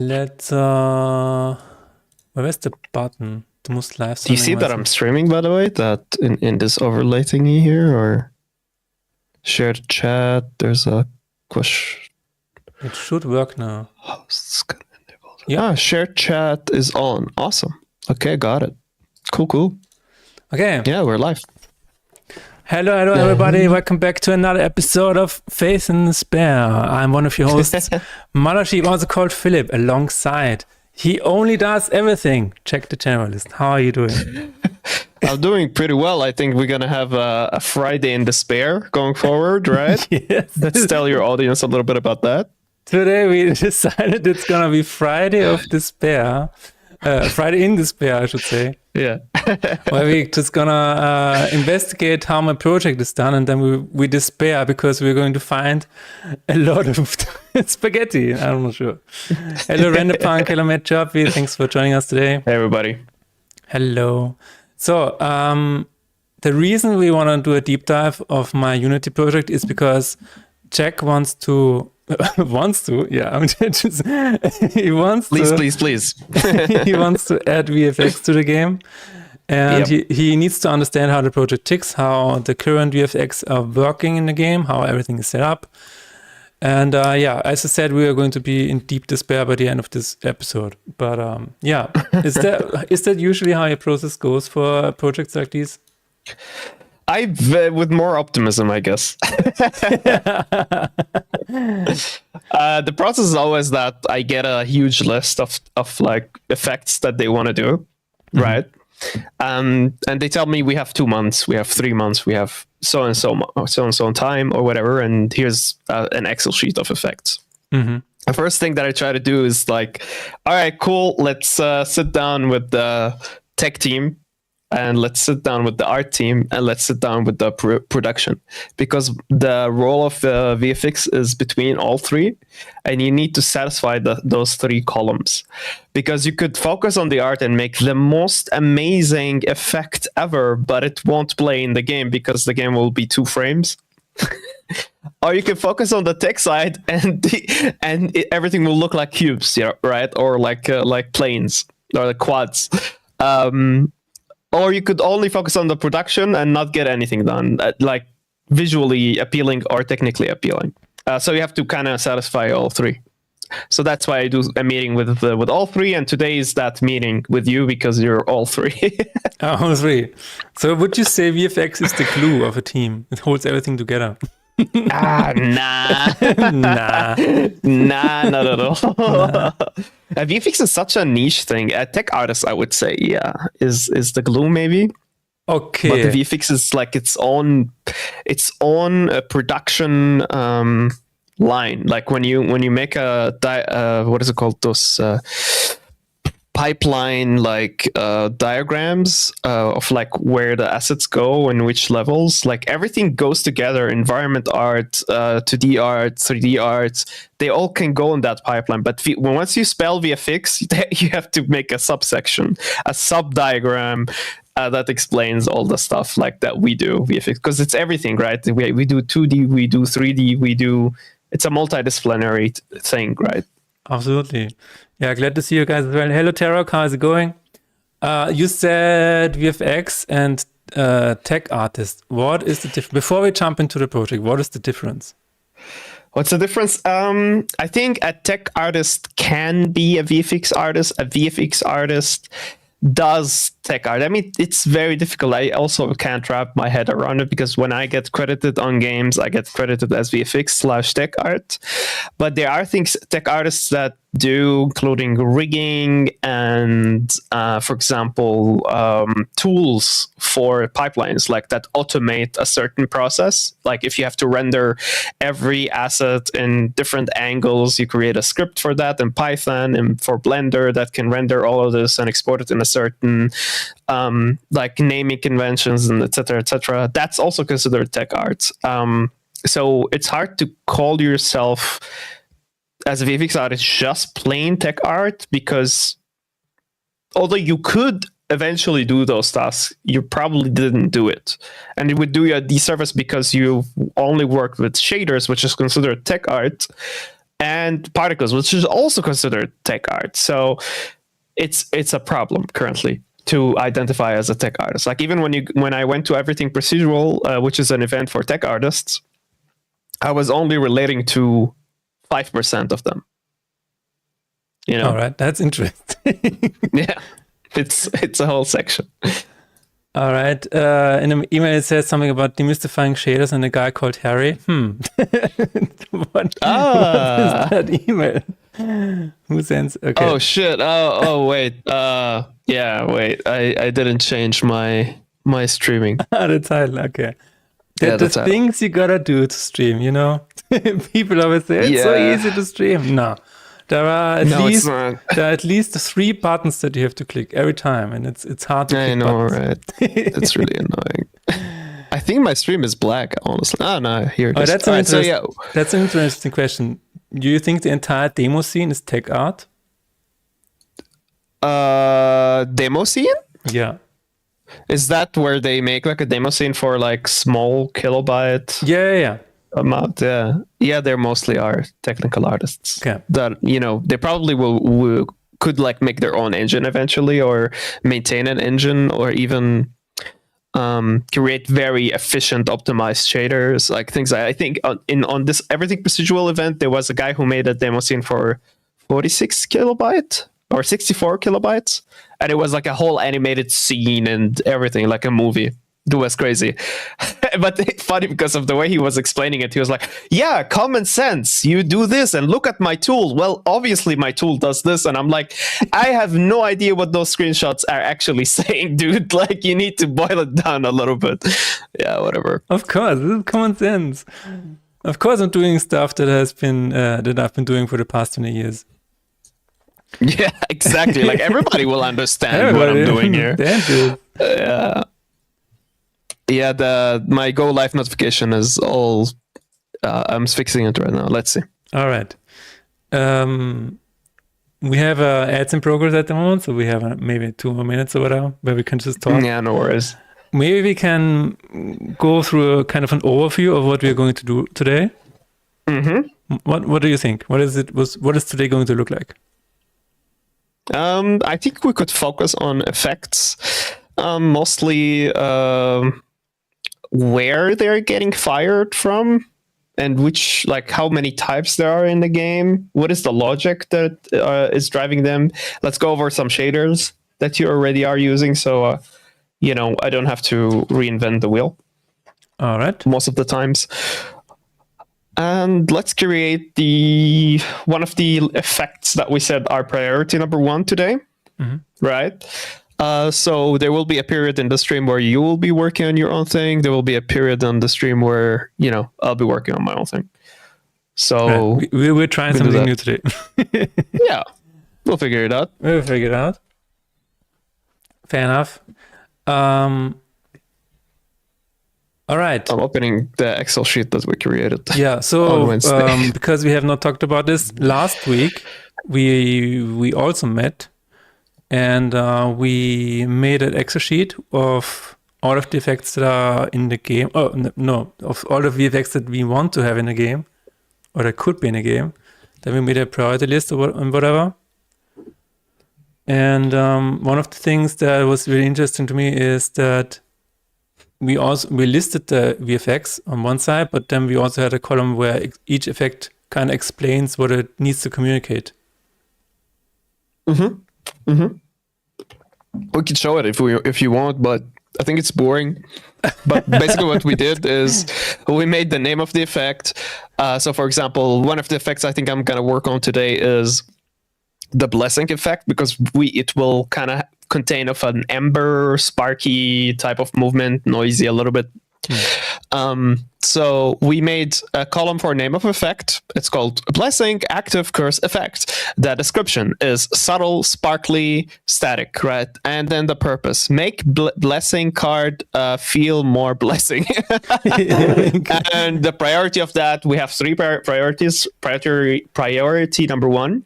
Let's where's the button? The most live Do you see that I'm streaming, by the way? That in this overlay thingy here, or share the chat? There's a question. It should work now. Hosts can enable. Yeah, shared chat is on. Awesome. Okay, got it. Cool. Okay. Yeah, we're live. Hello, everybody. Welcome back to another episode of Faith in Despair. I'm one of your hosts, Mother Sheep, also called Philip, alongside. He only does everything. Check the generalist. How are you doing? I'm doing pretty well. I think we're going to have a Friday in Despair going forward, right? Yes. Let's tell your audience a little bit about that. Today we decided it's going to be Friday of Despair. Friday in Despair, I should say. Yeah. Where we're just gonna investigate how my project is done, and then we despair because we're going to find a lot of spaghetti. I'm not sure. Hello, Renderpunk. Hello, Matt Joppy. Thanks for joining us today. Hey, everybody. Hello. So, the reason we want to do a deep dive of my Unity project is because Jack wants to. Yeah. He wants please. He wants to add VFX to the game, and he needs to understand how the project ticks, how the current VFX are working in the game, how everything is set up. And as I said, we are going to be in deep despair by the end of this episode. But is that usually how your process goes for projects like these? With more optimism, I guess. The process is always that I get a huge list of like effects that they want to do, right? And they tell me we have 2 months, we have 3 months, we have so and so time or whatever, and here's an Excel sheet of effects. The first thing that I try to do is like, all right, cool, let's sit down with the tech team. And let's sit down with the art team and let's sit down with the production, because the role of the VFX is between all three, and you need to satisfy those three columns, because you could focus on the art and make the most amazing effect ever, but it won't play in the game because the game will be 2 frames. Or you can focus on the tech side and everything will look like cubes, right? Or like planes or the quads. Or you could only focus on the production and not get anything done, like visually appealing or technically appealing. So you have to kind of satisfy all three. So that's why I do a meeting with all three, and today is that meeting with you because you're all three. All three. So would you say VFX is the glue of a team? It holds everything together. Nah. Nah, not at all. Nah. VFX is such a niche thing. Tech artists, I would say, is the glue maybe. Okay. But the VFX is like its own production line. Like when you make a what is it called? Those pipeline like diagrams of like where the assets go and which levels, like everything goes together. Environment art, 2D art, 3D art, they all can go in that pipeline. But once you spell VFX, you have to make a subsection, a sub diagram that explains all the stuff like that we do VFX, because it's everything, right? We do 2D, we do 3D, it's a multidisciplinary thing, right? Absolutely. Yeah, glad to see you guys as well. Hello, Tarok. How's it going? You said VFX and tech artist. What is the difference? Before we jump into the project, what is the difference? What's the difference? I think a tech artist can be a VFX artist. A VFX artist does tech art. I mean, it's very difficult. I also can't wrap my head around it, because when I get credited on games, I get credited as VFX/tech art. But there are things tech artists that do, including rigging and, for example, tools for pipelines like that automate a certain process. Like if you have to render every asset in different angles, you create a script for that in Python, and for Blender that can render all of this and export it in a certain like naming conventions and etc. That's also considered tech art. So it's hard to call yourself as a VFX artist just plain tech art, because although you could eventually do those tasks, you probably didn't do it, and it would do you a disservice because you only worked with shaders, which is considered tech art, and particles, which is also considered tech art. So it's a problem currently to identify as a tech artist. Like even when I went to Everything Procedural, which is an event for tech artists, I was only relating to 5% of them. You know? All right, that's interesting. Yeah, it's a whole section. All right. In the email, it says something about demystifying shaders and a guy called Harry. What is that email? Who sends? Okay. Oh shit! Oh wait. Yeah, wait. I didn't change my streaming. The title. Okay. Yeah, The things you gotta do to stream. You know, people always say it's so easy to stream. No. There are at least 3 buttons that you have to click every time, and it's hard to click. I know, buttons. right? It's really annoying. I think my stream is black, honestly. Oh no, here it is. That's that's an interesting question. Do you think the entire demo scene is tech art? Demo scene? Yeah. Is that where they make like a demo scene for like small kilobyte? Yeah. Amount? Yeah, they mostly are technical artists. Okay. That they probably could like make their own engine eventually, or maintain an engine, or even create very efficient optimized shaders, like things. I think on this Everything Procedural event, there was a guy who made a demo scene for 46 kilobyte or 64 kilobytes, and it was like a whole animated scene and everything, like a movie. It was crazy. But it's funny because of the way he was explaining it. He was like, yeah, common sense. You do this and look at my tool. Well, obviously my tool does this. And I'm like, I have no idea what those screenshots are actually saying, dude. Like, you need to boil it down a little bit. Yeah, whatever. Of course, this is common sense. Of course, I'm doing stuff that has been that I've been doing for the past 20 years. Yeah, exactly. Like everybody will understand what I'm doing here. Yeah, my go live notification is all. I'm fixing it right now. Let's see. All right. We have ads in progress at the moment, so we have maybe 2 more minutes or whatever, where we can just talk. Yeah, no worries. Maybe we can go through a kind of an overview of what we're going to do today. Mm-hmm. What do you think? What is today going to look like? I think we could focus on effects, mostly where they're getting fired from, and which, like, how many types there are in the game. What is the logic that is driving them? Let's go over some shaders that you already are using, so I don't have to reinvent the wheel. All right. Most of the times. And let's create one of the effects that we said are priority number 1 today, right? So there will be a period in the stream where you will be working on your own thing. There will be a period on the stream where, I'll be working on my own thing. So we're trying something new today. Yeah, we'll figure it out. Fair enough. All right. I'm opening the Excel sheet that we created. Yeah. So because we have not talked about this last week, we also met, and we made an Excel sheet of all of the effects that are in the game. Oh no, of all of the effects that we want to have in a game, or that could be in a game. Then we made a priority list or whatever. And one of the things that was really interesting to me is that we listed the VFX on one side, but then we also had a column where each effect kind of explains what it needs to communicate. We could show it if you want, but I think it's boring. But basically what we did is we made the name of the effect. So for example, one of the effects I think I'm going to work on today is the blessing effect, because it will kind of contain of an ember, sparky type of movement, noisy a little bit. So we made a column for name of effect. It's called blessing active curse effect. The description is subtle, sparkly, static, right? And then the purpose: make blessing card feel more blessing. And the priority of that, we have 3 priorities. Priority number 1,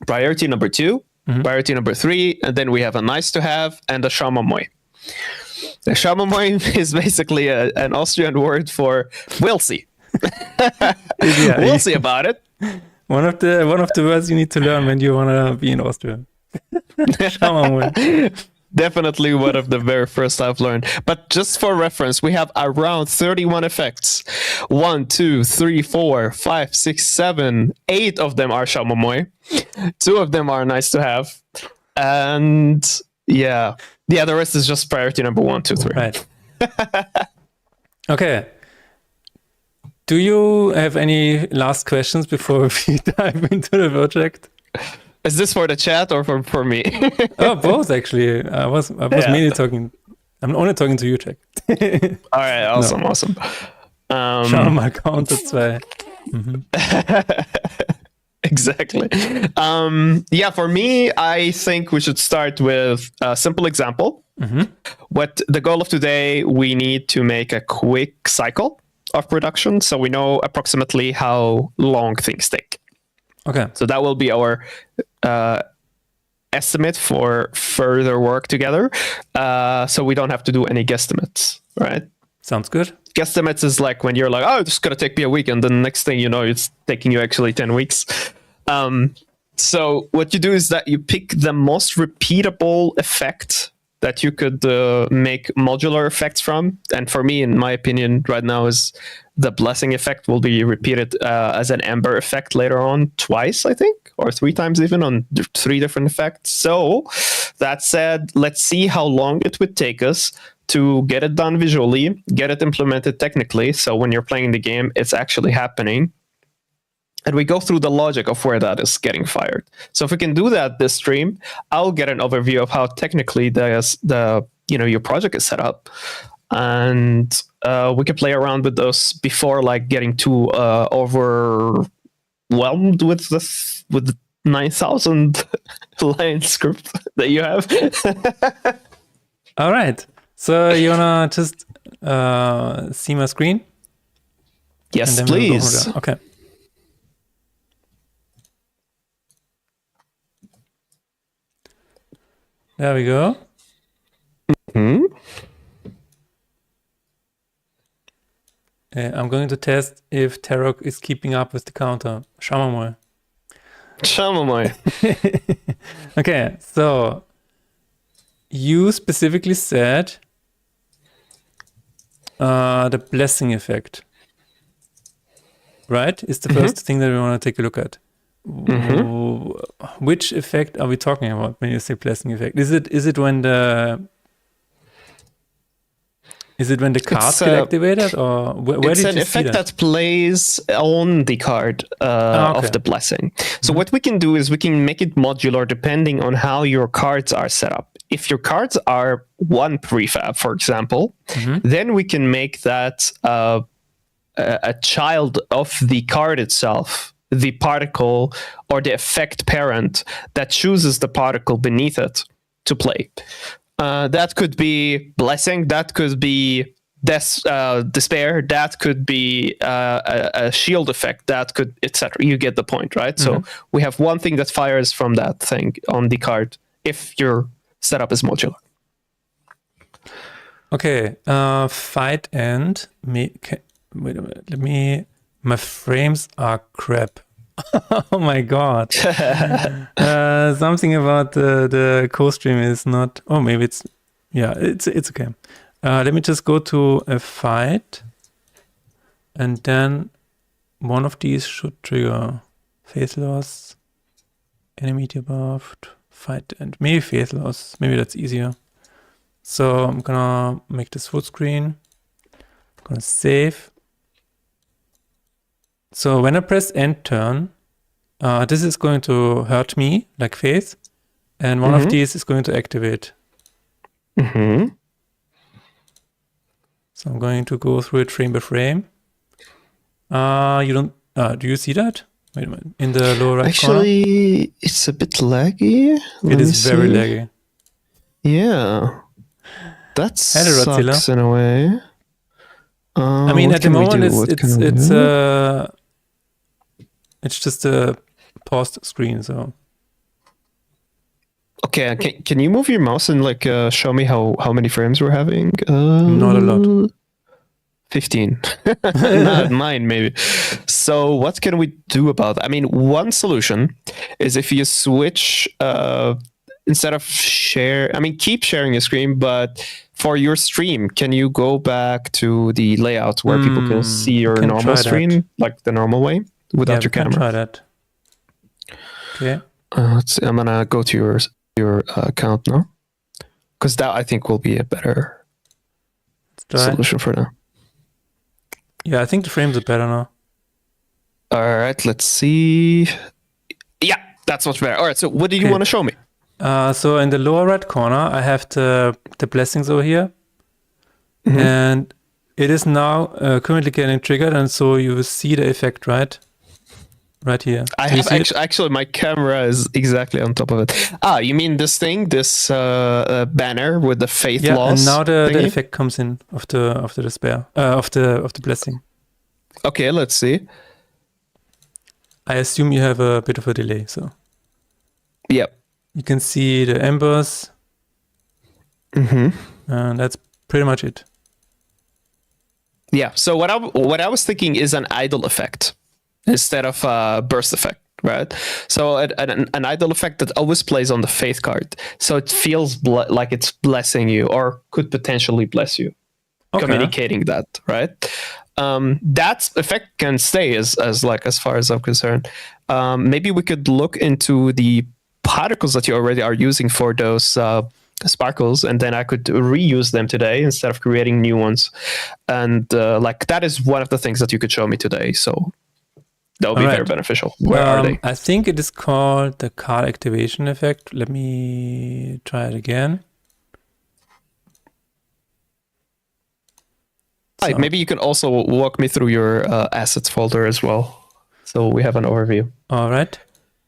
priority number 2, priority number 3, and then we have a nice to have and a Schamomoy. The Schamomoy is basically an Austrian word for we'll see. We'll see about it. One of the words you need to learn when you wanna be in Austria. Schauen wir mal. Definitely one of the very first I've learned. But just for reference, we have around 31 effects. 1, 2, 3, 4, 5, 6, 7, 8 of them are Shamomoy. 2 of them are nice to have. And yeah, the rest is just priority number 1, 2, 3. Right. Okay. Do you have any last questions before we dive into the project? Is this for the chat or for me? Oh, both actually. I was mainly talking. I'm only talking to you, Jack. All right, awesome. Schau mal, Counter 2. Exactly. Yeah, for me, I think we should start with a simple example. What the goal of today, we need to make a quick cycle of production so we know approximately how long things take. Okay. So that will be our estimate for further work together. So we don't have to do any guesstimates, right? Sounds good. Guesstimates is like when you're like, oh, it's going to take me a week. And then the next thing you know, it's taking you actually 10 weeks. So what you do is that you pick the most repeatable effect that you could make modular effects from. And for me, in my opinion, right now is the blessing effect will be repeated as an amber effect later on twice, I think, or 3 times even on 3 different effects. So that said, let's see how long it would take us to get it done visually, get it implemented technically. So when you're playing the game, it's actually happening. And we go through the logic of where that is getting fired. So if we can do that this stream, I'll get an overview of how technically your project is set up, and we can play around with those before like getting too overwhelmed with the 9,000 line script that you have. All right. So you wanna just see my screen? Yes, please. Okay. There we go. I'm going to test if Tarok is keeping up with the counter. Schauen wir mal. Okay, so you specifically said the blessing effect, right? Is the first thing that we want to take a look at. Which effect are we talking about when you say blessing effect? Is it when the cards get activated, or where did you see that? It's an effect that plays on the card of the blessing. So what we can do is we can make it modular depending on how your cards are set up. If your cards are 1 prefab, for example, then we can make that a child of the card itself, the particle or the effect parent that chooses the particle beneath it to play. That could be blessing, that could be despair, that could be a shield effect, that could, etc. You get the point, right? So we have one thing that fires from that thing on the card if your setup is modular. Okay, fight end. Wait a minute. My frames are crap. Oh my god. Something about the co-stream is not. Oh, maybe it's. Yeah, it's okay. Let me just go to a fight, and then one of these should trigger phase loss, enemy debuffed, fight, and maybe phase loss. Maybe that's easier. So I'm gonna make this full screen. I'm gonna save. So when I press end turn, this is going to hurt me, like phase, and one of these is going to activate. So I'm going to go through it frame by frame. You don't, do you see that? Wait a minute, in the lower right corner? Actually, it's a bit laggy. It is very laggy. Yeah. That sucks in a way. I mean, at the moment, it's just a paused screen, so. Okay, can you move your mouse and like show me how many frames we're having? Not a lot. 15. Not 9 maybe. So what can we do about that? I mean, one solution is if you switch instead of keep sharing your screen, but for your stream, can you go back to the layout where people can see your normal screen, like the normal way, without your camera? Try that. Okay. Let's see. I'm gonna go to your account now, because that I think will be a better solution for now. Yeah, I think the frames are better now. All right, let's see. Yeah, that's much better. All right, so what do you want to show me? So in the lower right corner, I have the blessings over here. And it is now currently getting triggered, and so you see the effect, right? Right here. I have actually my camera is exactly on top of it. You mean this thing, this banner with the faith loss? And now the effect comes in of the despair, of the blessing. Okay, let's see. I assume you have a bit of a delay, so. Yep. You can see the embers. And that's pretty much it. Yeah. So what I was thinking is an idle effect instead of a burst effect, right? So an idle effect that always plays on the faith card, so it feels like it's blessing you or could potentially bless you, communicating that, right? That effect can stay as far as I'm concerned. Maybe we could look into the particles that you already are using for those sparkles, and then I could reuse them today instead of creating new ones. And that is one of the things that you could show me today. So that would be very beneficial. Where are they? I think it is called the card activation effect. Let me try it again. So. Maybe you can also walk me through your assets folder as well, so we have an overview. All right.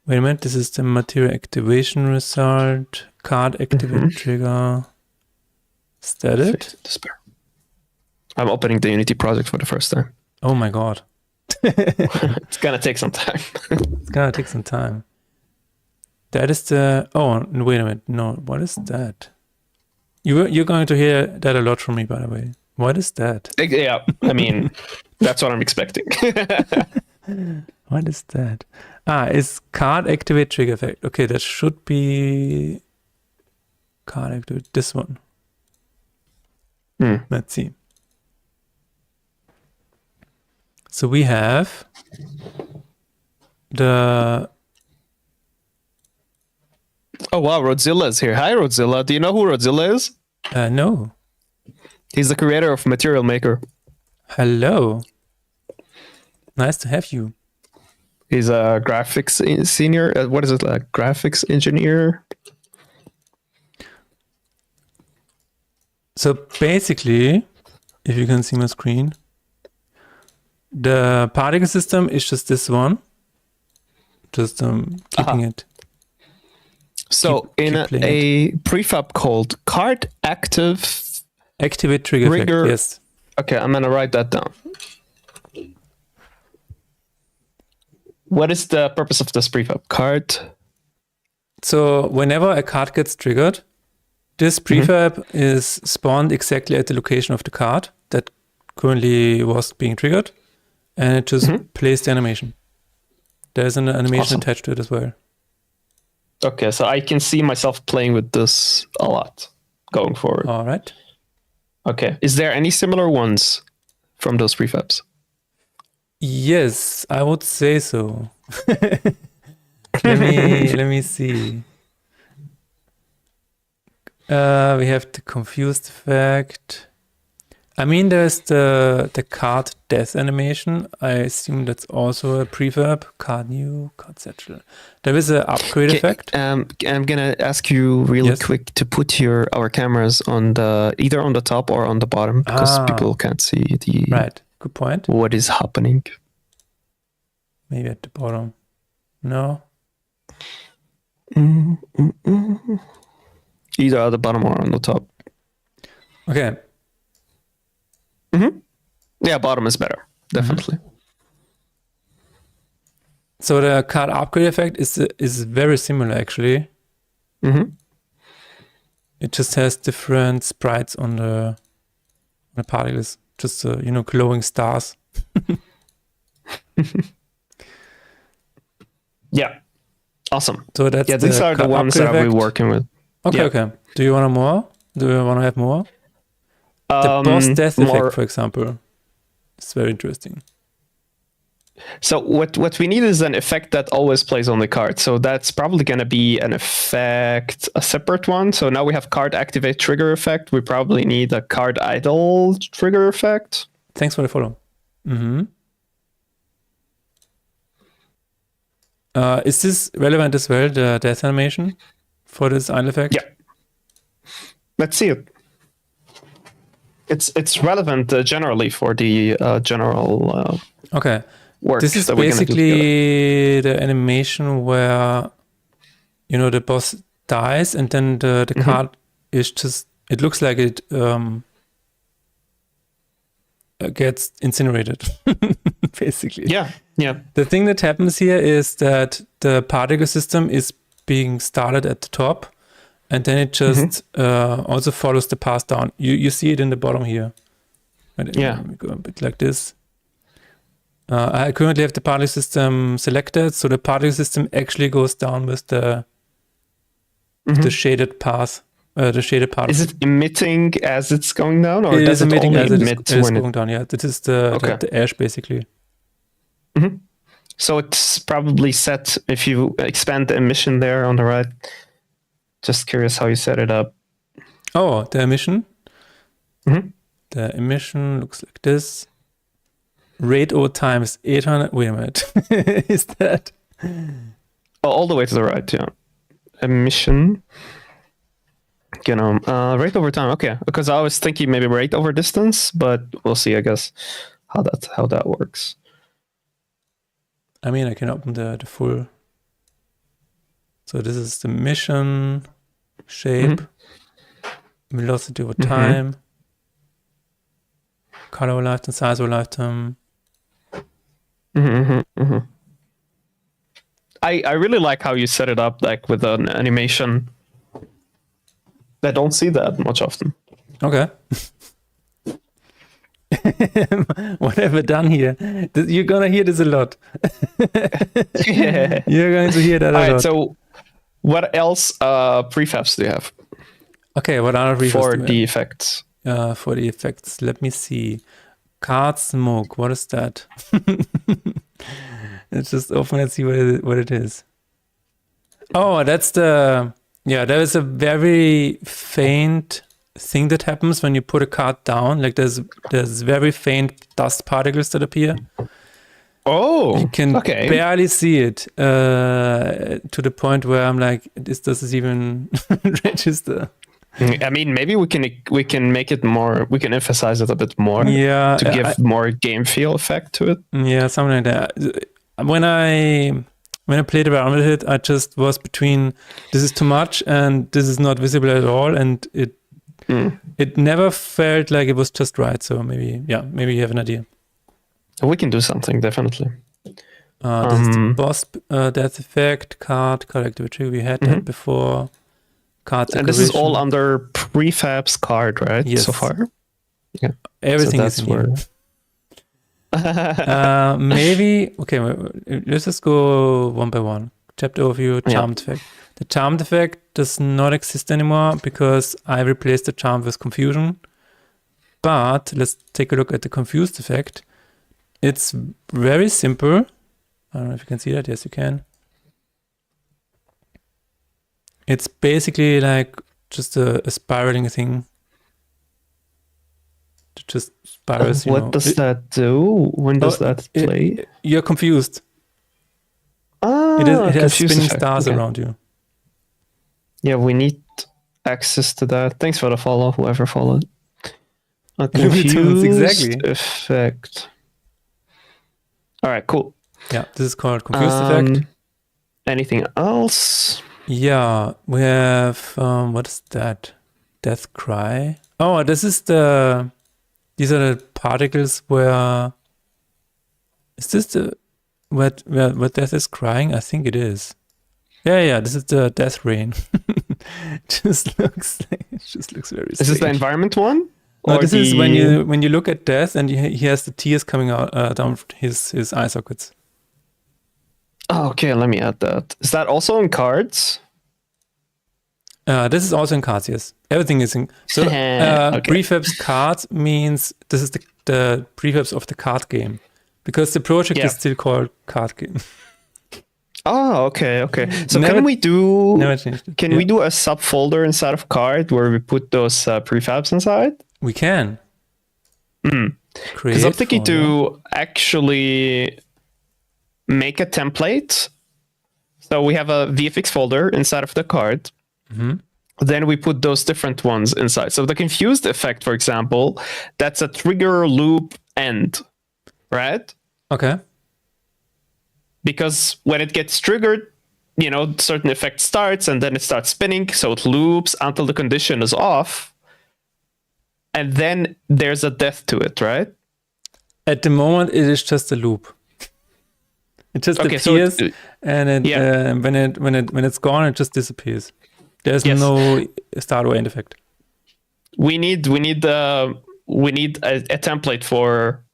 Wait a minute. This is the material activation result. Card activate trigger. Is that it? Despair. I'm opening the Unity project for the first time. Oh my god. It's gonna take some time. It's gonna take some time. That is the... Oh, wait a minute. No, what is that? You're going to hear that a lot from me, by the way. What is that? Yeah, I mean, that's what I'm expecting. What is that? It's card activate trigger effect. Okay, that should be card activate. This one. Let's see. So we have the... Oh wow, Rodzilla is here. Hi Rodzilla. Do you know who Rodzilla is? No. He's the creator of Material Maker. Hello. Nice to have you. He's a graphics senior. What is it, like graphics engineer? So basically, if you can see my screen, the particle system is just this one. Just keeping it. So in a prefab called card activate trigger effect, yes. Okay, I'm gonna write that down. What is the purpose of this prefab card? So whenever a card gets triggered, this prefab is spawned exactly at the location of the card that currently was being triggered, and it just plays the animation. There's an animation attached to it as well. Okay, so I can see myself playing with this a lot going forward. All right. Okay. Is there any similar ones from those prefabs? Yes, I would say so. Let me see. We have the confused effect. I mean, there's the card death animation. I assume that's also a prefab. Card new, card satchel. There is an upgrade effect. I'm gonna ask you really quick to put our cameras on either on the top or on the bottom, because people can't see the. Right. Good point. What is happening? Maybe at the bottom. No. Either at the bottom or on the top. Okay. Yeah, bottom is better, definitely. So the card upgrade effect is very similar, actually. It just has different sprites on the particles. just glowing stars. Yeah. Awesome. So that's these are the ones that I'll be working with. Okay, okay. Do you want more? Do you want to have more? The boss death effect, for example. It's very interesting. So what we need is an effect that always plays on the card. So that's probably going to be an effect, a separate one. So now we have card activate trigger effect. We probably need a card idle trigger effect. Thanks for the follow. Mm-hmm. Is this relevant as well, the death animation for this idle effect? Yeah. Let's see it. It's relevant generally for the general okay. work. This is basically the animation where the boss dies and then the card is just, it looks like it gets incinerated basically. Yeah. The thing that happens here is that the particle system is being started at the top, and then it just also follows the path down. You see it in the bottom here. Yeah. Let me go a bit like this. I currently have the particle system selected, so the particle system actually goes down with the shaded path. The shaded part. Is it emitting as it's going down, or it does is emitting it as only it is going down? Yeah, this is the ash basically. Mm-hmm. So it's probably set if you expand the emission there on the right. Just curious how you set it up. Oh, the emission? Mm-hmm. The emission looks like this. Rate O times 800. Wait a minute. Is that? Oh, all the way to the right, yeah. Emission. Rate over time. Okay, because I was thinking maybe rate over distance, but we'll see, I guess, how that works. I mean, I can open the full. So this is the mission, shape, velocity over time, color over lifetime, size over lifetime. I really like how you set it up, like with an animation. I don't see that much often. Okay. What have I done here? You're gonna hear this a lot. You're going to hear that a lot. Alright, so what else prefabs do you have? Okay, what other prefabs for the effects? For the effects, let me see. Card smoke. What is that? Let's just open and see what it is. Oh, that's the. Yeah, there is a very faint thing that happens when you put a card down. Like there's very faint dust particles that appear. Oh, you can barely see it to the point where I'm like, does this even register? I mean, maybe we can make it more. We can emphasize it a bit more. Yeah, to give more game feel effect to it. Yeah, something like that. When I played around with it, I just was between this is too much and this is not visible at all, and it never felt like it was just right. So maybe you have an idea. We can do something, definitely. This is the boss death effect, card activity. We had that before. Card decoration. And this is all under prefabs card, right? Yes. So far? Yeah. Everything is in here. Maybe, okay, let's just go one by one. Chapter overview, charmed effect. The charmed effect does not exist anymore because I replaced the charm with confusion. But let's take a look at the confused effect. It's very simple. I don't know if you can see that. Yes, you can. It's basically like just a spiraling thing. It just spirals. What does that do? When does that play? You're confused. It has spinning stars around you. Yeah, we need access to that. Thanks for the follow, whoever followed. A confused effect. All right, cool. Yeah, this is called confused effect. Anything else? Yeah, we have, what is that? Death cry. Oh, these are the particles where, is this where death is crying? I think it is. Yeah, this is the death rain. It just looks very strange. Is this the environment one? No, Or this is when you look at death and he has the tears coming out down his eye sockets. Oh, okay, let me add that. Is that also in cards? This is also in cards, yes. Everything is in. So Okay. prefabs cards means this is the prefabs of the card game, because the project is still called card game. Oh, okay. So Never changed it. Can we do a subfolder inside of card where we put those prefabs inside? We can. Because I'm thinking to actually make a template. So we have a VFX folder inside of the card. Then we put those different ones inside. So the confused effect, for example, that's a trigger loop end, right? Okay. Because when it gets triggered, certain effect starts and then it starts spinning. So it loops until the condition is off. And then there's a death to it, right? At the moment, it is just a loop. It just appears, and when it's gone, it just disappears. There's no start or end effect. We need a template for,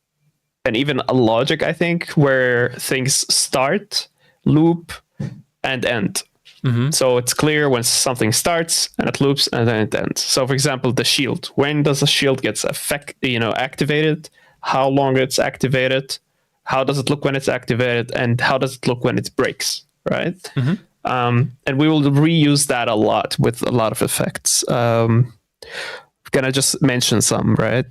and even a logic, I think, where things start, loop, and end. So it's clear when something starts and it loops and then it ends. So, for example, the shield. When does the shield get activated? How long it's activated? How does it look when it's activated? And how does it look when it breaks? Right. And we will reuse that a lot with a lot of effects. Gonna just mention some, right?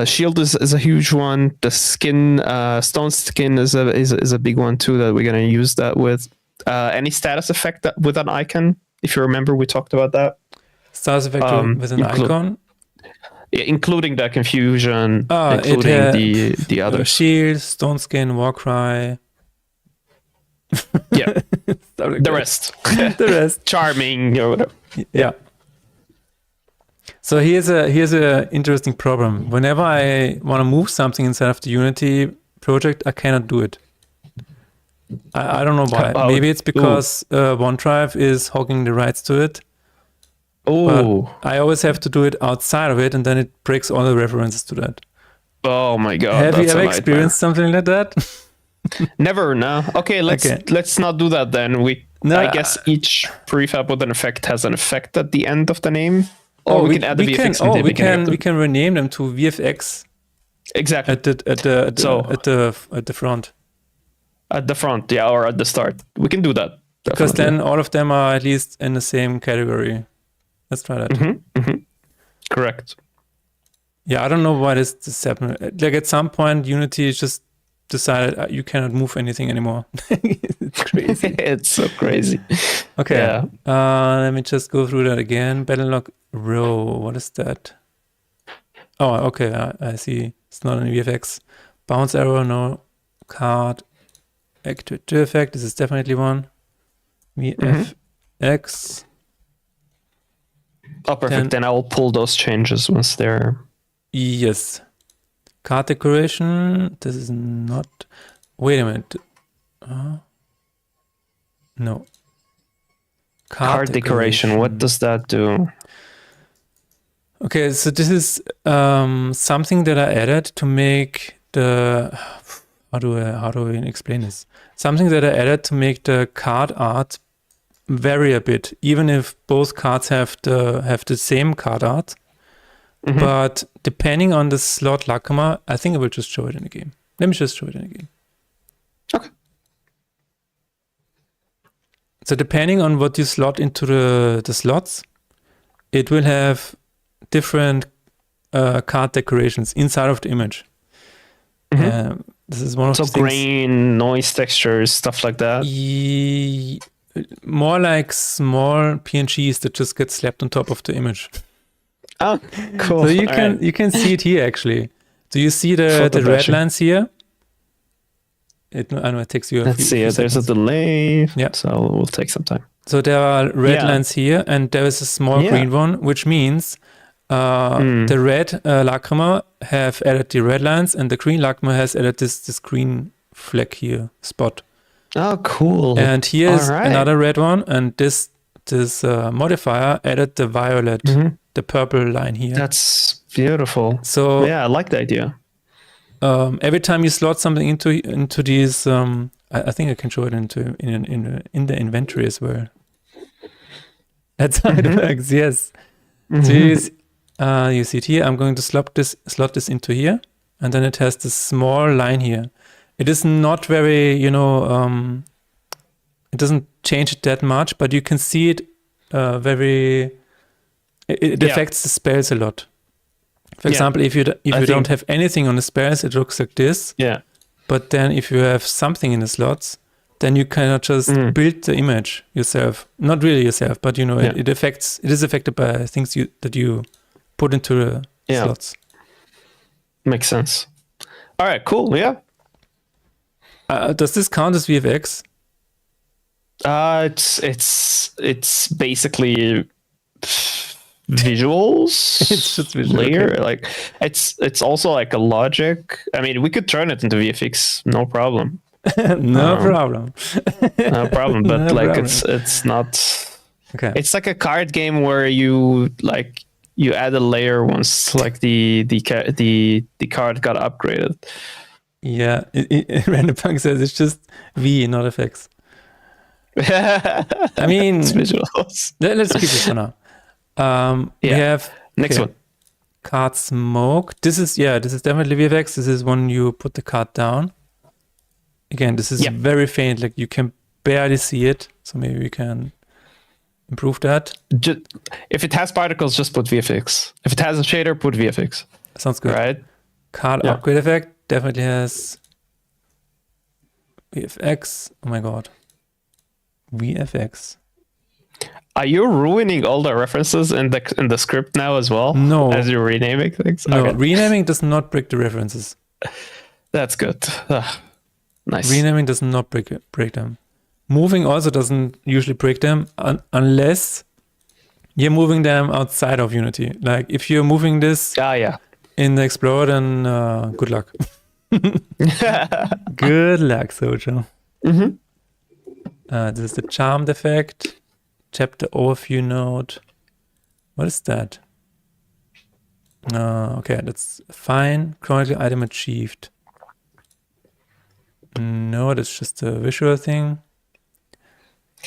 Shield is a huge one. The skin, stone skin is a big one too that we're gonna use that with. Any status effect with an icon? If you remember, we talked about that. Status effect with an icon? Yeah, including the confusion, including the other. Shield, stone skin, war cry. Yeah, the rest. The rest. Charming or whatever. Yeah. So here's a interesting problem. Whenever I want to move something inside of the Unity project, I cannot do it. I don't know why. Maybe it's because OneDrive is hogging the rights to it. Oh, I always have to do it outside of it, and then it breaks all the references to that. Oh my god! Have you ever experienced something like that? Never. No. Okay, let's not do that then. I guess each prefab with an effect has an effect at the end of the name. Or we can add the VFX. We can rename them to VFX. Exactly. At the front. At the front, yeah, or at the start. We can do that. Because then all of them are at least in the same category. Let's try that. Correct. Yeah, I don't know why this happened. Like at some point, Unity just decided you cannot move anything anymore. It's crazy. It's so crazy. Okay. Yeah. Let me just go through that again. Battle log row. What is that? Oh, okay. I see. It's not an VFX. Bounce arrow, no. Card. Activate effect. This is definitely one. VFX. Oh, perfect. Then I will pull those changes once they're... Yes. Card decoration. This is not... Wait a minute. No. Card decoration. What does that do? Okay, so this is something that I added to make the... How do I explain this? Something that I added to make the card art vary a bit, even if both cards have the same card art. But depending on the slot lacquer, I think I will just show it in the game. Let me just show it in the game. Okay. So depending on what you slot into the slots, it will have different card decorations inside of the image. This is one of the things. Grain, noise textures, stuff like that. More like small PNGs that just get slapped on top of the image. Oh, cool. So you can see it here actually. Do you see the red lines here? I know it takes you. Let's see. There's a delay. Yeah. So it will take some time. So there are red lines here, and there is a small green one, which means the red lacrima have added the red lines, and the green lacrima has added this green fleck here spot. Oh, cool. And here's another red one, and this modifier added the violet the purple line here. That's beautiful. So yeah, I like the idea. Every time you slot something into these, I think I can show it in the inventory as well. That's how it works. Yes. So you see it here. I'm going to slot this into here, and then it has this small line here. It is not very, it doesn't change it that much, but you can see it very. It affects the spells a lot. For example, if you don't have anything on the spells, it looks like this. Yeah. But then if you have something in the slots, then you cannot just build the image yourself. Not really yourself, but it is affected by things that you put into the slots. Makes sense. All right, cool. Yeah. Does this count as VFX? It's basically visuals. It's just visual layer. Okay. Like it's also like a logic. I mean, we could turn it into VFX, no problem. No problem. No problem. But no like problem. it's not. Okay. It's like a card game where you add a layer once like the card got upgraded. Yeah, Random Punk says it's just V, not FX. I mean, it's visuals. Let's keep it for now. We have next one. Card smoke. This is definitely VFX. This is when you put the card down. Again, this is very faint. Like you can barely see it. So maybe we can improve that. If it has particles, just put VFX. If it has a shader, put VFX. Sounds good. Right? Card upgrade effect definitely has VFX. Oh my god. VFX. Are you ruining all the references in the script now as well? No. As you're renaming things? No, okay. Renaming does not break the references. That's good. Nice. Renaming does not break them. Moving also doesn't usually break them unless you're moving them outside of Unity. Like if you're moving this in the Explorer, then good luck. Good luck, Sojo. This is the charmed effect. Chapter overview node. What is that? Okay, that's fine. Chronicle item achieved. No, that's just a visual thing.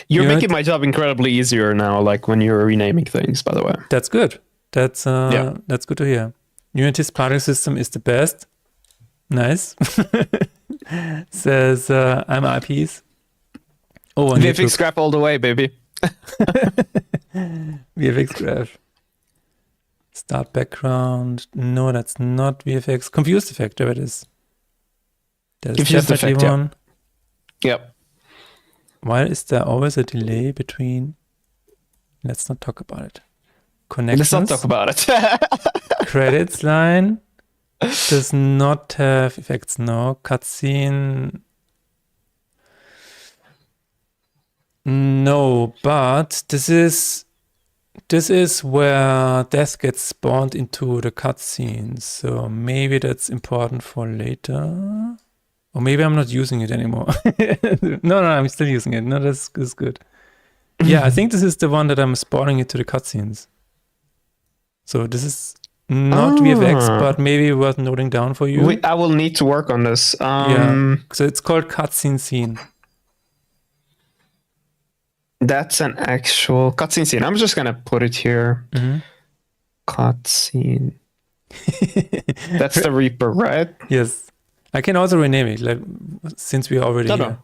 You're making my job incredibly easier now, like when you're renaming things, by the way. That's good. That's good to hear. Unity's particle system is the best. Nice. Says I'm IPs. Oh, VFX graph all the way, baby. VFX graph. Start background. No, that's not VFX. Confused effect, there it is. That is Confused definitely effect, one. Yep. Why is there always a delay between? Let's not talk about it. Connections. Let's not talk about it. Credits line does not have effects. No. Cutscene. No, but this is where death gets spawned into the cutscenes. So maybe that's important for later. Or maybe I'm not using it anymore. No, I'm still using it. No, that's good. Yeah, I think this is the one that I'm spawning into the cutscenes. So this is not VFX, but maybe worth noting down for you. I will need to work on this. Yeah, so it's called cutscene scene. That's an actual cutscene scene. I'm just gonna put it here. Cutscene. That's the Reaper, right? Yes. I can also rename it, like since we are already here. No.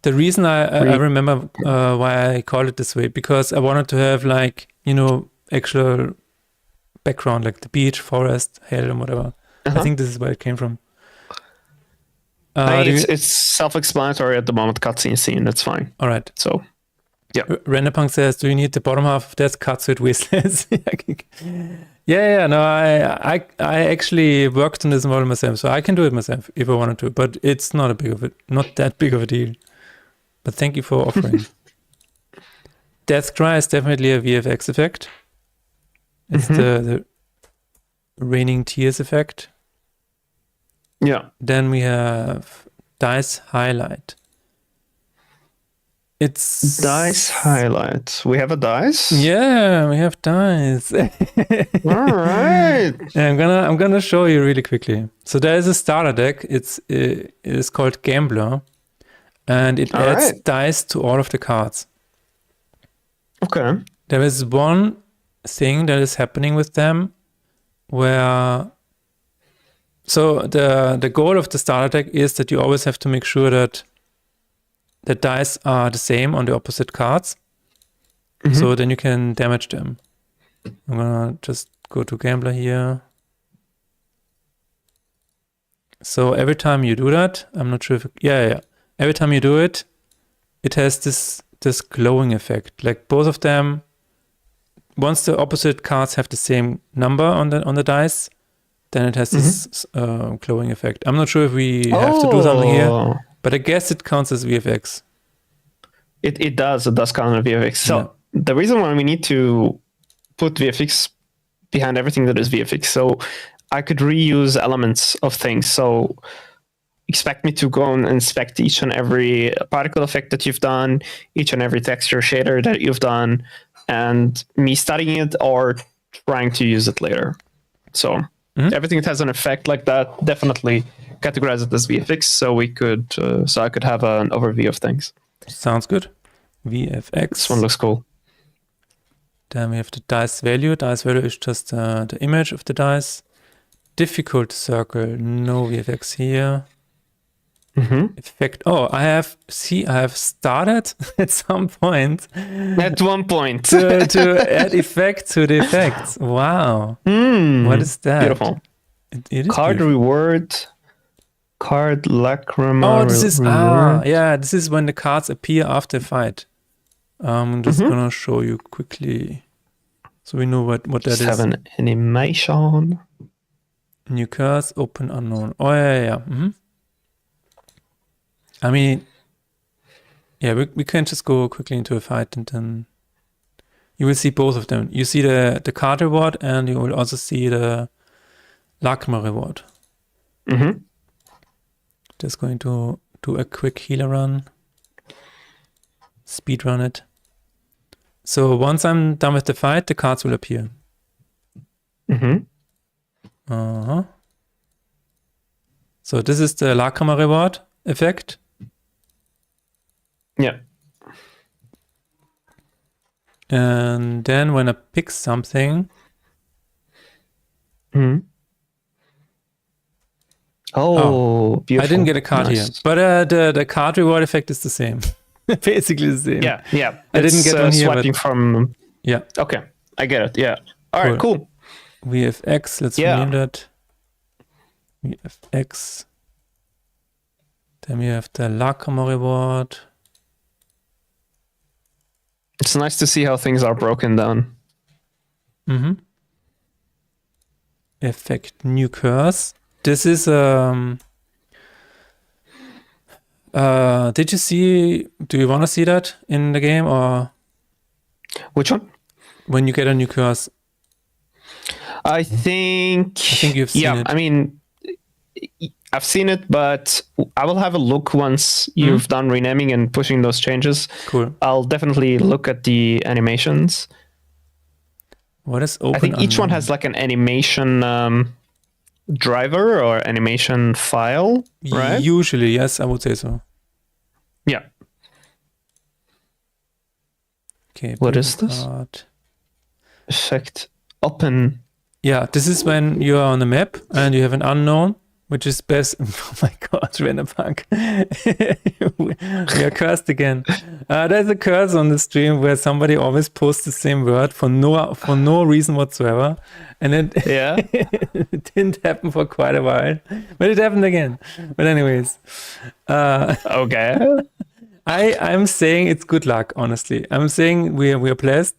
The reason I remember why I called it this way, because I wanted to have actual background, like the beach, forest, hail, and whatever. I think this is where it came from. It's self-explanatory at the moment. Cutscene scene. That's fine. All right. So, yeah. Renderpunk says, "Do you need the bottom half of that cut so it whistles?" Yeah. No, I actually worked on this model myself, so I can do it myself if I wanted to. But it's not that big of a deal. But thank you for offering. Death Cry is definitely a VFX effect. It's the raining tears effect. Yeah. Then we have Dice Highlight. It's Dice highlight. We have a dice. Yeah, we have dice. All right. I'm gonna show you really quickly. So there is a starter deck. It is called Gambler, and it adds dice to all of the cards. Okay. There is one thing that is happening with them where so the goal of the starter deck is that you always have to make sure that the dice are the same on the opposite cards. So then you can damage them. I'm gonna just go to Gambler here. So every time you do that, I'm not sure if every time you do it, it has this glowing effect. Like both of them, once the opposite cards have the same number on the dice, then it has this glowing effect. I'm not sure if we have to do something here, but I guess it counts as VFX. It does count as VFX. So the reason why we need to put VFX behind everything that is VFX, so I could reuse elements of things. So expect me to go and inspect each and every particle effect that you've done, each and every texture shader that you've done, and me studying it or trying to use it later. So everything that has an effect like that, definitely categorize it as VFX, so we could, so I could have an overview of things. Sounds good. VFX. This one looks cool. Then we have the dice value. Dice value is just the image of the dice. Difficult circle, no VFX here. Effect. Oh, I have started at some point. At one point. to add effect to the effects. Wow. What is that? Beautiful. It is card beautiful. reward. Card lacrima. Oh, this is reward. this is when the cards appear after a fight. I'm just gonna show you quickly, so we know what that is. Have an animation. New curse, open unknown. Oh yeah. I mean, we can just go quickly into a fight, and then you will see both of them. You see the card reward, and you will also see the lacrima reward. Just going to do a quick healer run. Speed run it. So once I'm done with the fight, the cards will appear. So this is the lacrima reward effect. Yeah. And then when I pick something. Oh, beautiful. I didn't get a card here, but the card reward effect is the same. Basically the same. Yeah. I didn't get one here. Swiping from. Yeah. Okay, I get it. Yeah. All right. Cool. VFX. Let's rename that. VFX. Then we have the lacrima reward. It's nice to see how things are broken down. Effect new curse. This is did you see, do you want to see that in the game, or which one? When you get a new curse? I think you've seen it. I mean, I've seen it, but I will have a look once you've done renaming and pushing those changes. Cool. I'll definitely look at the animations. What is open? I think each one has like an animation driver or animation file, right? Usually, yes, I would say so. Yeah. Okay. What is this? Effect open. Yeah, this is when you are on the map and you have an unknown, which is best. Oh my God, Rennerpunk. We are cursed again. There's a curse on the stream where somebody always posts the same word for no reason whatsoever. And it didn't happen for quite a while, but it happened again. But anyways. Okay. I'm saying it's good luck, honestly. I'm saying we are blessed.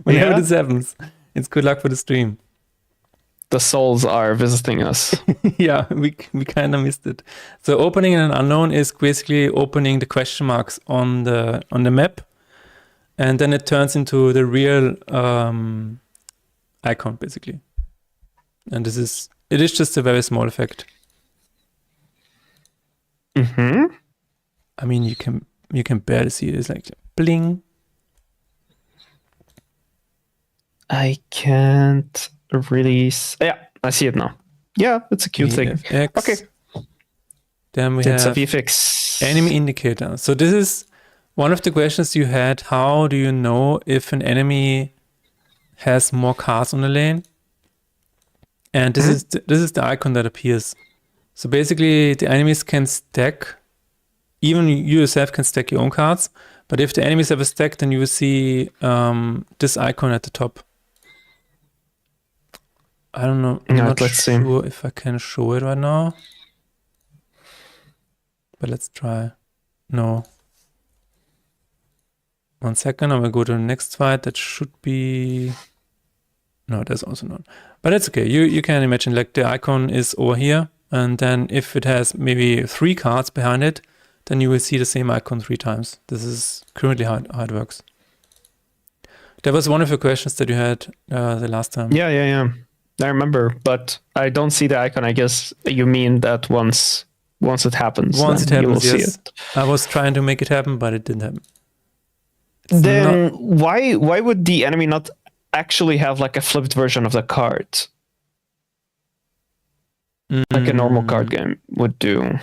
Whenever this happens, it's good luck for the stream. The souls are visiting us. Yeah, we kind of missed it. So opening an unknown is basically opening the question marks on the map, and then it turns into the real icon basically. And it is just a very small effect. I mean, you can you can barely see it. It's like bling. I can't really. Yeah, I see it now. Yeah, it's a cute thing. VFX. Okay. Then we It's a have VFX. enemy indicator. So this is one of the questions you had. How do you know if an enemy has more cards on the lane? And this is the icon that appears. So basically, the enemies can stack. Even you yourself can stack your own cards. But if the enemies have a stack, then you will see this icon at the top. I don't know. I'm not sure if I can show it right now. But let's try. No. 1 second. I will go to the next fight. That should be... No, there's also none. But that's okay. You can imagine like the icon is over here. And then if it has maybe 3 cards behind it, then you will see the same icon 3 times. This is currently how it works. That was one of your questions that you had the last time. Yeah. I remember, but I don't see the icon. I guess you mean that once it happens. Once it happens, yes. See it. I was trying to make it happen, but it didn't happen. Then why would the enemy not actually have like a flipped version of the card? Like a normal card game would do,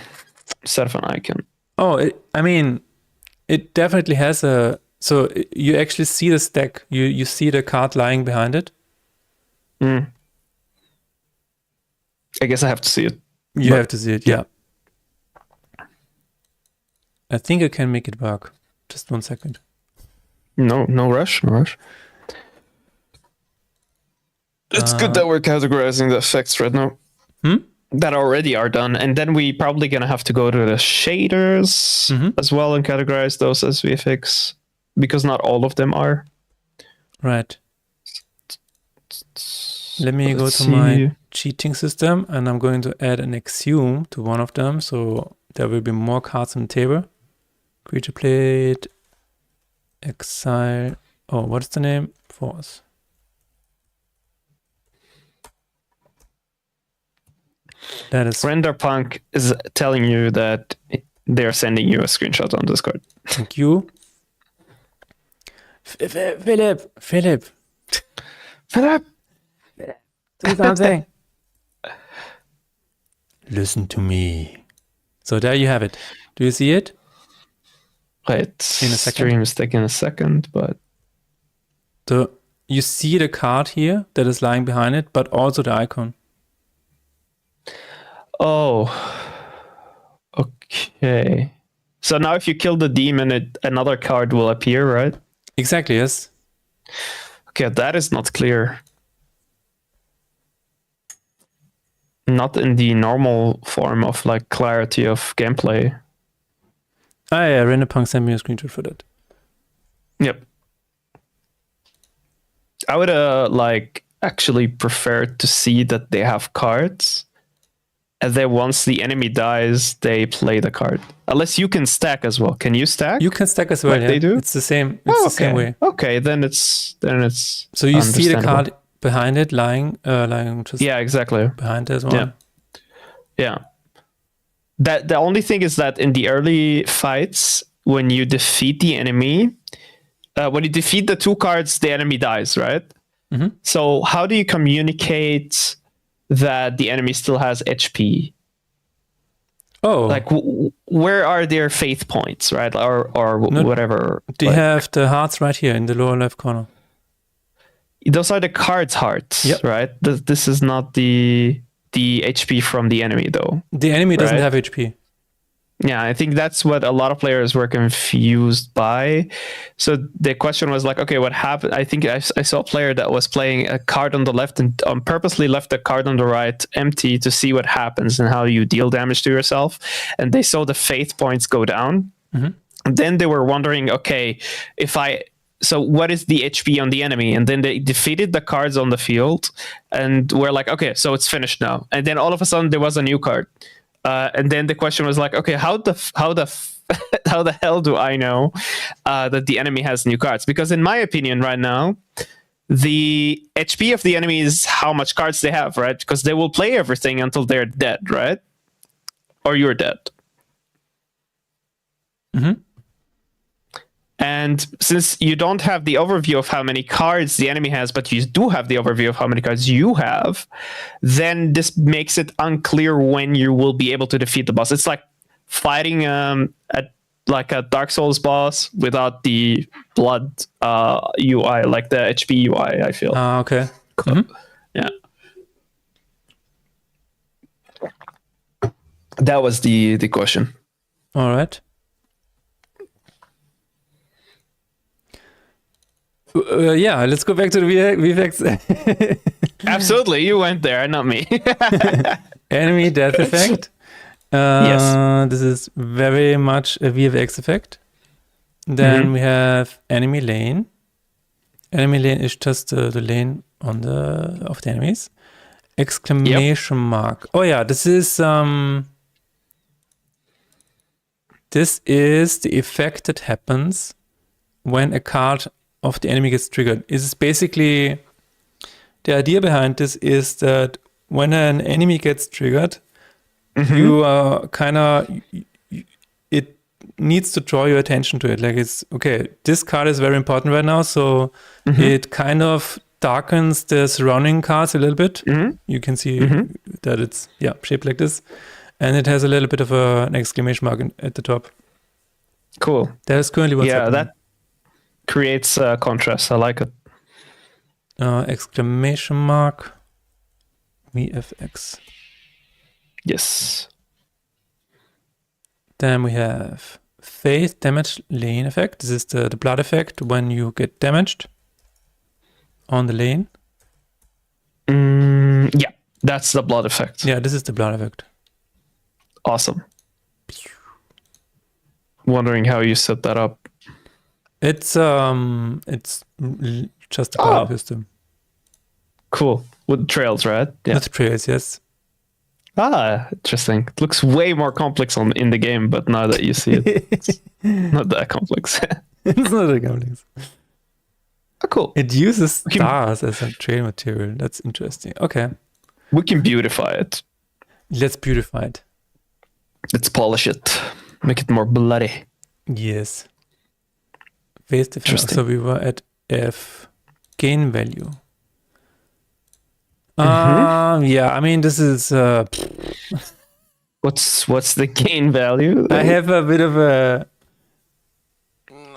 instead of an icon. Oh, it definitely has a... So you actually see the stack. You see the card lying behind it. I guess I have to see it. You have to see it, yeah. I think I can make it work. Just 1 second. No rush. It's good that we're categorizing the effects right now. That already are done. And then we probably going to have to go to the shaders as well and categorize those as VFX. Because not all of them are. Right. Let me go to my cheating system, and I'm going to add an exhume to one of them, so there will be more cards on the table. Creature plate, exile. Oh, what's the name? Force. That is. RenderPunk is telling you that they're sending you a screenshot on Discord. Thank you. Philip. Do something. Listen to me. So there you have it. Do you see it? Right. In a second. Stream is taking a second, but... So you see the card here that is lying behind it, but also the icon. Oh. Okay. So now if you kill the demon, another card will appear, right? Exactly, yes. Okay, that is not clear. Not in the normal form of like clarity of gameplay. Ah, yeah, RenderPunk sent me a screenshot for that. Yep. I would like actually prefer to see that they have cards, and then once the enemy dies, they play the card. Unless you can stack as well. Can you stack? You can stack as well. Like they do. It's the same. It's the same way. Okay, then it's. So you see the card behind it, lying just. Yeah, exactly. Behind it as well. Yeah. That the only thing is that in the early fights, when you defeat the enemy, when you defeat the 2 cards, the enemy dies, right? Mm-hmm. So how do you communicate that the enemy still has HP? Oh, like where are their faith points, right? Or whatever. They have the hearts right here in the lower left corner. Those are the cards' hearts, right? This is not the HP from the enemy, though. The enemy doesn't have HP. Yeah, I think that's what a lot of players were confused by. So the question was like, okay, what happened? I think I saw a player that was playing a card on the left and purposely left the card on the right empty to see what happens and how you deal damage to yourself. And they saw the faith points go down. Mm-hmm. And then they were wondering, okay, so what is the HP on the enemy? And then they defeated the cards on the field and were like, okay, so it's finished now. And then all of a sudden there was a new card. And then the question was like, okay, how the hell do I know that the enemy has new cards? Because in my opinion right now, the HP of the enemy is how much cards they have, right? Because they will play everything until they're dead, right? Or you're dead. Mm-hmm. And since you don't have the overview of how many cards the enemy has, but you do have the overview of how many cards you have, then this makes it unclear when you will be able to defeat the boss. It's like fighting like a Dark Souls boss without the blood UI, like the HP UI, I feel. Okay. Mm-hmm. Yeah. That was the question. All right. Yeah, let's go back to the VFX. Absolutely, you went there, not me. Enemy death effect. Yes. This is very much a VFX effect. Then we have enemy lane. Enemy lane is just the lane on of the enemies. Exclamation mark. Oh yeah, this is the effect that happens when a card of the enemy gets triggered. Is basically the idea behind this is that when an enemy gets triggered, you kind of it needs to draw your attention to it. Like it's okay, this card is very important right now, so it kind of darkens the surrounding cards a little bit. You can see that it's shaped like this, and it has a little bit of an exclamation mark at the top. Cool. That is currently what's happening. That creates contrast. I like it. Exclamation mark VFX. Yes. Then we have Faith Damage Lane effect. This is the blood effect when you get damaged on the lane. Yeah, that's the blood effect. Yeah, this is the blood effect. Awesome. Wondering how you set that up. It's just a power system. Cool. With trails, right? Yeah. With trails, yes. Interesting. It looks way more complex in the game, but now that you see it, it's not that complex. It's not that complex. Oh, cool. It uses stars as a trail material. That's interesting. Okay. We can beautify it. Let's beautify it. Let's polish it. Make it more bloody. Yes. Phase defense. So we were at F. Gain value. Yeah, I mean, this is... What's the gain value? I have a bit of a...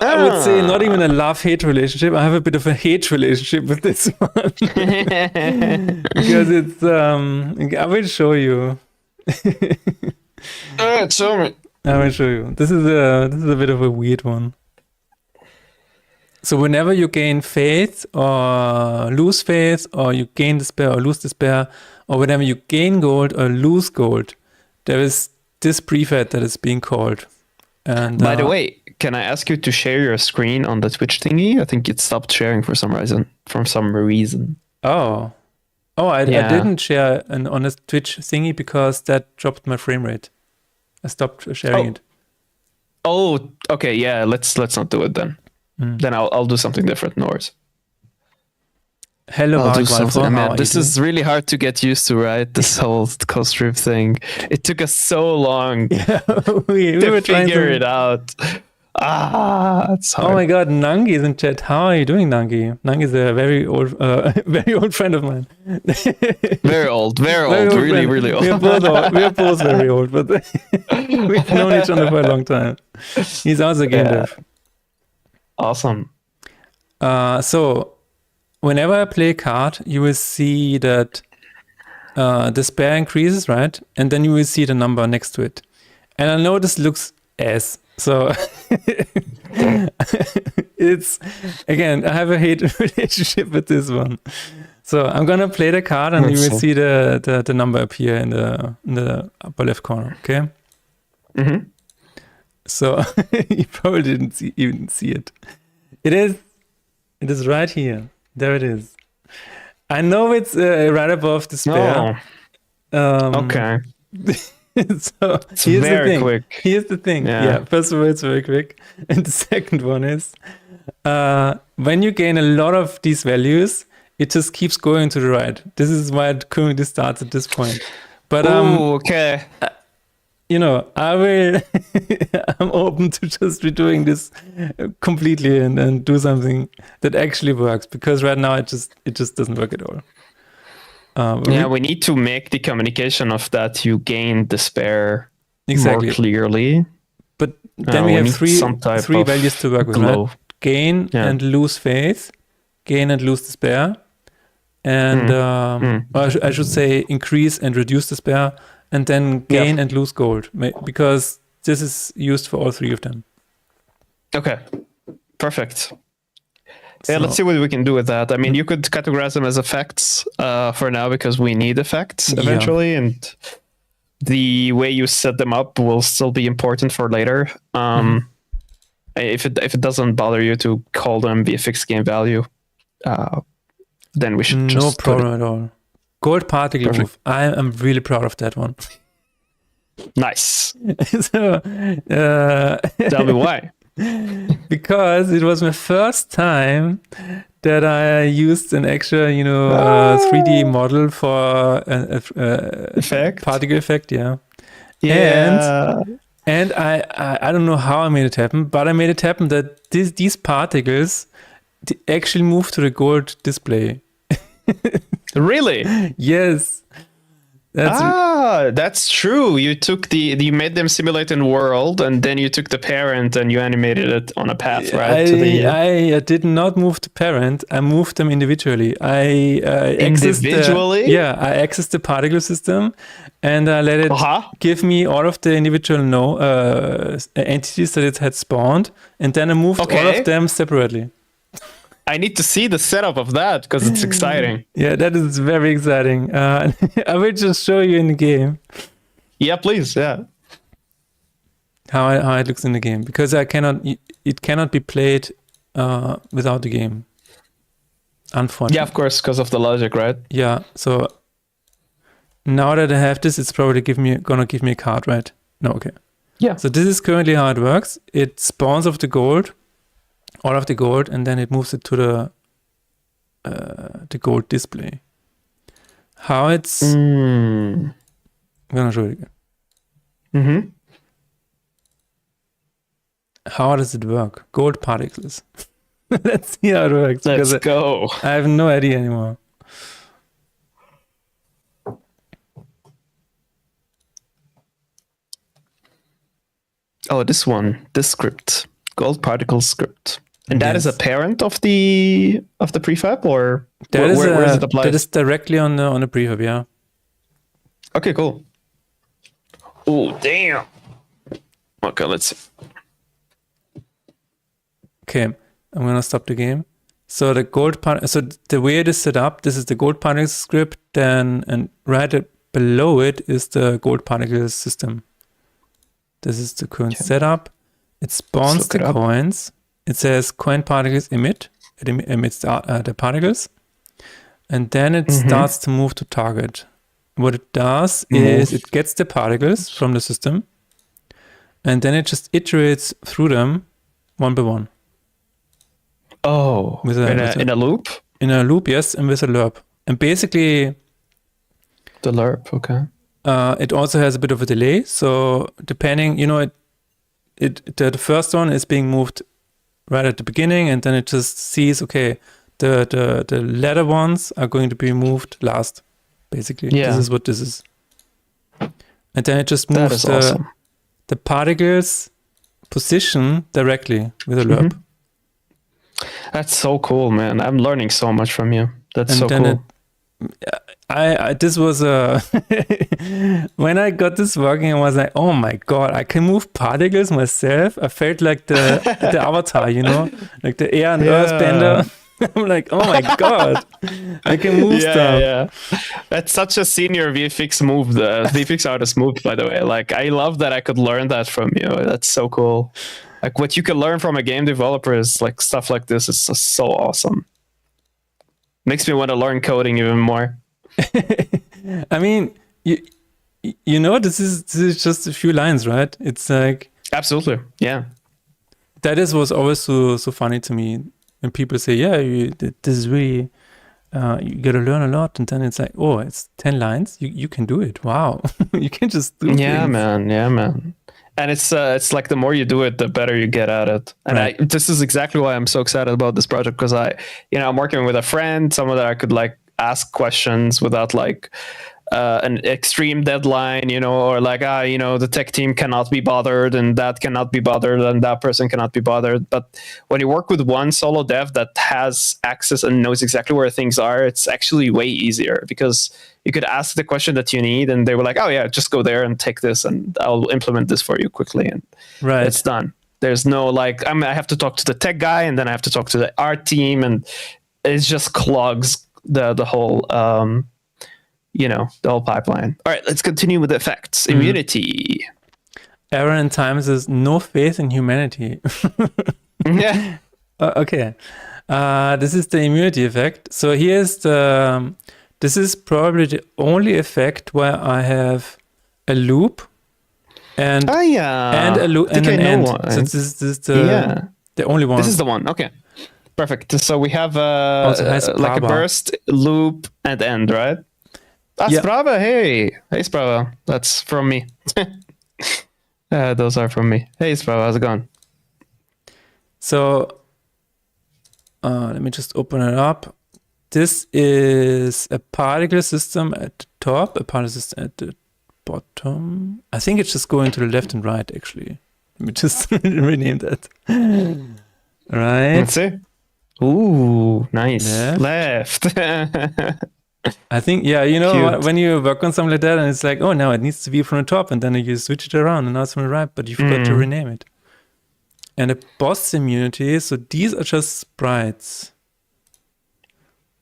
I would say not even a love-hate relationship. I have a bit of a hate relationship with this one. Because it's... I will show you. Show me. I will show you. This is a bit of a weird one. So whenever you gain faith or lose faith, or you gain despair or lose despair, or whenever you gain gold or lose gold, there is this prefet that is being called. And by the way, can I ask you to share your screen on the Twitch thingy? I think it stopped sharing for some reason. I didn't share on a Twitch thingy because that dropped my frame rate. I stopped sharing it. Oh, okay. Yeah, let's not do it then. Then I'll do something different. No worries. Hello, I'll do something. Man, this is really hard to get used to, right? This whole co-stream thing. It took us so long we were trying to figure it out. It's hard. Oh my God, Nangi is in chat. How are you doing, Nangi? Nangi is a very old friend of mine. Very old, really, really old. We are both very old, but we've known each other for a long time. He's also a game dev. Awesome. So whenever I play a card, you will see that despair increases, right? And then you will see the number next to it. And I know this looks S. So it's, again, I have a hate relationship with this one. So I'm going to play the card and you will see the number appear in the upper left corner, okay? Mm-hmm. So you probably didn't even see it. It is right here. There it is. I know it's right above despair. Okay. So it's very quick. Here's the thing. Yeah. First of all, it's very quick. And the second one is when you gain a lot of these values, it just keeps going to the right. This is why it currently starts at this point. But okay. I will. I'm open to just redoing this completely and do something that actually works, because right now it just doesn't work at all. We need to make the communication of that you gain despair exactly more clearly. But then we have need three values to work with, right? Gain and lose faith, gain and lose despair, and or I should say increase and reduce despair, and then gain and lose gold, because this is used for all three of them. Okay, perfect. Yeah, let's see what we can do with that. I mean, you could categorize them as effects for now, because we need effects eventually, and the way you set them up will still be important for later. If it doesn't bother you to call them the fixed game value, then we should just no problem at all. Gold particle move. I am really proud of that one. Nice. So, tell me why. Because it was my first time that I used an actual, 3D model for a particle effect. Yeah. And I don't know how I made it happen, but I made it happen that these particles actually move to the gold display. Really? Yes. That's true. You made them simulate in world, and then you took the parent and you animated it on a path, right? I did not move the parent. I moved them individually. I individually? I accessed the particle system, and I let it give me all of the individual entities that it had spawned, and then I moved all of them separately. I need to see the setup of that, because it's exciting. Yeah, that is very exciting. I will just show you in the game. Yeah, please. Yeah. How it looks in the game, because it cannot be played without the game. Unfortunately. Yeah, of course, because of the logic, right? Yeah. So now that I have this, it's probably gonna give me a card, right? No, okay. Yeah. So this is currently how it works. It spawns off the gold. All of the gold, and then it moves it to the gold display. How it's... I'm gonna show it again. How does it work? Gold particles. Let's see how it works. Let's go. I have no idea anymore. Oh, this script. Gold particle script. And that is a parent of the prefab, or where is it applied? That is directly on the prefab, yeah. Okay, cool. Oh, damn. Okay, let's see. Okay, I'm gonna stop the game. So the way it is set up, this is the gold particle script, and right below it is the gold particle system. This is the current setup. It spawns the coins. It says coin particles emit. It emits the particles. And then it starts to move to target. What it does is it gets the particles from the system, and then it just iterates through them one by one. Oh, in a loop? In a loop, yes, and with a lerp. And basically... The lerp, okay. It also has a bit of a delay. So depending, the first one is being moved right at the beginning, and then it just sees, okay, the latter ones are going to be moved last, basically. Yeah. This is what this is. And then it just moves the particles position directly with a lerp. That's so cool, man. I'm learning so much from you. That's so cool. This was when I got this working, I was like, oh my god, I can move particles myself. I felt like the avatar, like the air and earth bender. I'm like, oh my god, I can move stuff. Yeah, that's such a senior VFX artist move, by the way. Like, I love that I could learn that from you. That's so cool. Like, what you can learn from a game developer is like stuff like this is so awesome. Makes me want to learn coding even more. I mean, this is just a few lines, right? It's like, absolutely, yeah. That was always so funny to me when people say, "Yeah, this is really you gotta learn a lot, and then it's like, oh, it's 10 lines. You can do it. Wow, you can just do Yeah, things. man. Yeah, man. And it's like the more you do it, the better you get at it. And Right. this is exactly why I'm so excited about this project, because I'm working with a friend, someone that I could like ask questions without like an extreme deadline, or like the tech team cannot be bothered, and that cannot be bothered, and that person cannot be bothered. But when you work with one solo dev that has access and knows exactly where things are, it's actually way easier, because you could ask the question that you need, and they were like, oh yeah, just go there and take this, and I'll implement this for you quickly, and Right. it's done. There's no like, I have to talk to the tech guy, and then I have to talk to the art team, and it just clogs the whole the whole pipeline. All right, let's continue with the effects. Immunity. Aaron in Times says, no faith in humanity. Yeah. Okay. This is the immunity effect. So this is probably the only effect where I have a loop and a loop and an end. So this is the only one. This is the one. Okay. Perfect. So we have like a burst, loop, and end, right? Sprava, hey Sprava, that's from me. Those are from me. Hey Sprava, how's it going? So let me just open it up. This is a particle system at the top, a particle system at the bottom. I think it's just going to the left and right, actually. Let me just rename that. Right. Let's see. Ooh, nice. Left. I think, when you work on something like that and it's like, oh, no, it needs to be from the top, and then you switch it around and now it's from the right, but you forgot to rename it. And a boss immunity, so these are just sprites.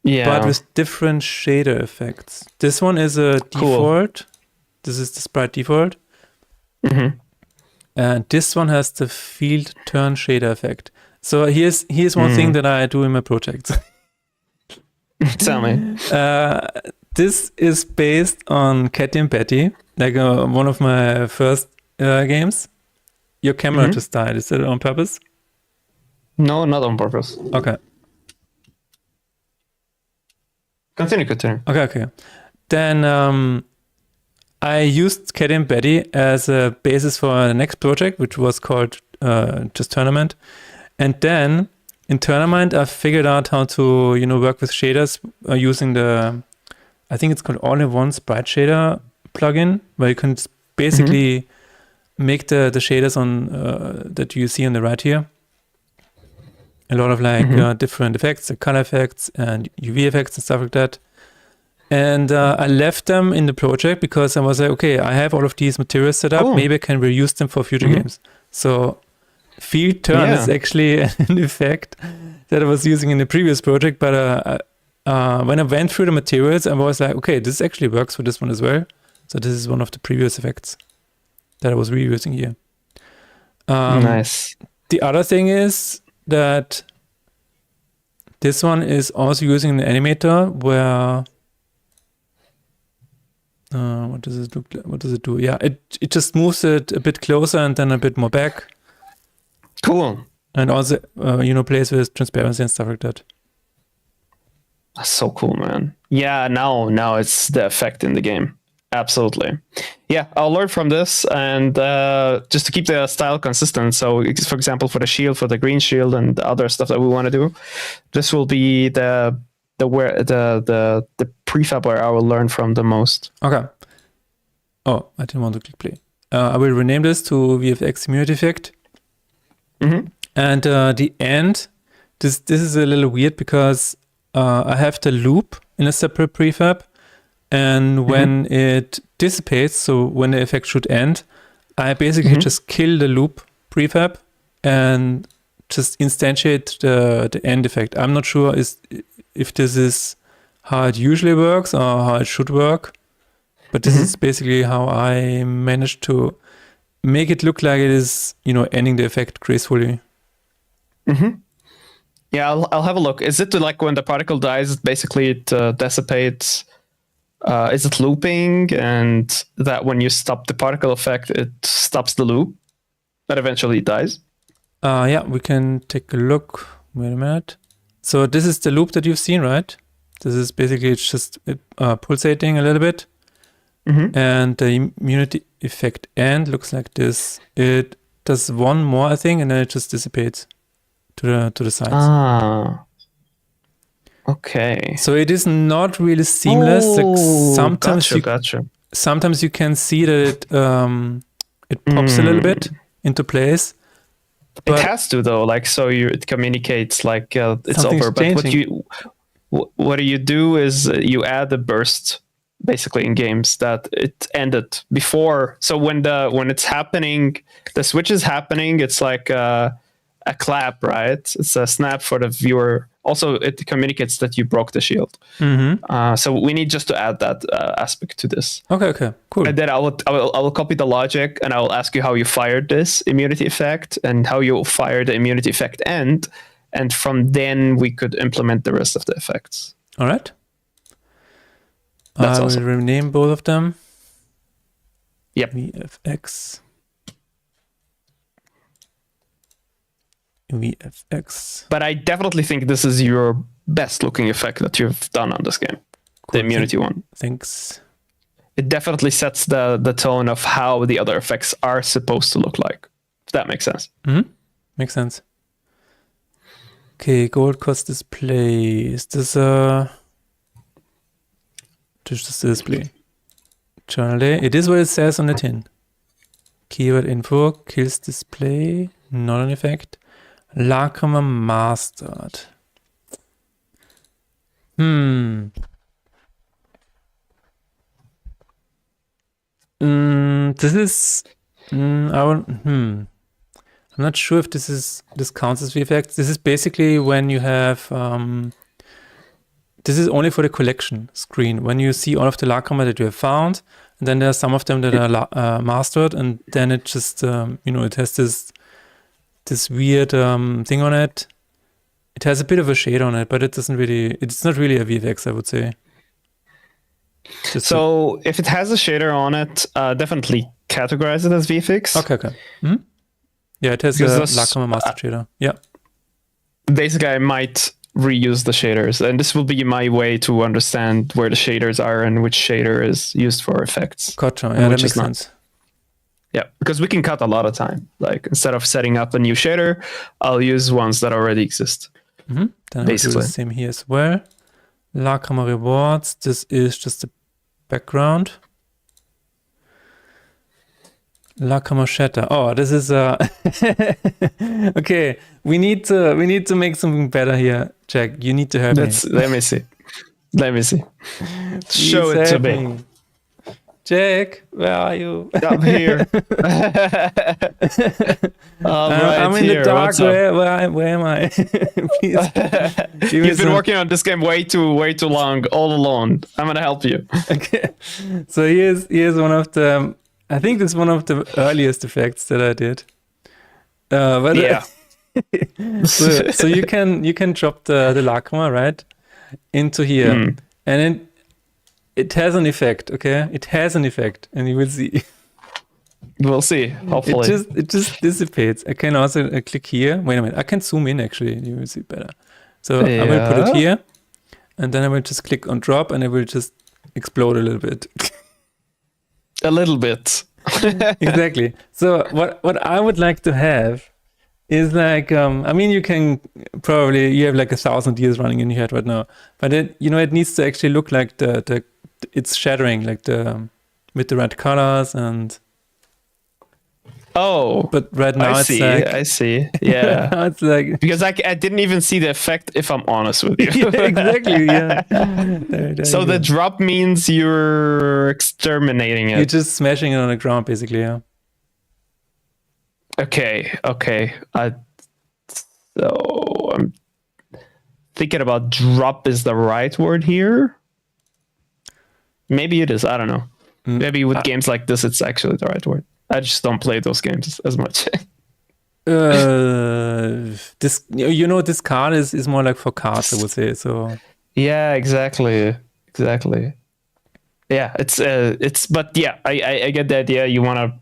Yeah. But with different shader effects. This one is a default. This is the sprite default. Mm-hmm. And this one has the field turn shader effect. So here's one thing that I do in my projects. Tell me. This is based on Catty and Betty, like one of my first games. Your camera just died. Is it on purpose? No, not on purpose. Okay. Continue. Okay. Then I used Catty and Betty as a basis for the next project, which was called just Tournament. And then in Tournament, I figured out how to, work with shaders using I think it's called All-in-One Sprite Shader plugin, where you can basically make the shaders on that you see on the right here. A lot of different effects, the color effects and UV effects and stuff like that. And I left them in the project because I was like, okay, I have all of these materials set up. Maybe I can reuse them for future games. So field turn is actually an effect that I was using in the previous project, but when I went through the materials, I was like, okay, this actually works for this one as well. So this is one of the previous effects that I was reusing here. Nice. The other thing is that this one is also using an animator where what does it look like? What does it do? Yeah, it just moves it a bit closer and then a bit more back. Cool. And also, plays with transparency and stuff like that. That's so cool, man. Yeah, now it's the effect in the game. Absolutely. Yeah, I'll learn from this, and just to keep the style consistent. So, for example, for the shield, for the green shield, and the other stuff that we want to do, this will be the prefab where I will learn from the most. Okay. Oh, I didn't want to click play. I will rename this to VFX Immunity Effect. And the end, this is a little weird because I have the loop in a separate prefab, and when it dissipates, so when the effect should end, I basically just kill the loop prefab and just instantiate the end effect. I'm not sure if this is how it usually works or how it should work, but this is basically how I managed to make it look like it is, ending the effect gracefully. Yeah, I'll have a look. Is it like when the particle dies, basically it dissipates? Is it looping, and that when you stop the particle effect, it stops the loop, but eventually it dies? Yeah, we can take a look. Wait a minute. So this is the loop that you've seen, right? This is basically it's just pulsating a little bit. And the immunity effect end looks like this. It does one more, I think, and then it just dissipates to the sides. Ah. Okay. So it is not really seamless. Gotcha. Sometimes you can see that it pops a little bit into place. It has to though, like it communicates like it's over. Changing. But what you do is you add a burst basically in games that it ended before. So when it's happening, the switch is happening. It's like a clap, right? It's a snap for the viewer. Also, it communicates that you broke the shield. So we need just to add that aspect to this. Okay, cool. And then I will copy the logic, and I will ask you how you fired this immunity effect and how you fire the immunity effect end, and from then we could implement the rest of the effects. All right. That's I awesome. will rename both of them. Yep. VFX. But I definitely think this is your best looking effect that you've done on this game. Cool. The immunity one. Thanks. It definitely sets the tone of how the other effects are supposed to look like. If that makes sense. Makes sense. Okay, gold cost display. Is this just display? Journal A. It is what it says on the tin. Keyword info, kills display, not an effect. Lacrima mastered. This is I'm not sure if this counts as VFX. This is basically when you have this is only for the collection screen. When you see all of the lacrima that you have found, and then there are some of them that are mastered, and then it just it has this weird thing on it. It has a bit of a shade on it, but it's not really a VFX, I would say. If it has a shader on it, definitely categorize it as VFX. Okay. Yeah, it has a lacrima master shader. Yeah. Basically, I might reuse the shaders, and this will be my way to understand where the shaders are and which shader is used for effects. Gotcha. Yeah, that makes sense. Yeah, because we can cut a lot of time. Like instead of setting up a new shader, I'll use ones that already exist. Then I'll do the same here as well. Lacrima rewards. This is just the background. Lacrima shatter. Oh, this is okay. We need to make something better here, Jack. You need to help me. Let me see. Show it to me. Jack, where are you? I'm here. I'm in the dark. Where am I? Please. You've been working on this game way too long, all alone. I'm gonna help you. Okay. So here's one of the. I think this is one of the earliest effects that I did. But yeah. so you can drop the lacrima right into here, and then it has an effect. Okay, it has an effect, and you will see. We'll see. Hopefully, it just dissipates. I can also click here. Wait a minute. I can zoom in. Actually, you will see better. So I will put it here, and then I will just click on drop, and it will just explode a little bit. A little bit. Exactly. So what I would like to have is like I mean you have like 1,000 years running in your head right now, but it needs to actually look like it's shattering like with the red colors and but right now I see yeah it's like because I didn't even see the effect if I'm honest with you. Yeah, exactly. Yeah. There so the drop means you're exterminating it. You're just smashing it on the ground basically. Yeah. Okay. So I'm thinking about drop is the right word here. Maybe it is. I don't know. Maybe with games like this, it's actually the right word. I just don't play those games as much. This this card is more like for cards, I would say. So yeah, exactly. Yeah, it's but yeah, I get the idea. You want to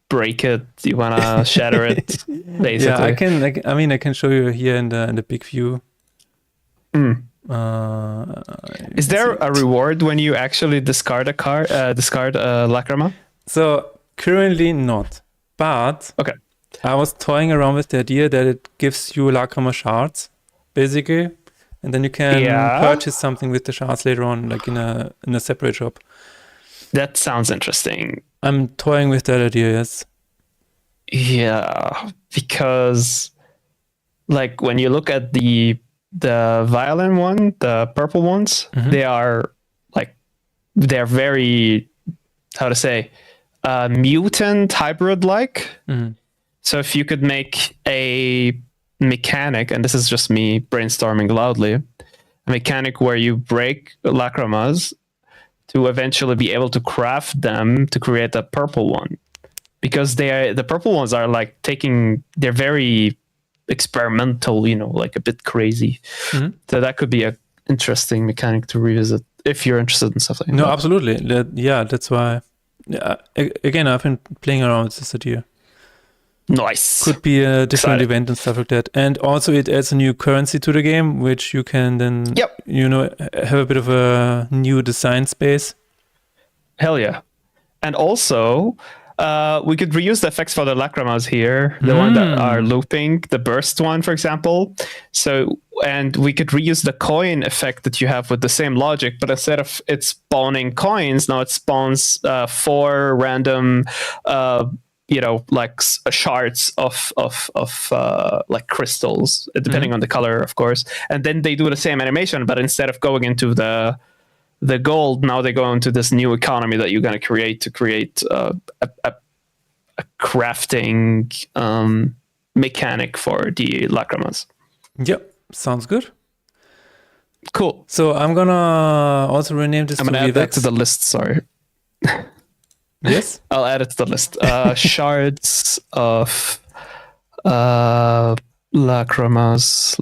break it, you want to shatter it, basically. Yeah, I can show you here in the big view. Is there a reward when you actually discard a Lacrima? So currently not, but Okay. I was toying around with the idea that it gives you Lacrima shards, basically, and then you can purchase something with the shards later on, like in a separate shop. That sounds interesting. I'm toying with that idea, yes. Yeah, because like when you look at the violin one, the purple ones, they're very, how to say, mutant hybrid like. So if you could make a mechanic, and this is just me brainstorming loudly, a mechanic where you break lacrimas to eventually be able to craft them to create a purple one, because the purple ones are like they're very experimental, like a bit crazy. So that could be a interesting mechanic to revisit if you're interested in stuff like that. No, absolutely. That's why. Yeah, again, I've been playing around with this idea. Nice. Could be a different event and stuff like that. And also it adds a new currency to the game, which you can then, have a bit of a new design space. Hell yeah. And also, we could reuse the effects for the lacrimas here, the one that are looping, the burst one, for example. And we could reuse the coin effect that you have with the same logic, but instead of it spawning coins, now it spawns 4 random shards of like crystals, depending on the color, of course. And then they do the same animation, but instead of going into the gold, now they go into this new economy that you're going to create a crafting mechanic for the lacrimas. Yep, sounds good. Cool. So I'm gonna also rename this. I'm gonna add that to the list. Sorry. Yes, I'll add it to the list. Shards of lacrimas.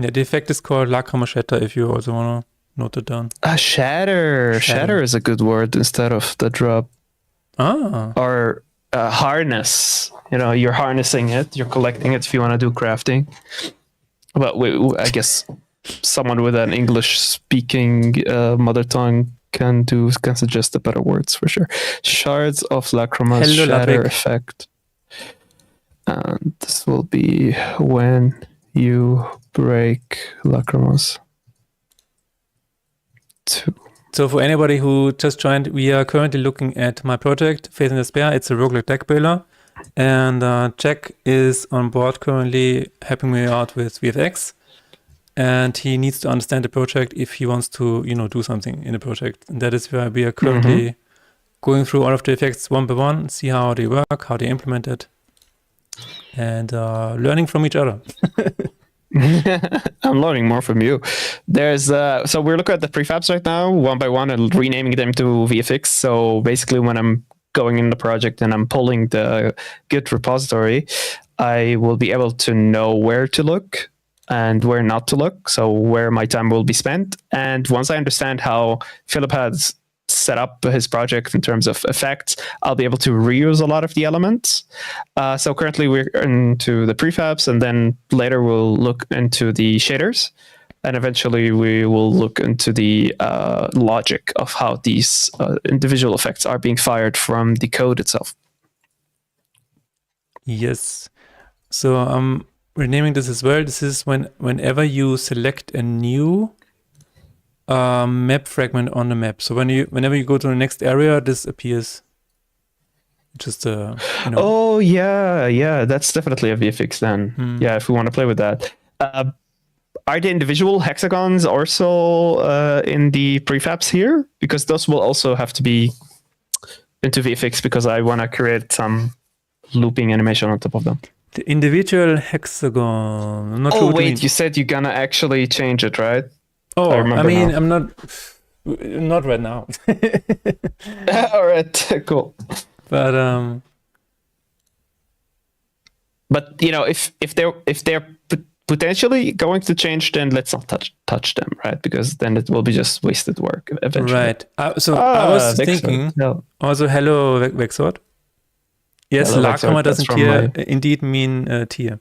Yeah, the effect is called Lacrima Shatter. If you also wanna note it down. Shatter. Shatter is a good word instead of the drop. Or harness. You're harnessing it. You're collecting it if you want to do crafting. But I guess someone with an English-speaking mother tongue can suggest the better words for sure. Shards of lacrimas, shatter effect. And this will be when you break lacrimas. 2. So for anybody who just joined, we are currently looking at my project, Faith in Despair. It's a roguelike deck builder. And Jack is on board currently helping me out with VFX. And he needs to understand the project if he wants to, do something in the project. And that is where we are currently going through all of the effects one by one, see how they work, how they implement it, and learning from each other. I'm learning more from you. There's so we're looking at the prefabs right now, one by one, and renaming them to VFX. So basically, when I'm going in the project and I'm pulling the Git repository, I will be able to know where to look and where not to look, so where my time will be spent. And once I understand how Philip has set up his project in terms of effects, I'll be able to reuse a lot of the elements. So currently we're into the prefabs, and then later we'll look into the shaders, and eventually we will look into the logic of how these individual effects are being fired from the code itself. Yes. So I'm renaming this as well. This is whenever you select a new map fragment on the map. So whenever you go to the next area, this appears. Just Oh yeah, that's definitely a VFX then. Yeah, if we want to play with that. Are the individual hexagons also in the prefabs here? Because those will also have to be into VFX, because I want to create some looping animation on top of them. The individual hexagon. I'm not sure what wait, you said you're gonna actually change it, right? Oh, I'm not right now. All right, cool. But if they're potentially going to change, then let's not touch them, right? Because then it will be just wasted work eventually. Right. I was thinking. Also, hello, Vexord. Yes, Lacrima doesn't here indeed mean tier.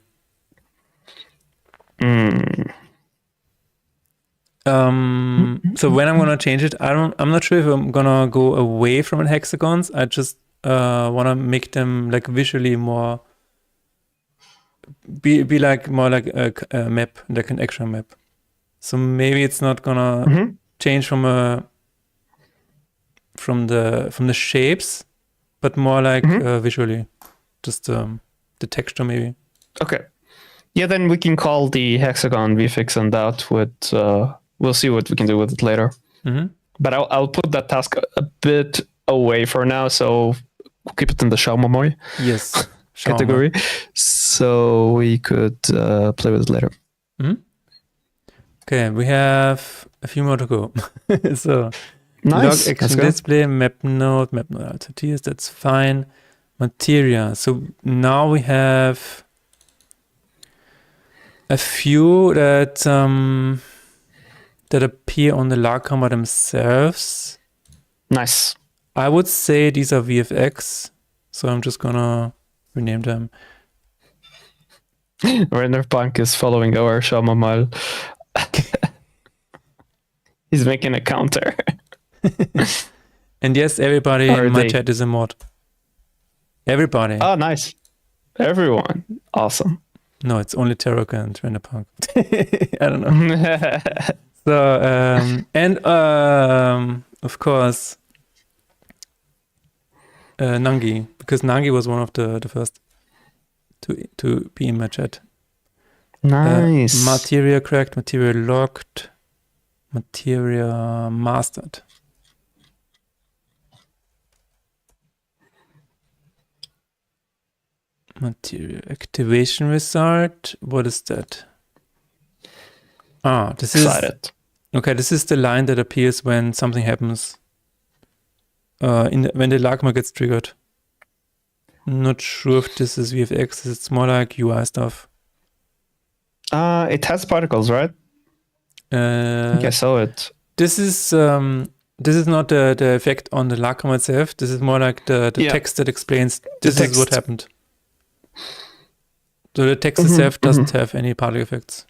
So when I'm gonna change it, I'm not sure if I'm gonna go away from hexagons. I just wanna make them like visually more be like more like a map, like an actual map. So maybe it's not gonna change from the shapes, but more like visually, just the texture maybe. Okay. Yeah, then we can call the hexagon VFX and that with. We'll see what we can do with it later. But I'll put that task a bit away for now, so we'll keep it in the Xiaomomoy category, so we could play with it later. Okay, we have a few more to go. So nice. Log action display, map node altitudes, that's fine. Materia. So now we have a few that appear on the Laghammer themselves. Nice. I would say these are VFX, so I'm just gonna rename them. Renderpunk is following our Shamamal. He's making a counter. And yes, everybody in my chat is a mod. Everybody. Oh, nice. Everyone. Awesome. No, it's only Terok and Renderpunk. I don't know. So, and of course, Nangi, because Nangi was one of the first to be in my chat. Nice. Materia cracked, materia locked, materia mastered. Materia activation result. What is that? This is okay. This is the line that appears when something happens. When the Laghammer gets triggered. Not sure if this is VFX. It's more like UI stuff. It has particles, right? I think I saw it. This is not the effect on the Laghammer itself. This is more like the text that explains this is what happened. So the text itself doesn't have any particle effects.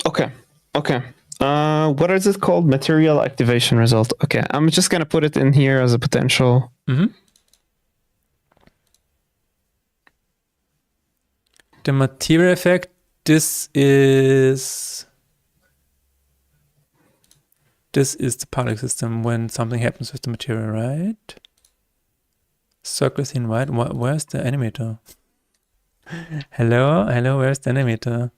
Okay. What is it called? Material activation result. Okay, I'm just gonna put it in here as a potential. The material effect. This is the particle system when something happens with the material, right? Circle thin white. Where's the animator? Hello, where's the animator?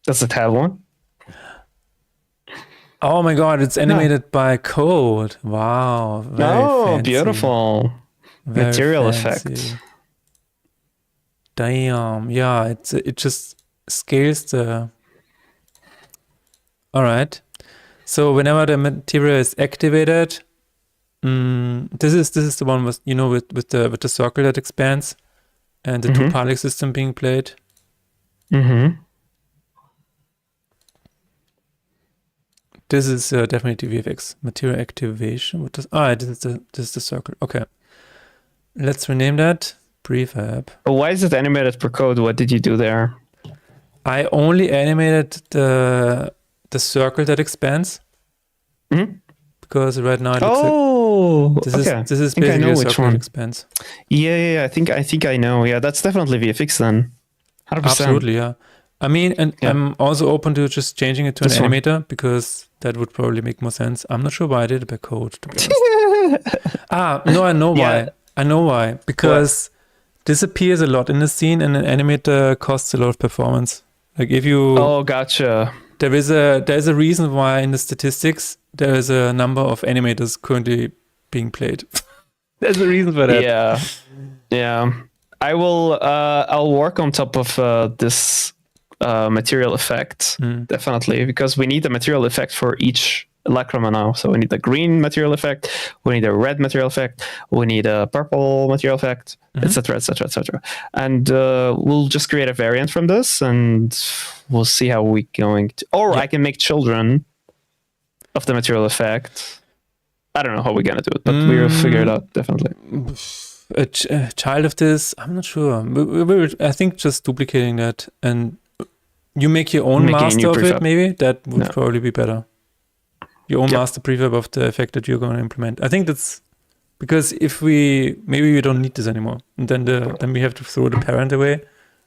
Does it have one? Oh my god, it's animated by code. Wow. Very fancy. Beautiful. Very material fancy effect. Damn. Yeah, it just scales the. All right. So whenever the material is activated, this is the one with with the circle that expands and the two particle system being played. This is definitely VFX. Material activation. What does? This is the circle. Okay. Let's rename that prefab. Why is it animated per code? What did you do there? I only animated the circle that expands. Because right now it looks like this is basically a circle that expands. Yeah. I think I know. Yeah, that's definitely VFX then. 100%. Absolutely, yeah. I mean, and I'm also open to just changing it to an animator because that would probably make more sense. I'm not sure why I did it by code, to be honest. No, I know why. I know why. Because this appears a lot in the scene and an animator costs a lot of performance. Like if you... Oh, gotcha. There's a reason why in the statistics there is a number of animators currently being played. There's a reason for that. Yeah. I'll work on top of this material effect, definitely, because we need a material effect for each Laghammer now. So we need a green material effect, we need a red material effect, we need a purple material effect, etc., etc., etc. And we'll just create a variant from this, and we'll see how we're going to. Or I can make children of the material effect. I don't know how we're gonna do it, but we'll figure it out definitely. A child of this, I'm not sure. I think just duplicating that and You make your own Making a master new of it, prefab. maybe? That would Yeah. probably be better. Your own Yep. master prefab of the effect that you're going to implement. I think that's because if maybe we don't need this anymore. And then we have to throw the parent away.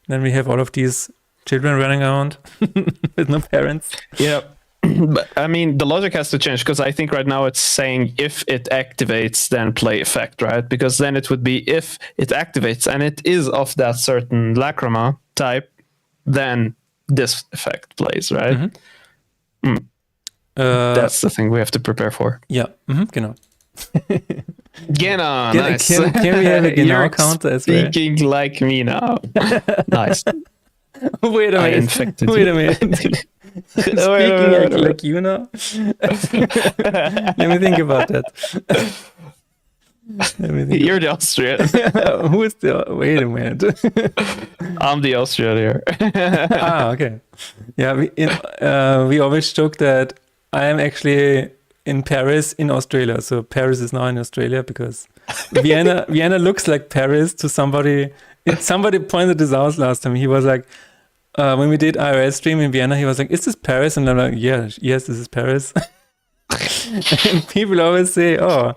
Then we have all of these children running around with no parents. Yeah. But I mean, the logic has to change because I think right now it's saying if it activates, then play effect, right? Because then it would be if it activates and it is of that certain Lacrima type, then this effect plays, right? That's the thing we have to prepare for. Yeah, genau. Genau, nice. Can we have a genau You're counter as well? speaking like me now. Nice. Wait a I minute. infected Wait you. a minute. Wait. like you now? Let me think about that. You're the Austrian. Who is the? Wait a minute. I'm the Austrian here. Okay. Yeah, we always joke that I am actually in Paris in Australia. So Paris is now in Australia because Vienna looks like Paris to somebody. Somebody pointed this out last time. He was like, when we did IRL stream in Vienna, he was like, "Is this Paris?" And I'm like, "Yeah, yes, this is Paris." And people always say, "Oh,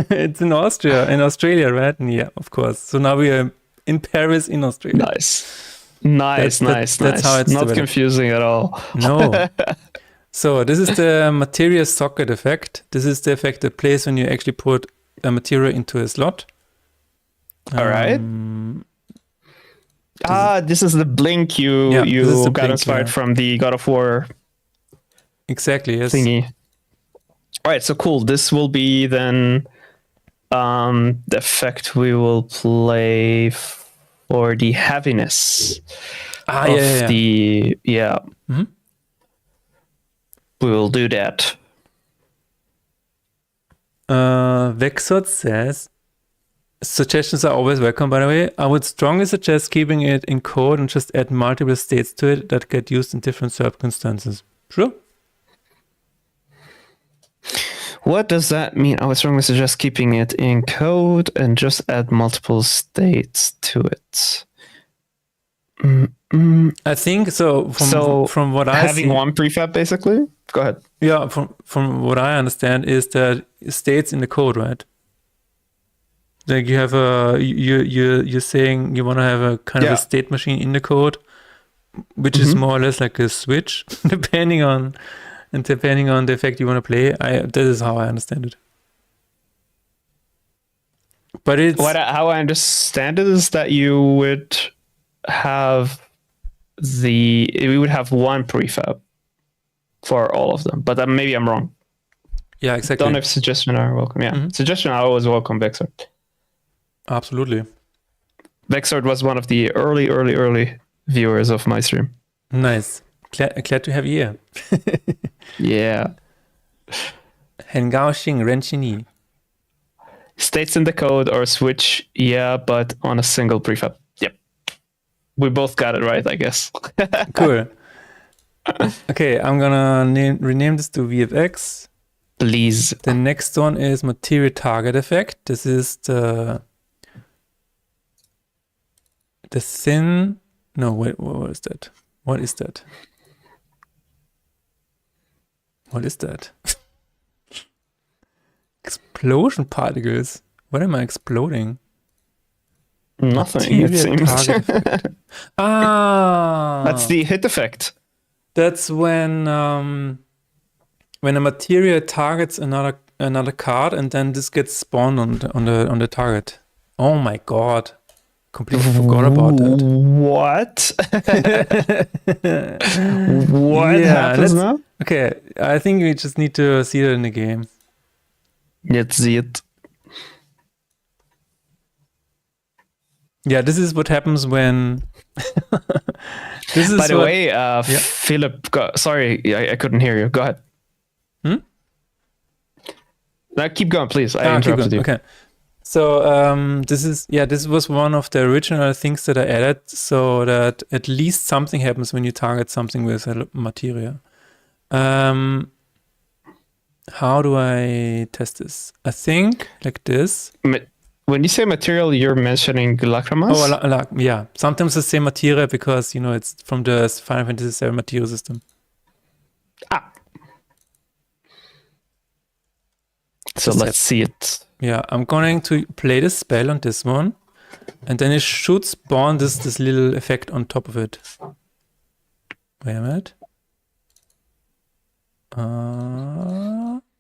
it's in Australia, right?" And yeah, of course. So now we are in Paris in Australia. Nice. That's how it's not developed. Confusing at all. No. So this is the materia socket effect. This is the effect that plays when you actually put a materia into a slot. All right. This is the blink you got blink, inspired from the God of War. Exactly. Yes. Thingy. All right. So cool. This will be then the effect we will play for the heaviness of the Mm-hmm. We will do that. Vexot says, suggestions are always welcome, by the way. I would strongly suggest keeping it in code and just add multiple states to it that get used in different circumstances. Sure. What does that mean? I would strongly suggest keeping it in code and just add multiple states to it. I think so. From what I having see, one prefab basically. Go ahead. Yeah, from what I understand is that states in the code, right? Like you have you're saying you want to have a kind of a state machine in the code, which is more or less like a switch, depending on the effect you want to play. That is how I understand it. But it's how I understand it is that you would have we would have one prefab for all of them, but maybe I'm wrong. Yeah, exactly. Don't have suggestions are welcome. Yeah, suggestions are always welcome. Vexord. Absolutely. Vexord was one of the early viewers of my stream. Nice. Glad to have you here. Yeah. Hengaoxing Renchini. States in the code or switch, but on a single prefab. Yep. We both got it right, I guess. Cool. Okay, I'm gonna rename this to VFX. Please. The next one is Material Target Effect. This is the thin. No, wait. What is that? What is that? What is that? Explosion particles. What am I exploding? Nothing. It seems. Target effect. That's the hit effect. That's when a materia targets another card, and then this gets spawned on the target. Oh my god! Completely forgot about that. What? What happens now? Okay, I think we just need to see it in the game. Let's see it. Yeah, this is what happens when. By the way, Philip, sorry, I couldn't hear you. Go ahead. Now keep going, please. I interrupted you. Okay. So this was one of the original things that I added, so that at least something happens when you target something with a materia. How do I test this? I think like this. when you say material, you're mentioning lacrimas? Oh, yeah. Sometimes I say materia because, it's from the Final Fantasy VII material system. So let's see it. Yeah, I'm going to play this spell on this one, and then it should spawn this little effect on top of it. Wait a minute.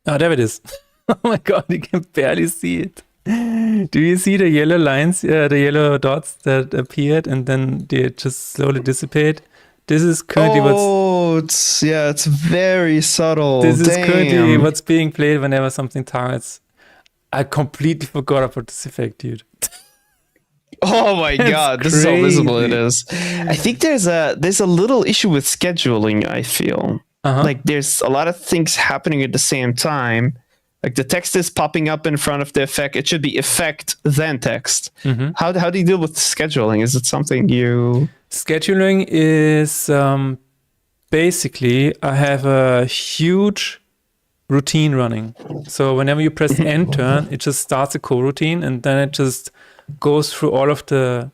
There it is. Oh my god, you can barely see it. Do you see the yellow lines, the yellow dots that appeared and then they just slowly dissipate? This is currently it's very subtle. This is currently what's being played whenever something targets. I completely forgot about this effect, dude. Oh my god, this is how visible it is. I think there's a little issue with scheduling, I feel. Like there's a lot of things happening at the same time. Like the text is popping up in front of the effect. It should be effect, then text. How do you deal with scheduling? Is it something you... Scheduling is basically, I have a huge routine running. So whenever you press enter, it just starts a coroutine and then it just goes through all of the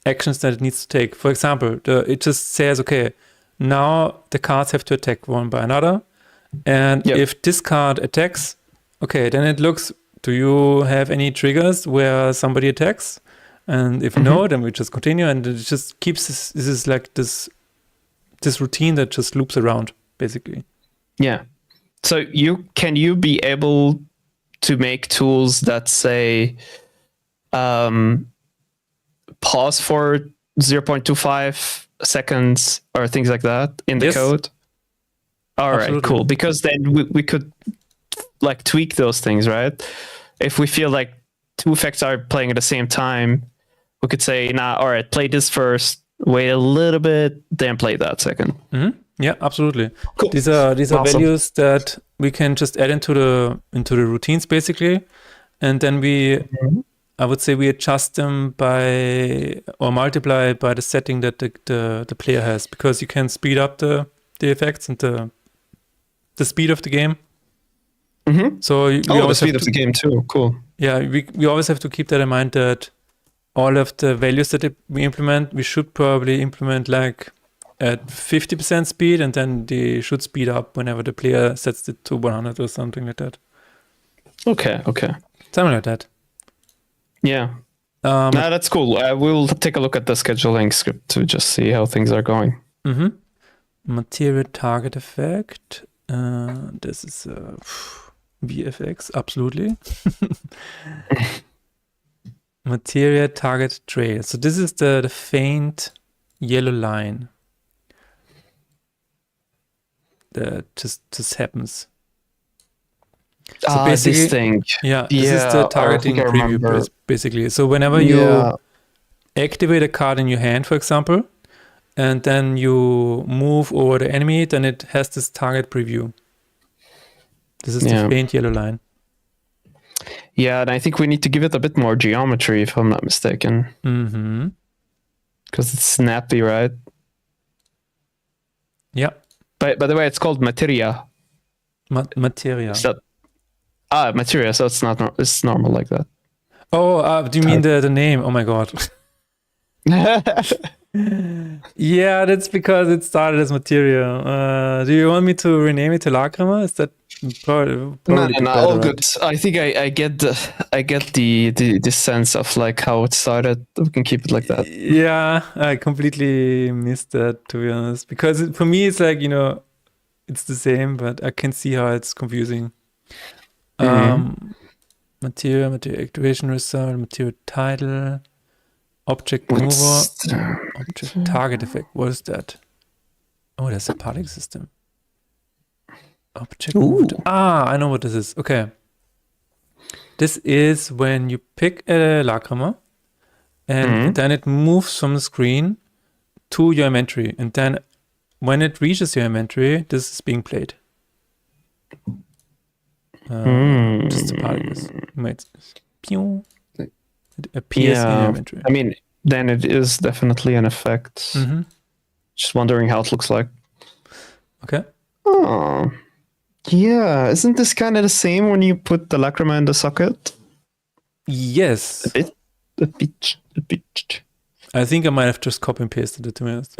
actions that it needs to take. For example, it just says, okay, now the cards have to attack one by another. And if this card attacks, okay, then it looks, do you have any triggers where somebody attacks? And if no, then we just continue. And it just keeps this is like this routine that just loops around, basically. Yeah. So can you be able to make tools that say pause for 0.25 seconds or things like that in the code? All right, cool. Because then we could like tweak those things, right? If we feel like two effects are playing at the same time, we could say, all right, play this first, wait a little bit, then play that second. Yeah, absolutely. Cool. These are awesome values that we can just add into the routines, basically, and then I would say we adjust them by or multiply by the setting that the player has, because you can speed up the effects and the speed of the game. So the speed of the game too. Cool. Yeah, we always have to keep that in mind, that all of the values that we implement, we should probably implement like at 50% speed, and then they should speed up whenever the player sets it to 100 or something like that. Okay. Something like that. Yeah. That's cool. We'll take a look at the scheduling script to just see how things are going. Material target effect. This is VFX, absolutely. Material target trail. So this is the faint yellow line that just happens. So basically, this thing. Yeah, this is the targeting preview, basically. So whenever you activate a card in your hand, for example, and then you move over the enemy, then it has this target preview. This is the faint yellow line. Yeah, and I think we need to give it a bit more geometry, if I'm not mistaken. Because it's snappy, right? Yeah. By the way, it's called materia. Materia. Materia, so it's normal like that. Oh, do you mean the name? Oh my god. Yeah, that's because it started as Materia. Do you want me to rename it to Lacrima? Is that probably no, all right? Good. I think I get the sense of like how it started. We can keep it like that. Yeah, I completely missed that, to be honest, because for me it's like, it's the same, but I can see how it's confusing. Material activation result, material title, object mover, object target effect. What is that? Oh, that's a particle system. Object moved. I know what this is. Okay. This is when you pick a lacrima and then it moves from the screen to your inventory. And then when it reaches your inventory, this is being played. Just the particles. It appears in your inventory. I mean, then it is definitely an effect. Just wondering how it looks like. Okay. Oh, yeah. Isn't this kind of the same when you put the lacrima in the socket? Yes. A bit. I think I might have just copy and pasted it, to be honest.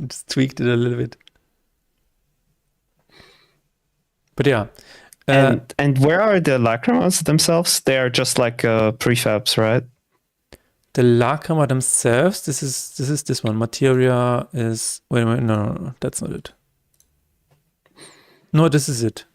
Just tweaked it a little bit. But yeah. And where are the lacrimas themselves? They are just like prefabs, right? The lacrima themselves, this is this one. Materia is, wait a minute, no, that's not it. No, this is it.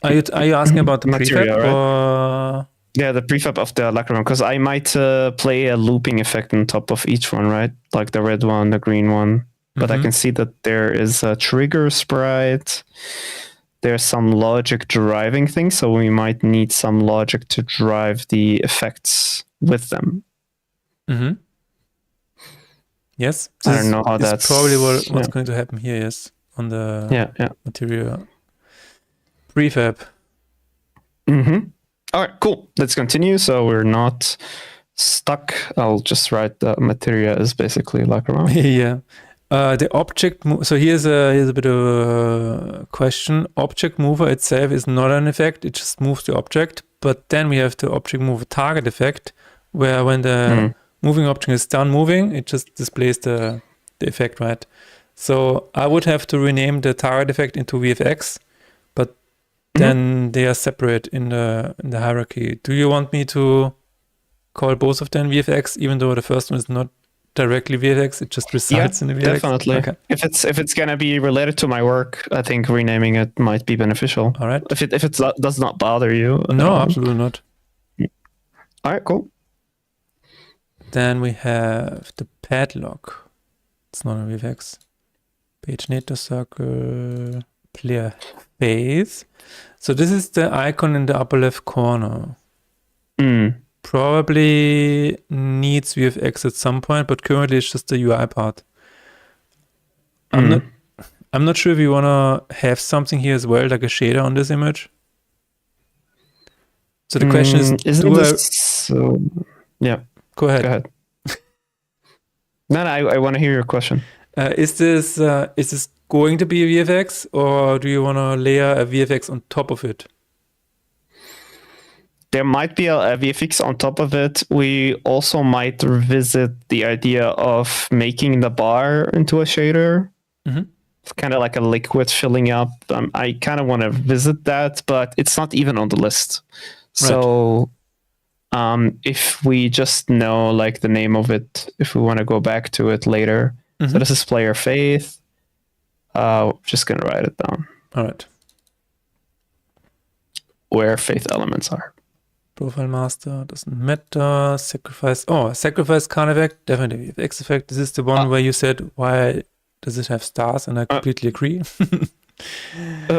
Are you asking about the Materia, prefab? right? Or... Yeah, the prefab of the lacrima, because I might play a looping effect on top of each one, right? Like the red one, the green one. But I can see that there is a trigger sprite. There's some logic driving things, so we might need some logic to drive the effects with them. Mm-hmm. Yes. I don't know how that's probably what's going to happen here, yes. On the Materia prefab. Mm-hmm. All right, cool. Let's continue. So we're not stuck. I'll just write the materia is basically lacrima. Yeah. The object. So here's a bit of a question. Object mover itself is not an effect. It just moves the object. But then we have the object mover target effect, where when the moving object is done moving, it just displays the effect, right? So I would have to rename the target effect into VFX, but then they are separate in the hierarchy. Do you want me to call both of them VFX, even though the first one is not directly VFX, it just resides in the VFX? Definitely. Okay. If it's gonna be related to my work, I think renaming it might be beneficial. All right. If it does not bother you. No, absolutely not. All right, cool. Then we have the padlock. It's not a VFX. Page native circle, player face. So this is the icon in the upper left corner. Probably needs VFX at some point, but currently it's just the UI part. I'm not sure if you wanna have something here as well, like a shader on this image. So the question is, yeah. Go ahead. No, I want to hear your question. Is this going to be a VFX, or do you want to layer a VFX on top of it? There might be a VFX on top of it. We also might revisit the idea of making the bar into a shader. It's kind of like a liquid filling up. I kind of want to visit that, but it's not even on the list. Right. So if we just know like the name of it, if we want to go back to it later. So this is player faith. Just going to write it down. All right. Where faith elements are. Profile master doesn't matter. Sacrifice. Oh, sacrifice card effect. Definitely VFX effect. This is the one where you said, why does it have stars? And I completely agree.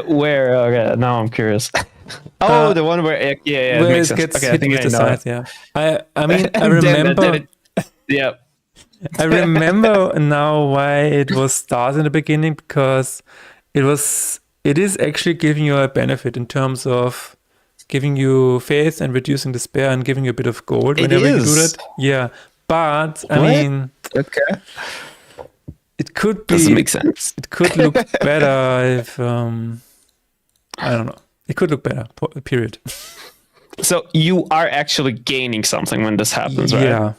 Where? Okay, now I'm curious. The one where it where makes it gets sense. Okay, hit with the sides. Yeah. I mean, I remember. Yeah. I remember now why it was stars in the beginning, because it is actually giving you a benefit in terms of giving you faith and reducing despair and giving you a bit of gold whenever you do that. Yeah. But I mean, okay. It could be. Doesn't make sense. It could look better if I don't know. It could look better. Period. So you are actually gaining something when this happens, right? Yeah.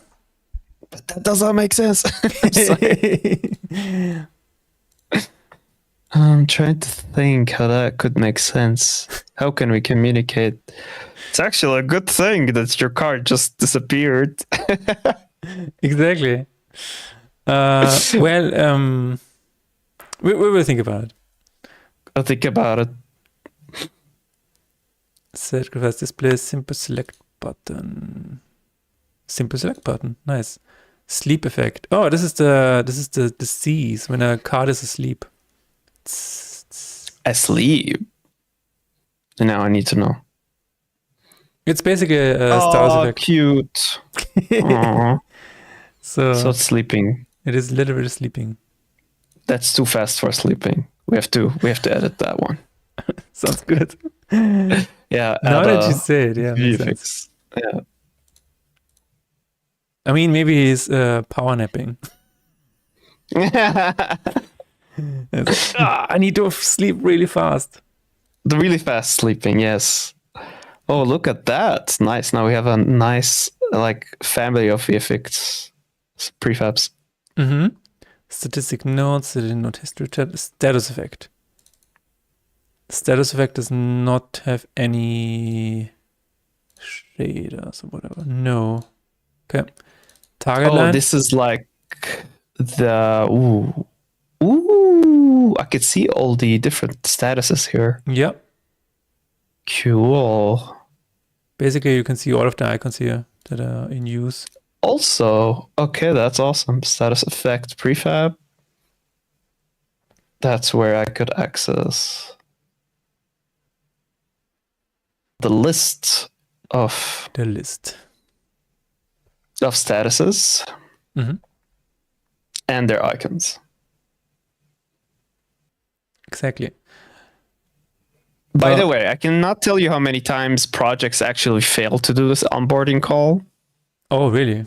But that doesn't make sense. I'm trying to think how that could make sense. How can we communicate? It's actually a good thing that your card just disappeared. Exactly. Well, we will think about it. I'll think about it. Sacrifice display, simple select button. Simple select button. Nice. Sleep effect. Oh, this is the C's when a card is asleep. Asleep. Now I need to know. It's basically a stars effect. Cute. So it's sleeping. It is literally sleeping. That's too fast for sleeping. We have to edit that one. Sounds good. Yeah. Now that you say it, yeah. VFX. Yeah. I mean, maybe he's power napping. I need to sleep really fast. The really fast sleeping, yes. Oh, look at that. Nice. Now we have a nice like family of VFX prefabs. Mm-hmm. Statistic nodes, static node history chat, status effect. Status effect does not have any shaders or whatever. No. Okay. Target line. This is like the ooh. I could see all the different statuses here. Yep. Cool. Basically, you can see all of the icons here that are in use. Also, okay, that's awesome. Status effect prefab. That's where I could access the list of statuses and their icons. Exactly. By the way, I cannot tell you how many times projects actually fail to do this onboarding call. Oh, really?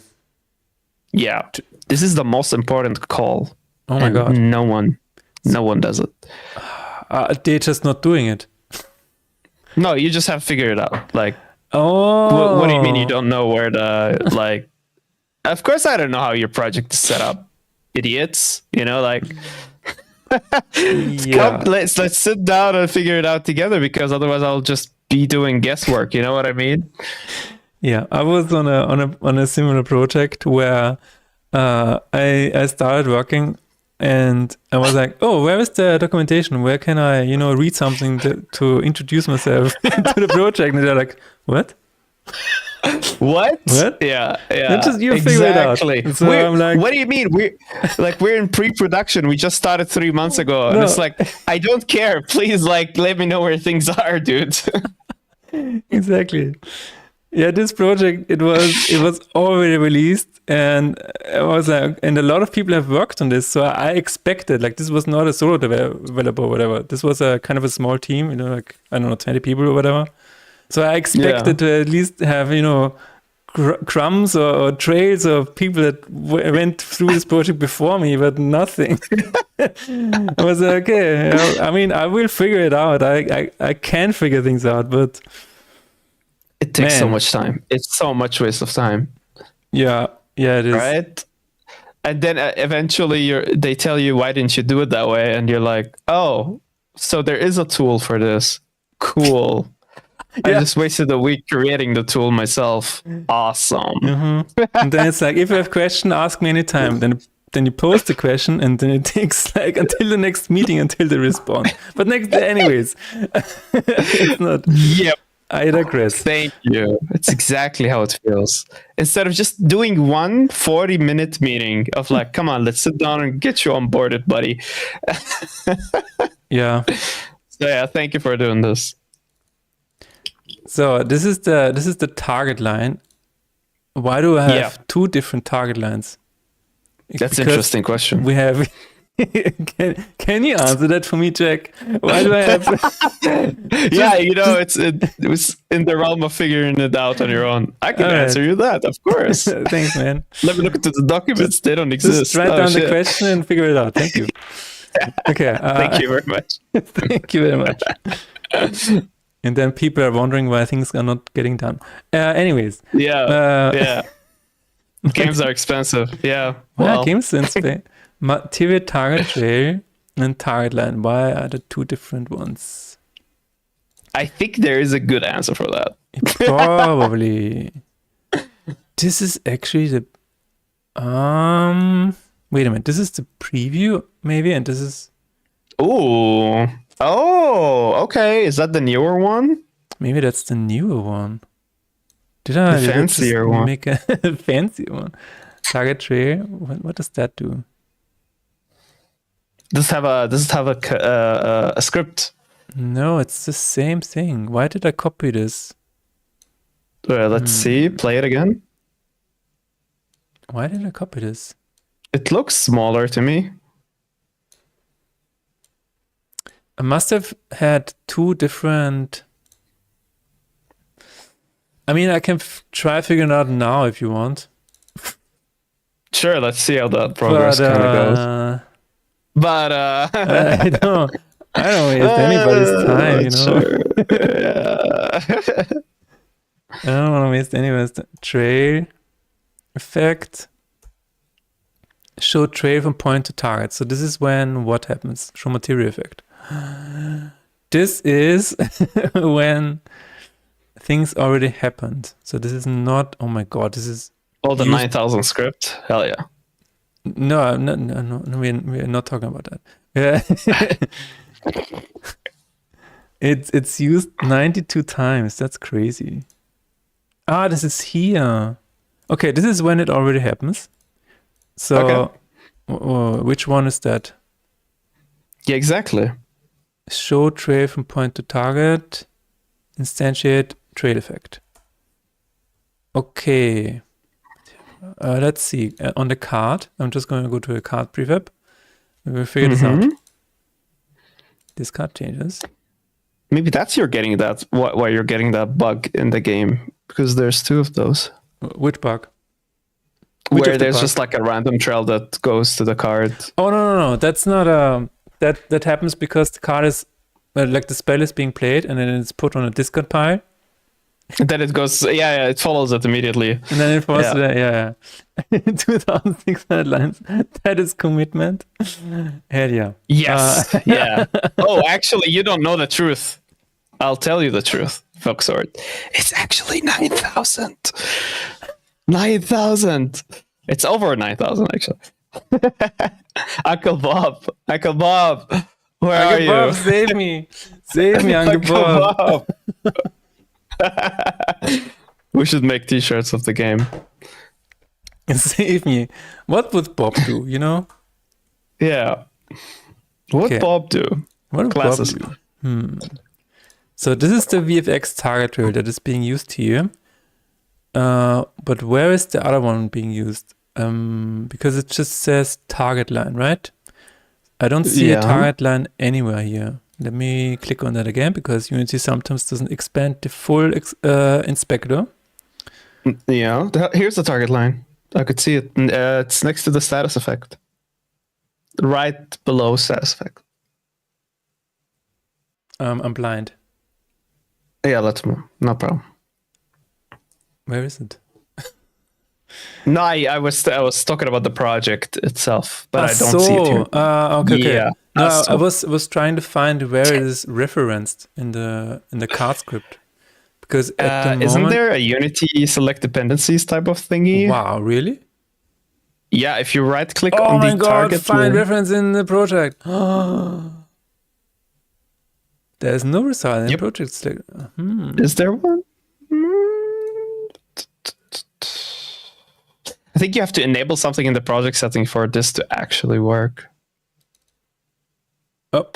Yeah. This is the most important call. Oh my God. No one does it. They're just not doing it. No, you just have to figure it out. Like, oh, what do you mean you don't know where the, like, of course I don't know how your project is set up. Idiots, like, yeah. let's sit down and figure it out together, because otherwise I'll just be doing guesswork. You know what I mean? Yeah, I was on a similar project where I started working, and I was like, oh, where is the documentation? Where can I, read something to introduce myself to the project? And they're like, what? What? Yeah. You figure it out. So I'm like, what do you mean? We're in pre-production. We just started 3 months ago, and it's like, I don't care. Please, let me know where things are, dude. Exactly. Yeah, this project, it was already released, and I was like, and a lot of people have worked on this, so I expected, this was not a solo developer or whatever. This was a kind of a small team, I don't know, 20 people or whatever. So I expected to at least have, crumbs or trails of people that went through this project before me, but nothing. I was like, okay, I will figure it out. I can figure things out, but it takes so much time. It's so much waste of time. Yeah, it is. Right? And then eventually they tell you, why didn't you do it that way? And you're like, oh, so there is a tool for this. Cool. I just wasted a week creating the tool myself. Awesome. Mm-hmm. And then it's like, if you have a question, ask me anytime. Then you post the question, and then it takes until the next meeting until they respond. But anyways, it's not. Yep. I digress. Thank you. It's exactly how it feels. Instead of just doing one 40-minute meeting of come on, let's sit down and get you onboarded, buddy. Yeah. So thank you for doing this. So this is the target line. Why do I have two different target lines? That's an interesting question. We have. Can you answer that for me, Jack? Why do I have? it was in the realm of figuring it out on your own. I can answer you that, of course. Thanks, man. Let me look into the documents. They don't exist. Just write down the question and figure it out. Thank you. Okay. Thank you very much. Thank you very much. And then people are wondering why things are not getting done. Anyways. Yeah. Games are expensive. Yeah. Well, games are expensive. Material target trail and target line. Why are the two different ones? I think there is a good answer for that. Probably. This is actually the wait a minute. This is the preview, maybe, and this is okay. Is that the newer one? Maybe that's the newer one. Did I fancier one? Make a fancier one? Target trail. What does that do? Does it have a script? No, it's the same thing. Why did I copy this? Let's see. Play it again. Why did I copy this? It looks smaller to me. I must have had two different. I can try figuring it out now if you want. Sure, let's see how that progress kind of goes. But I don't. I don't waste anybody's time, you know. Sure. Yeah. I don't want to waste anybody's time. Trail effect. Show trail from point to target. So this is when what happens? Show material effect. This is when things already happened. So this is not. Oh my god! This is. Oh, the 9,000 script. Hell yeah. No, we're not talking about that. Yeah. It's used 92 times. That's crazy. Ah, this is here. Okay, this is when it already happens. So, which one is that? Yeah, exactly. Show trail from point to target. Instantiate trail effect. Okay. Let's see. On the card, I'm just going to go to a card prefab. We'll figure this out. This card changes. Maybe that's why you're getting that bug in the game, because there's two of those. Which bug? Where there's just like a random trail that goes to the card. Oh no! That's not that happens because the card is like the spell is being played and then it's put on a discard pile. And then it goes, it follows it immediately. And then it follows it, 2,600 lines. That is commitment. Hell yeah. Yes, yeah. Oh, actually, you don't know the truth. I'll tell you the truth, Foxord. It's actually 9,000. 9,000. It's over 9,000, actually. Uncle Bob. Where are you? Bob, save me, Uncle Bob. We should make t-shirts of the game. Save me. What would Bob do, you know? Yeah. What would Bob do? What would Classes. Bob do? So this is the VFX target rail that is being used here. But where is the other one being used? Because it just says target line, right? I don't see a target line anywhere here. Let me click on that again, because Unity sometimes doesn't expand the full inspector. Yeah, here's the target line. I could see it. It's next to the status effect. Right below status effect. I'm blind. Yeah, let's move. No problem. Where is it? No, I was talking about the project itself, but I don't see it here. Okay. Yeah. No, I was trying to find where it is referenced in the card script, because at the moment, isn't there a Unity select dependencies type of thingy? Wow, really? Yeah, if you right click on the target, find reference in the project. There's no result in the project select. Is there one? I think you have to enable something in the project setting for this to actually work. Oh,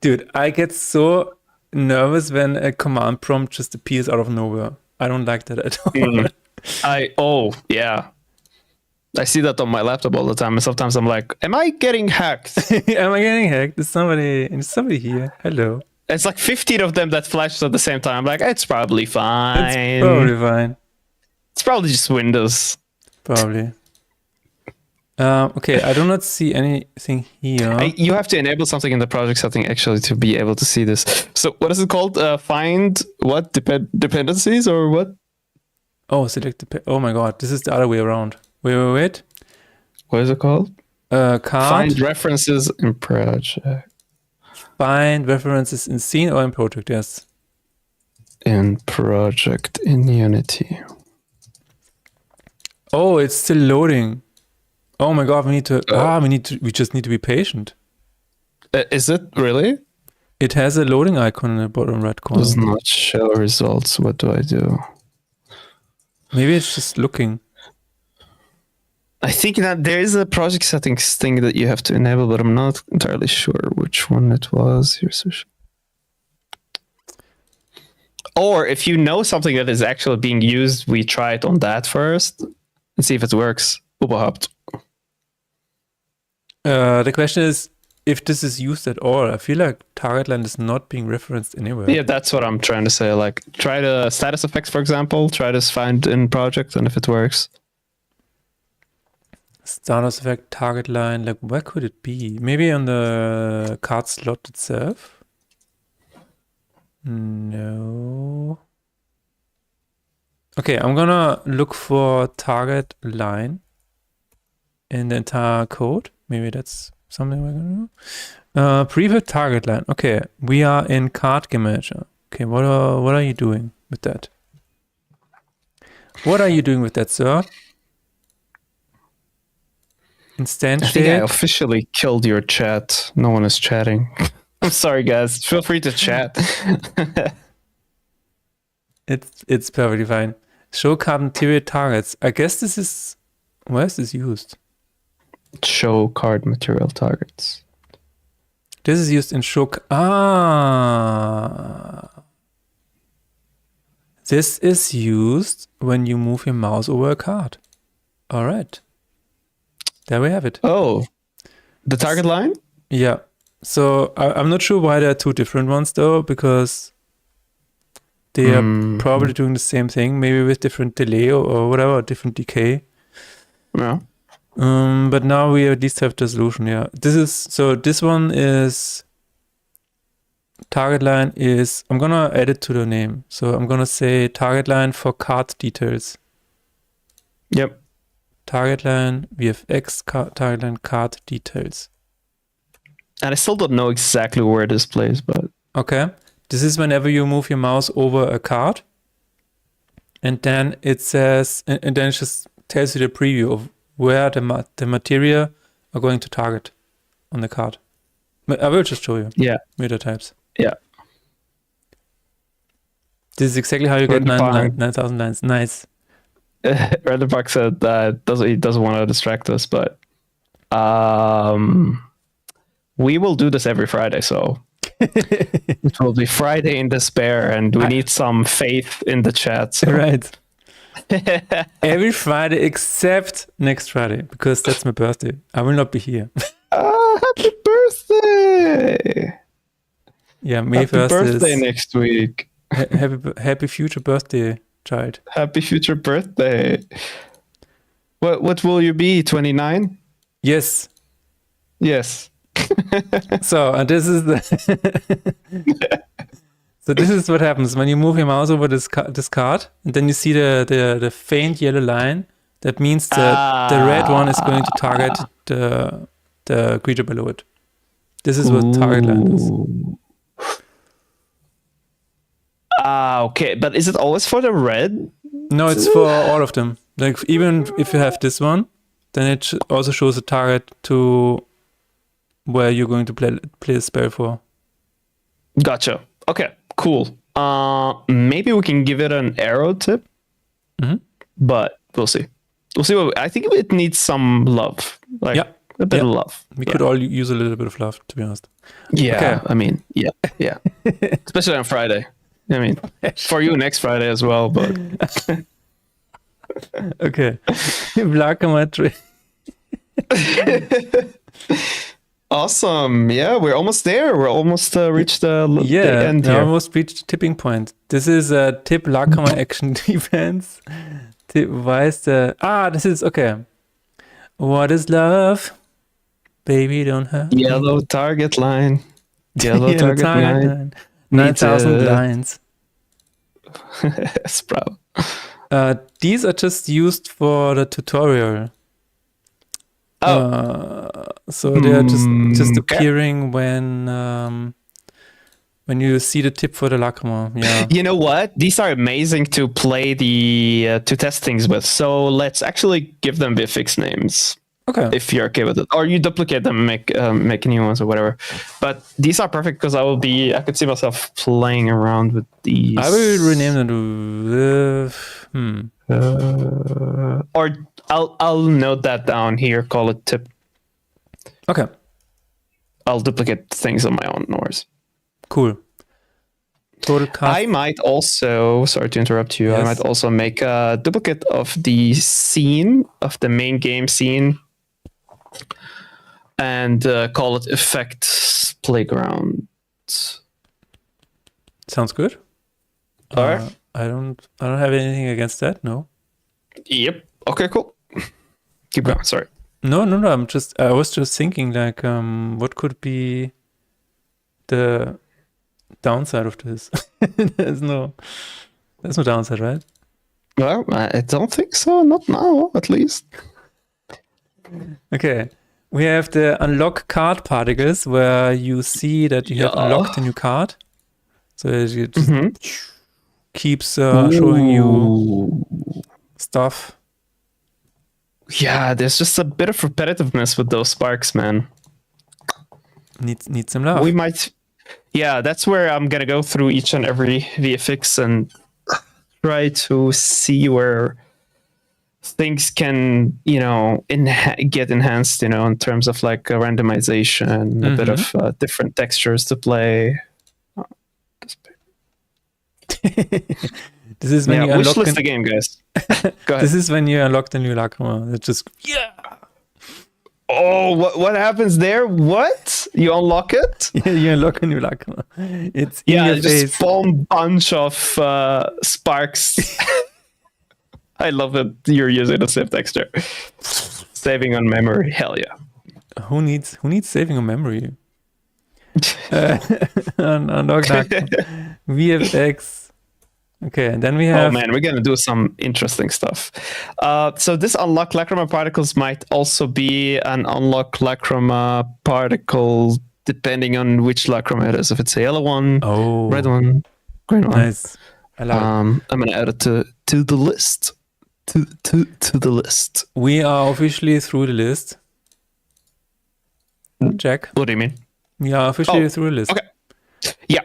dude, I get so nervous when a command prompt just appears out of nowhere. I don't like that at all. I see that on my laptop all the time, and sometimes I'm like, "Am I getting hacked? Am I getting hacked? There's somebody here. Hello." It's like 15 of them that flashes at the same time. I'm like, it's probably fine. It's probably fine. It's probably just Windows. Probably. Okay, I do not see anything here. You have to enable something in the project setting actually to be able to see this. So what is it called? Find what? Dependencies or what? Oh, select oh my god, this is the other way around. Wait. What is it called? Card. Find references in project. Find references in scene or in project, yes. In project in Unity. Oh, it's still loading. Oh my god, we just need to be patient. Is it really? It has a loading icon in the bottom right corner. Does not show results. What do I do? Maybe it's just looking. I think that there is a project settings thing that you have to enable, but I'm not entirely sure which one it was. Or if you know something that is actually being used, we try it on that first and see if it works. Überhaupt. The question is if this is used at all. I feel like target line is not being referenced anywhere. Yeah, that's what I'm trying to say. Like, try the status effects, for example. Try this find in project, and if it works. Status effect, target line, like where could it be? Maybe on the card slot itself? No. Okay, I'm gonna look for target line in the entire code. Maybe that's something we're gonna do. Preview target line. Okay, we are in card game manager. Okay, what are you doing with that? What are you doing with that, sir? Instantiate. I think I officially killed your chat. No one is chatting. I'm sorry, guys. Feel free to chat. It's perfectly fine. Show card material targets. I guess this is, where is this used? Show card material targets. This is used in show. This is used when you move your mouse over a card. All right. There we have it. Oh, the target line? Yeah. So I'm not sure why there are two different ones though, because they are probably doing the same thing, maybe with different delay or whatever, different decay. Yeah. But now we at least have the solution. Yeah. This one is target line is, I'm gonna add it to the name. So I'm gonna say target line for card details. Yep. Target line VFX target line card details. And I still don't know exactly where this plays, but okay. This is whenever you move your mouse over a card, and then it says, and then it just tells you the preview of where the material are going to target on the card. But I will just show you. Yeah. Meter types. Yeah. This is exactly how you get 9,000 lines. Nice. Redderbuck said that he doesn't want to distract us, but we will do this every Friday, so it will be Friday in despair, and we need some faith in the chat. So. Right. Every Friday except next Friday, because that's my birthday. I will not be here. Happy birthday! Yeah, May 1st happy birthday next week. Happy future birthday, child. Happy future birthday. What will you be? 29? Yes. Yes. So this is so this is what happens when you move your mouse over this card, and then you see the faint yellow line. That means that the red one is going to target the creature below it. This is what target line is. Okay, but is it always for the red? No, it's for all of them. Like even if you have this one, then it also shows a target to where you're going to play the spell for. Gotcha. Okay, cool. Maybe we can give it an arrow tip, but we'll see. We'll see. I think it needs some love, like a bit of love. We could all use a little bit of love, to be honest. Yeah, okay. I mean, yeah. Especially on Friday. I mean, for you next Friday as well, but okay. Black Awesome. Yeah, we're almost there. We're almost reached the end here. Almost reached the tipping point. This is a tip Lakama action defense. Why is this is okay. What is love? Baby, don't hurt. Yellow target line. Yellow target line. 9,000 lines. Sprout. These are just used for the tutorial. So they're just appearing when you see the tip for the Lacrimon. Yeah. You know what? These are amazing to play to test things with. So let's actually give them VFX names. Okay. If you're okay with it, or you duplicate them, make new ones or whatever. But these are perfect because I could see myself playing around with these. I will rename them to or I'll note that down here. Call it tip. Okay. I'll duplicate things on my own. No worries. Cool. Total cost. I might also, sorry to interrupt you. Yes. I might also make a duplicate of the scene, of the main game scene, and call it Effects Playground. Sounds good. All right. I don't have anything against that. No. Yep. Okay. Cool. Keep going. Sorry. No, no, no. I was just thinking like, what could be the downside of this? There's no downside, right? Well, I don't think so. Not now, at least. Okay. We have the unlock card particles where you see that you have unlocked a new card. So it just keeps showing you stuff. Yeah, there's just a bit of repetitiveness with those sparks, man. Needs some love. We might. Yeah, that's where I'm gonna go through each and every VFX and try to see where things can, get enhanced, in terms of like randomization, a bit of different textures to play. This is when you wish unlock list the game, guys. Go ahead. This is when you unlock the new Lacrima. It's just Oh, what happens there? What? You unlock it? Yeah, you unlock a new Lacrima. It's in your just face. spawn bunch of sparks. I love that you're using the same texture. Saving on memory, hell yeah. Who needs saving on memory? Unlock Lacrima. VFX. Okay, and then we have... Oh man, we're gonna do some interesting stuff. So this unlock lacrima particles might also be an unlock lacrima particle depending on which lacrima it is. If it's a yellow one, red one, green one. Nice. I love it. I'm gonna add it to the list. To the list. We are officially through the list. Jack. What do you mean? We are officially through the list. Okay. Yeah.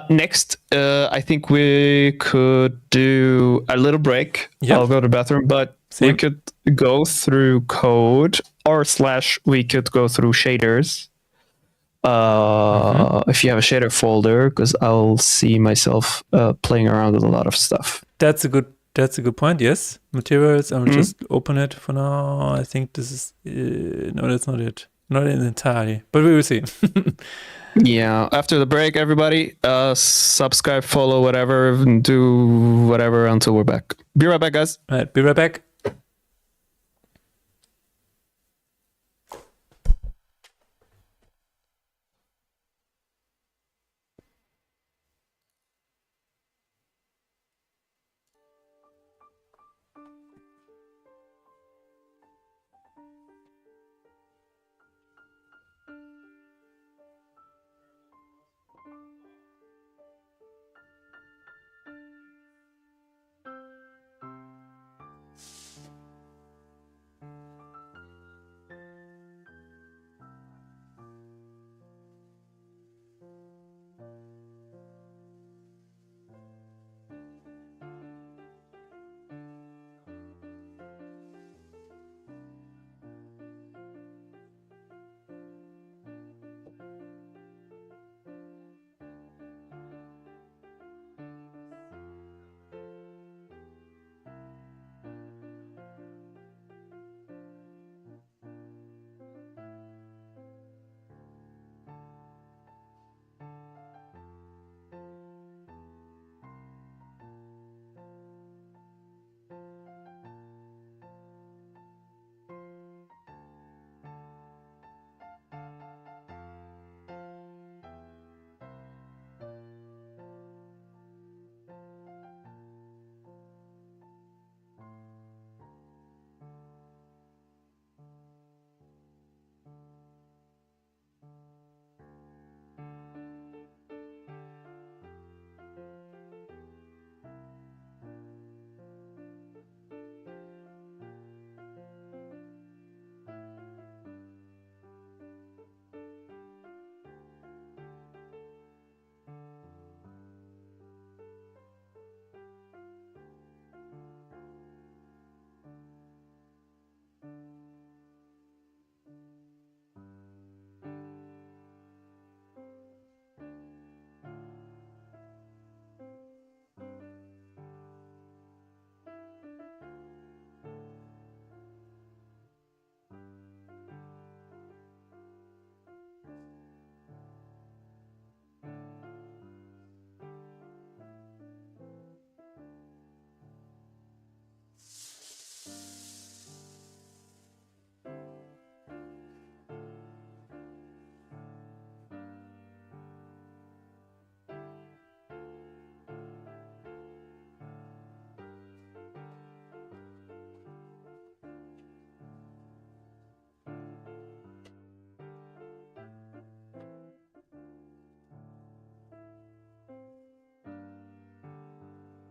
Next, I think we could do a little break. Yep. I'll go to the bathroom, but we could go through code / we could go through shaders. If you have a shader folder, because I'll see myself playing around with a lot of stuff. That's a good point. Yes, materials. I will just open it for now. I think this is no, that's not it. Not entirely, but we will see. Yeah, after the break, everybody, subscribe, follow, whatever, and do whatever until we're back. Be right back, guys. All right, be right back.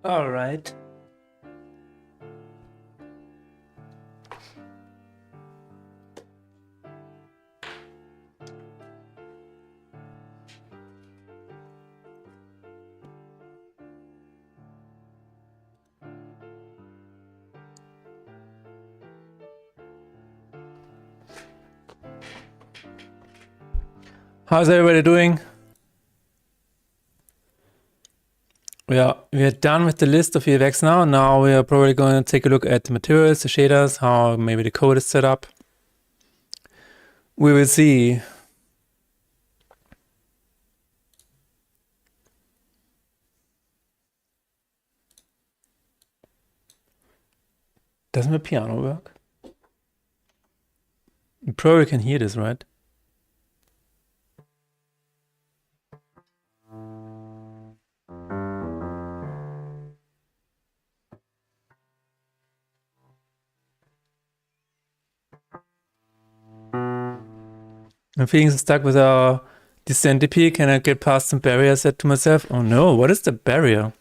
All right. How's everybody doing? We are done with the list of VFX now. Now we are probably going to take a look at the materials, the shaders, how maybe the code is set up. We will see. Doesn't the piano work? You probably can hear this, right? I'm feeling stuck with our descent DP. Can I get past some barrier? I said to myself, oh no, what is the barrier?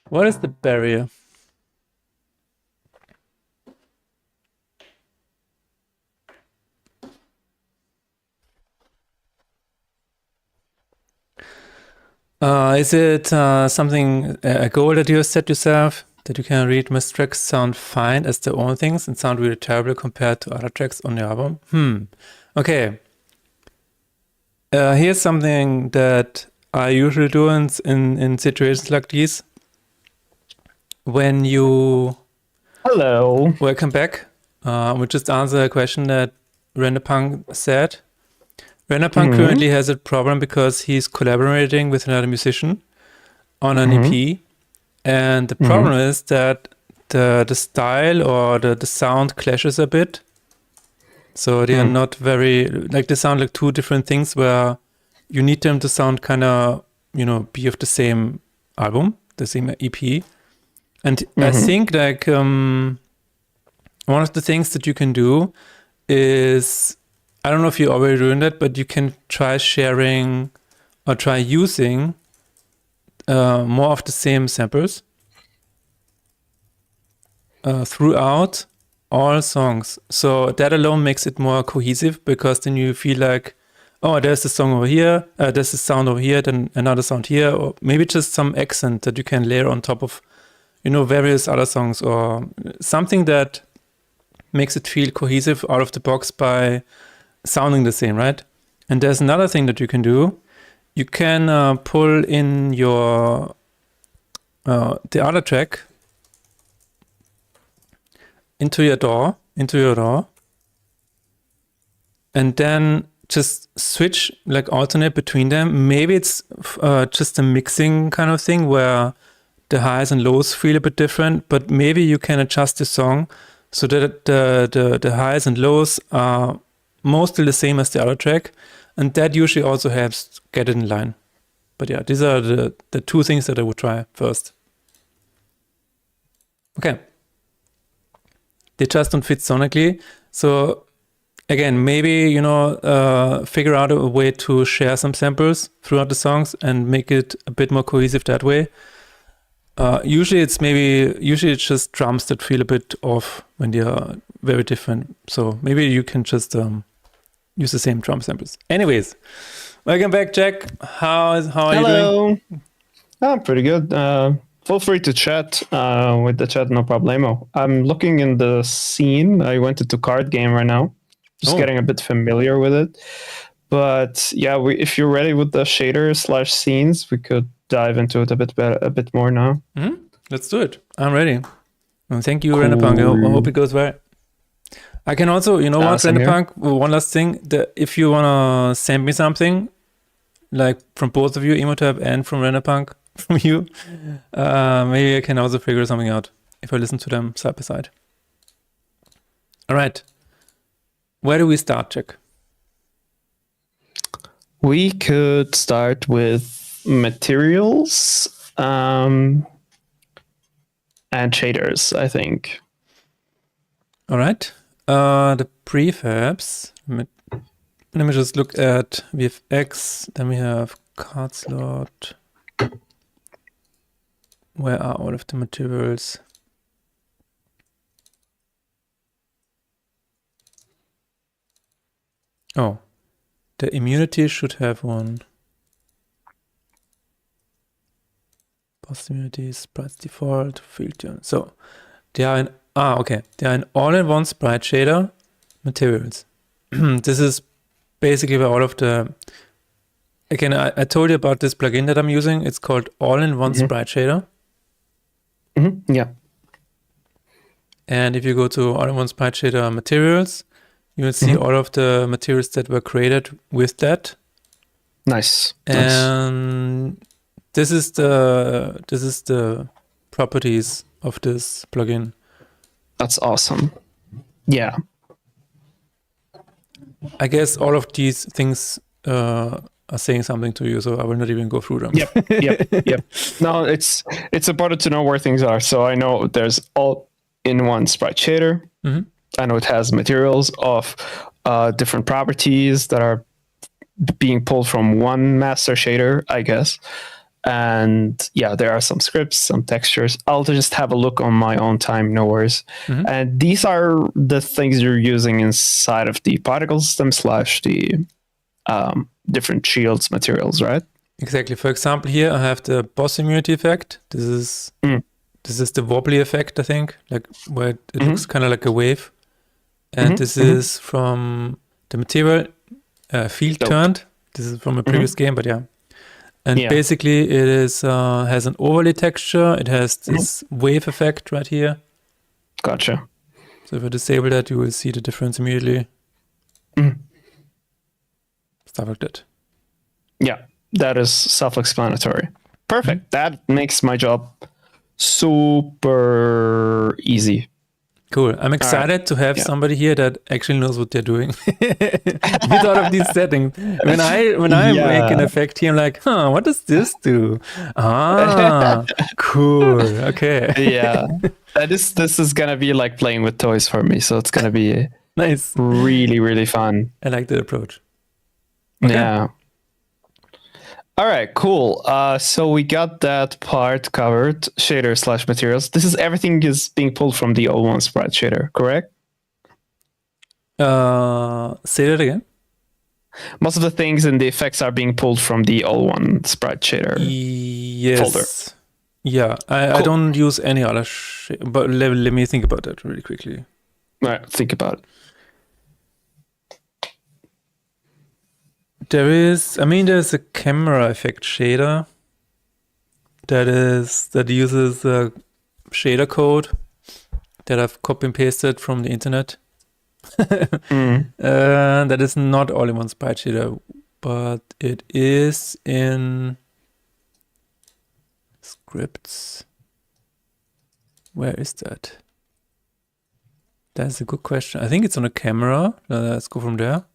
What is the barrier? Is it something, a goal that you have set yourself, that you can read my tracks sound fine as their own things and sound really terrible compared to other tracks on the album? Okay. Here's something that I usually do in situations like these. When you... Hello. Welcome back. We just answer a question that Renderpunk said. Renderpunk currently has a problem because he's collaborating with another musician on an EP. And the problem is that the style or the sound clashes a bit. So they are not very, like they sound like two different things where you need them to sound kind of, be of the same album, the same EP. And I think like one of the things that you can do is, I don't know if you're already doing that, but you can try sharing or try using more of the same samples throughout all songs. So that alone makes it more cohesive, because then you feel like, oh, there's the song over here, there's the sound over here, then another sound here, or maybe just some accent that you can layer on top of, various other songs, or something that makes it feel cohesive out of the box by sounding the same, right? And there's another thing that you can do. You can pull in your the other track into your DAW, and then just switch, like alternate between them. Maybe it's just a mixing kind of thing where the highs and lows feel a bit different, but maybe you can adjust the song so that the highs and lows are mostly the same as the other track, and that usually also helps get it in line. But yeah, these are the two things that I would try first. Okay. They just don't fit sonically. So again, maybe, figure out a way to share some samples throughout the songs and make it a bit more cohesive that way. Usually it's just drums that feel a bit off when they are very different. So maybe you can just use the same drum samples. Anyways, welcome back, Jack. How are you doing? I'm pretty good. Feel free to chat with the chat, no problemo. I'm looking in the scene. I went into card game right now. Just getting a bit familiar with it. But yeah, if you're ready with the shader/scenes, we could dive into it a bit more now. Let's do it. I'm ready. Well, thank you, Renderpunk. I hope it goes well. I can also, what, Renderpunk, one last thing. If you want to send me something, like from both of you, Emotab and from Renderpunk, from you, maybe I can also figure something out if I listen to them side by side. All right. Where do we start, Jack? We could start with materials and shaders, I think. All right. The prefabs. Let me just look at VFX. Then we have card slot. Where are all of the materials? Oh, the immunity should have one. Boss immunity, sprites default, field turn. So they are in They are an all-in-one sprite shader materials. This is basically where all of the again I told you about this plugin that I'm using. It's called all-in-one sprite shader. Yeah. And if you go to all-in-one sprite shader materials, you will see all of the materials that were created with that. Nice. And this is the properties of this plugin. That's awesome. Yeah. I guess all of these things are saying something to you, so I will not even go through them. Yep. No, it's important to know where things are. So I know there's all-in-one sprite shader. I know it has materials of different properties that are being pulled from one master shader, I guess. And yeah, there are some scripts, some textures. I'll just have a look on my own time, no worries. And these are the things you're using inside of the particle system / the different shields materials, right? Exactly. For example, here I have the boss immunity effect. This is the wobbly effect, I think, like where it looks kind of like a wave. And this is from the material field turned. This is from a previous game, but yeah. And basically it is has an overlay texture. It has this wave effect right here. Gotcha. So if I disable that, you will see the difference immediately. Stuff like that. Yeah, that is self-explanatory. Perfect. That makes my job super easy. Cool. I'm excited to have somebody here that actually knows what they're doing with all of these settings. When I make an effect here, I'm like, what does this do? Cool. Okay. Yeah. This is gonna be like playing with toys for me. So it's gonna be nice. Really, really fun. I like that approach. Okay. Yeah. All right, cool. So we got that part covered, shader / materials. This is everything is being pulled from the all-in-one sprite shader, correct? Say that again. Most of the things and the effects are being pulled from the all-in-one sprite shader folder. Yeah, I don't use any other but let me think about that really quickly. All right, think about it. There's a camera effect shader that uses a shader code that I've copy and pasted from the internet. That is not all-in-one sprite shader, but it is in scripts. Where is that? That's a good question. I think it's on a camera. Let's go from there.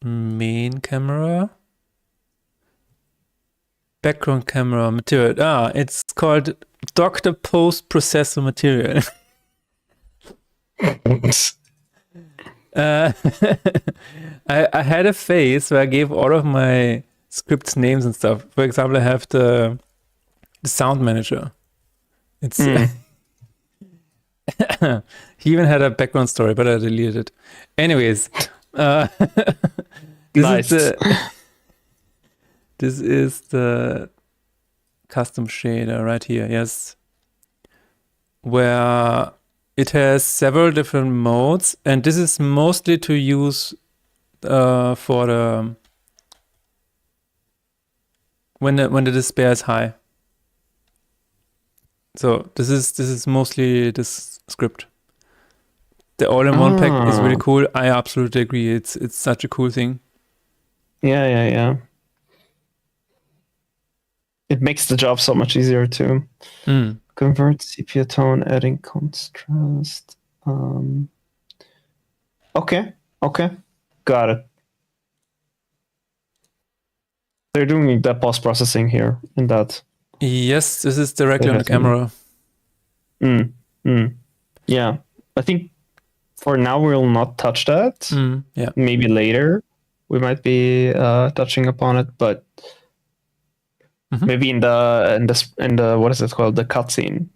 Main camera, background camera material. It's called Doctor Post Processor material. I had a phase where I gave all of my scripts names and stuff. For example, I have the sound manager. It's he even had a background story, but I deleted it. Anyways. This is the custom shader right here, yes. Where it has several different modes, and this is mostly to use for the when the despair is high. So this is mostly this script. The all-in-one pack is really cool. I absolutely agree. It's such a cool thing. Yeah. It makes the job so much easier too. Convert sepia tone, adding contrast. Okay. Got it. They're doing the post-processing here in that. Yes, this is directly on the camera. Yeah, I think for now we'll not touch that. Yeah. Maybe later we might be touching upon it, but maybe in the what is it called, the cutscene,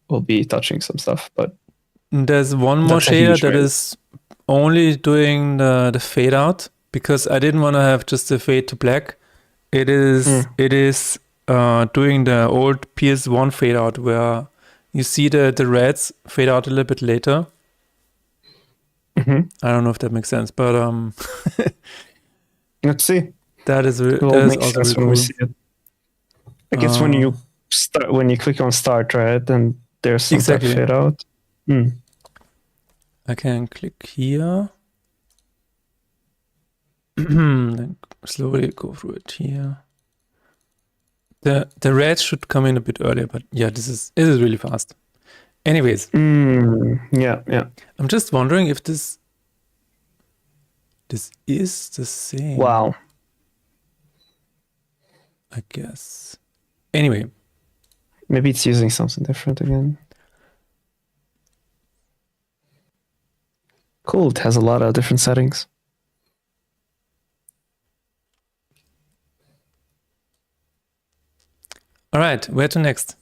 we'll be touching some stuff. But there's one more shader that is only doing the fade out, because I didn't want to have just the fade to black. It is doing the old PS1 fade out where you see the reds fade out a little bit later. I don't know if that makes sense, but let's see. That is also really cool. See it. I guess when you click on start, right, and there's some fade out. I can click here. Then slowly go through it here. The reds should come in a bit earlier, but yeah, this is really fast. Anyways. Yeah. I'm just wondering if this is the same. Wow. I guess. Anyway. Maybe it's using something different again. Cool, it has a lot of different settings. All right, where to next?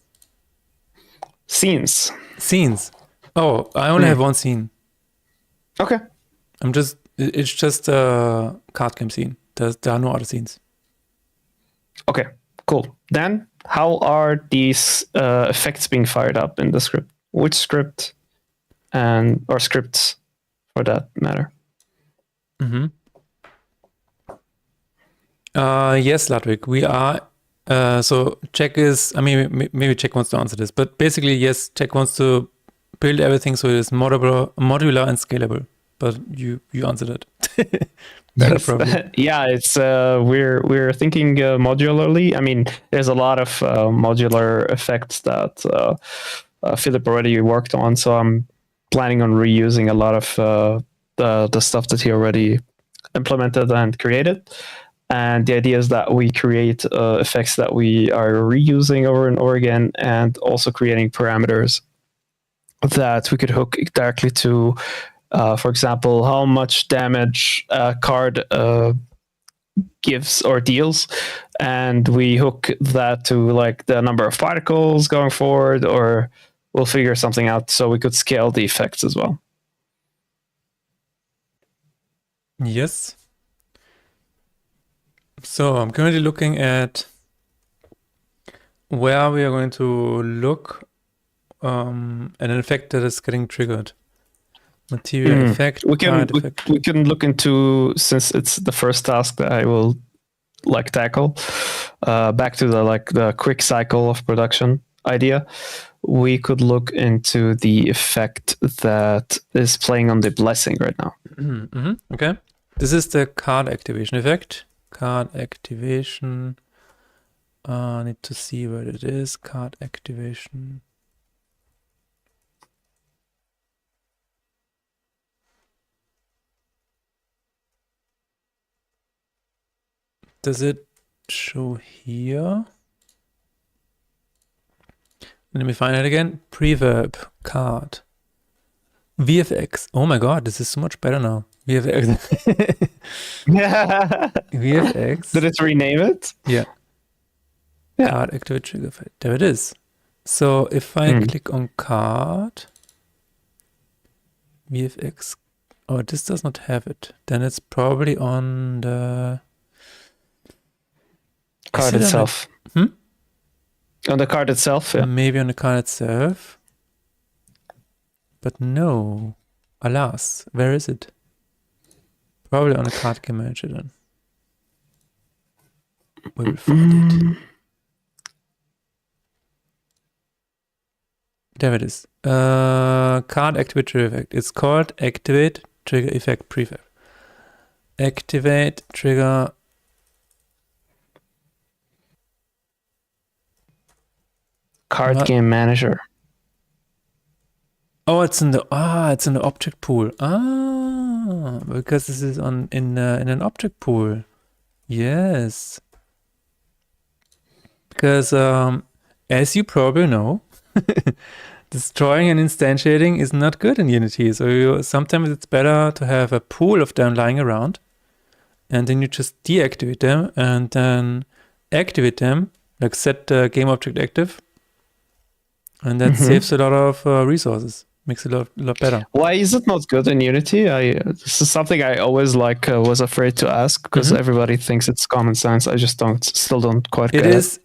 Scenes. Oh, I only have one scene. Okay. It's just a card game scene. There are no other scenes. Okay, cool. Then how are these effects being fired up in the script? Which script or scripts for that matter? Yes, Ludwig, we are. So Jack maybe Jack wants to answer this, but basically, yes, Jack wants to build everything so it is modular and scalable. But you answered it. Better probably. Yeah, it's we're thinking modularly. I mean, there's a lot of modular effects that Philip already worked on, so I'm planning on reusing a lot of the stuff that he already implemented and created. And the idea is that we create effects that we are reusing over and over again, and also creating parameters that we could hook directly to, for example, how much damage a card gives or deals. And we hook that to like the number of particles going forward, or we'll figure something out so we could scale the effects as well. Yes. So I'm currently looking at where we are going to look at an effect that is getting triggered. Material effect. We can look into, since it's the first task that I will tackle, back to the quick cycle of production idea. We could look into the effect that is playing on the blessing right now. Okay. This is the card activation effect. Card activation. I need to see where it is. Card activation. Does it show here? Let me find it again. Preverb card. VFX. Oh my god, this is so much better now. VFX. VFX. Did it rename it? Yeah. Card activate trigger effect. There it is. So if I click on card, VFX. Oh, this does not have it. Then it's probably on the card itself. On the card itself, yeah. Maybe on the card itself. But no. Alas, where is it? Probably on the card game manager then. We will find it. There it is. Card activate trigger effect. It's called activate trigger effect prefab. Activate trigger. Card game manager. Oh, it's in the object pool. Because this is in an object pool. Yes. because as you probably know, destroying and instantiating is not good in Unity. So sometimes it's better to have a pool of them lying around, and then you just deactivate them and then activate them, like set the game object active, and that saves a lot of resources. Makes it a lot better. Why is it not good in Unity? This is something I always was afraid to ask because everybody thinks it's common sense. I just still don't quite get it. It is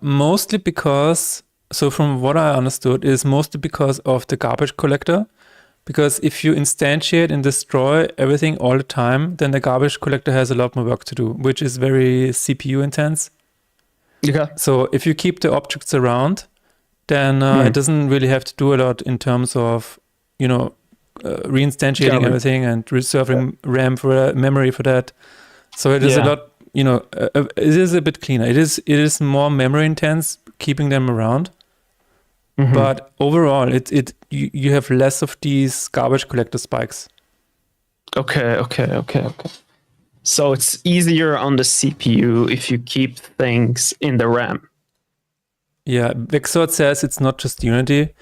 mostly because, so from what I understood, it is mostly because of the garbage collector. Because if you instantiate and destroy everything all the time, then the garbage collector has a lot more work to do, which is very CPU intense. Okay. So if you keep the objects around, then it doesn't really have to do a lot in terms of, reinstantiating everything and reserving RAM for memory for that. So it is a lot, it is a bit cleaner. It is more memory intense keeping them around. But overall, you have less of these garbage collector spikes. Okay. So it's easier on the CPU if you keep things in the RAM. Yeah, Vexort says it's not just Unity.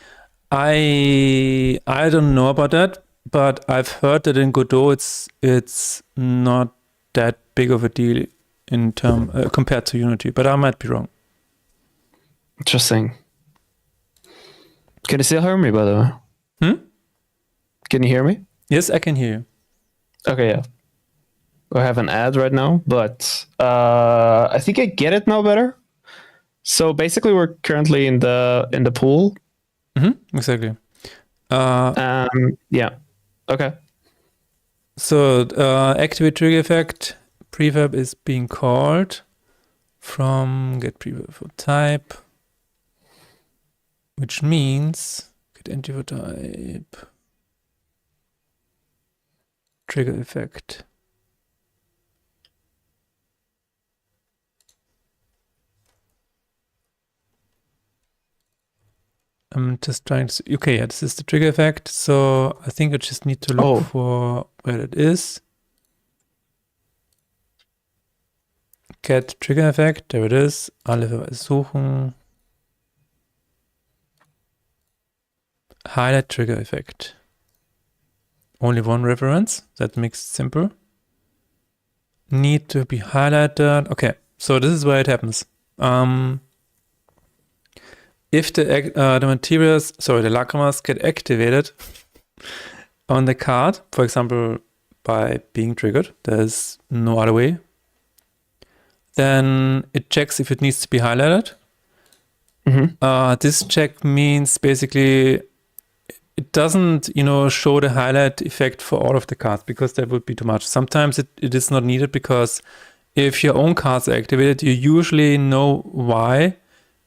I don't know about that, but I've heard that in Godot it's not that big of a deal in compared to Unity, but I might be wrong. Interesting. Can you still hear me, by the way? Can you hear me? Yes, I can hear you. Okay, yeah. I have an ad right now, but I think I get it now better. So basically, we're currently in the pool. Exactly. Yeah. Okay. So activate trigger effect prefab is being called from get prefab for type, which means get entity for type trigger effect. I'm just trying to see. Okay, yeah, this is the trigger effect. So I think I just need to look for where it is. Get trigger effect, there it is. Alle Verweise suchen. Highlight trigger effect. Only one reference. That makes it simple. Need to be highlighted. Okay, so this is where it happens. If the lacrimas get activated on the card, for example, by being triggered, there's no other way, then it checks if it needs to be highlighted. This check means basically it doesn't, show the highlight effect for all of the cards because that would be too much. Sometimes it is not needed because if your own cards are activated, you usually know why.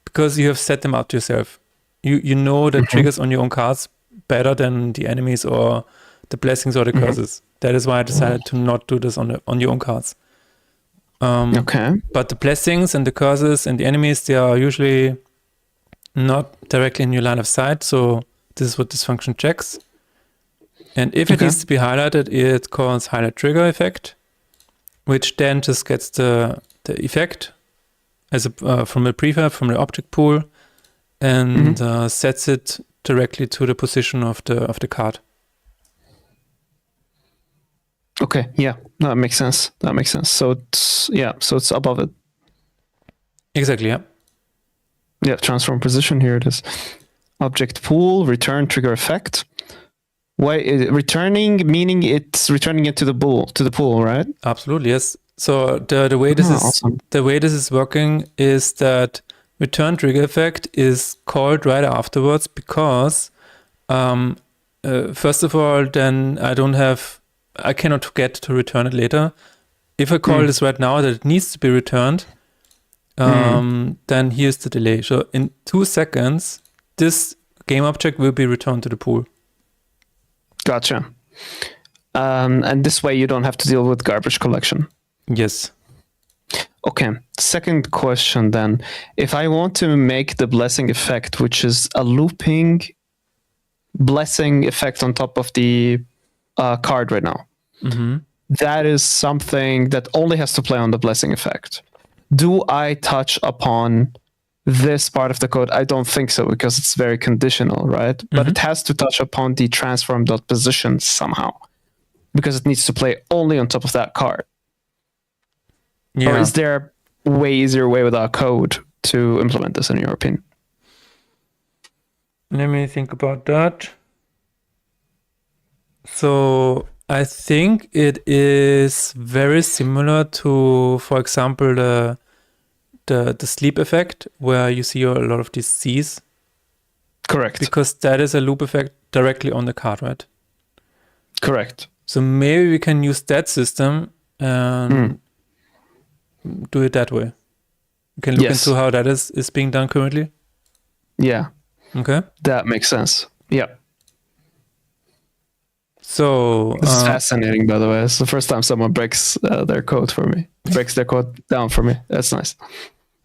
Because you have set them up yourself. You know the triggers on your own cards better than the enemies or the blessings or the curses. That is why I decided to not do this on your own cards. Okay. But the blessings and the curses and the enemies, they are usually not directly in your line of sight. So this is what this function checks. And if it needs to be highlighted, it calls highlight trigger effect, which then just gets the effect from a prefab, from the object pool, and sets it directly to the position of the card. Okay, yeah, that makes sense. So it's above it. Exactly, yeah. Yeah, transform position, here it is. Object pool, return trigger effect. Why returning, meaning it's returning it to the pool, right? Absolutely, yes. So the way this is working is that return trigger effect is called right afterwards because first of all, then I cannot forget to return it later. If I call this right now that it needs to be returned, then here's the delay. So in 2 seconds, this game object will be returned to the pool. Gotcha. And this way you don't have to deal with garbage collection. Yes. Okay. Second question then. If I want to make the blessing effect, which is a looping blessing effect on top of the card right now, that is something that only has to play on the blessing effect. Do I touch upon this part of the code, I don't think so, because it's very conditional, right? But it has to touch upon the transform.position somehow, because it needs to play only on top of that card. Yeah. Or is there a way easier way without code to implement this, in your opinion? Let me think about that. So I think it is very similar to, for example, the sleep effect, where you see a lot of these Cs. Correct. Because that is a loop effect directly on the card, right? Correct. So maybe we can use that system and do it that way. You can look into how that is being done currently. Yeah. Okay. That makes sense. Yeah. So this is fascinating, by the way. It's the first time someone breaks their code for me, breaks their code down for me. That's nice.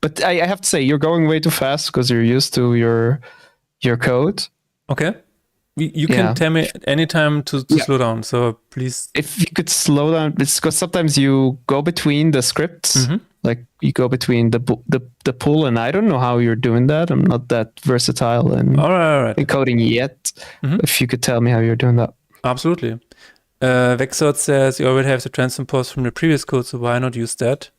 But I have to say, you're going way too fast because you're used to your code. Okay. You can tell me anytime to slow down. So please. If you could slow down, it's because sometimes you go between the scripts. Like you go between the pool, and I don't know how you're doing that. I'm not that versatile in coding yet. If you could tell me how you're doing that. Absolutely. Vexot says you already have the transform pose from the previous code, so why not use that?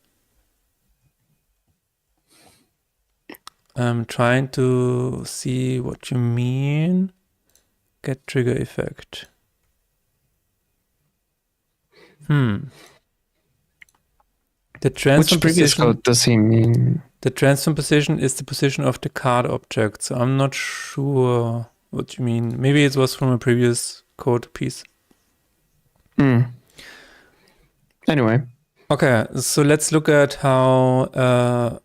I'm trying to see what you mean. Get trigger effect. The transform Which previous position, code does he mean? The transform position is the position of the card object, so I'm not sure what you mean. Maybe it was from a previous code piece. Anyway. Okay, so let's look at how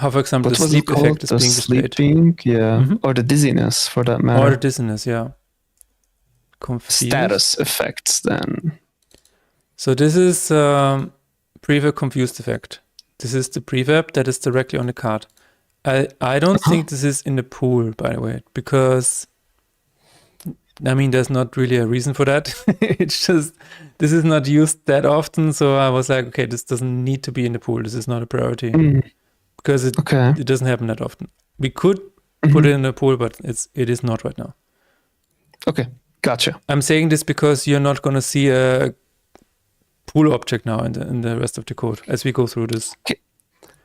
for example, the sleep effect is being displayed. Sleeping, or the dizziness, for that matter. Or the dizziness, yeah. Confused. Status effects, then. So this is prefab confused effect. This is the prefab that is directly on the card. I don't think this is in the pool, by the way, because I mean, there's not really a reason for that. It's just, this is not used that often. So I was like, okay, this doesn't need to be in the pool. This is not a priority because it doesn't happen that often. We could put it in the pool, but it is not right now. Okay, gotcha. I'm saying this because you're not going to see a pool object now in the rest of the code as we go through this. Okay.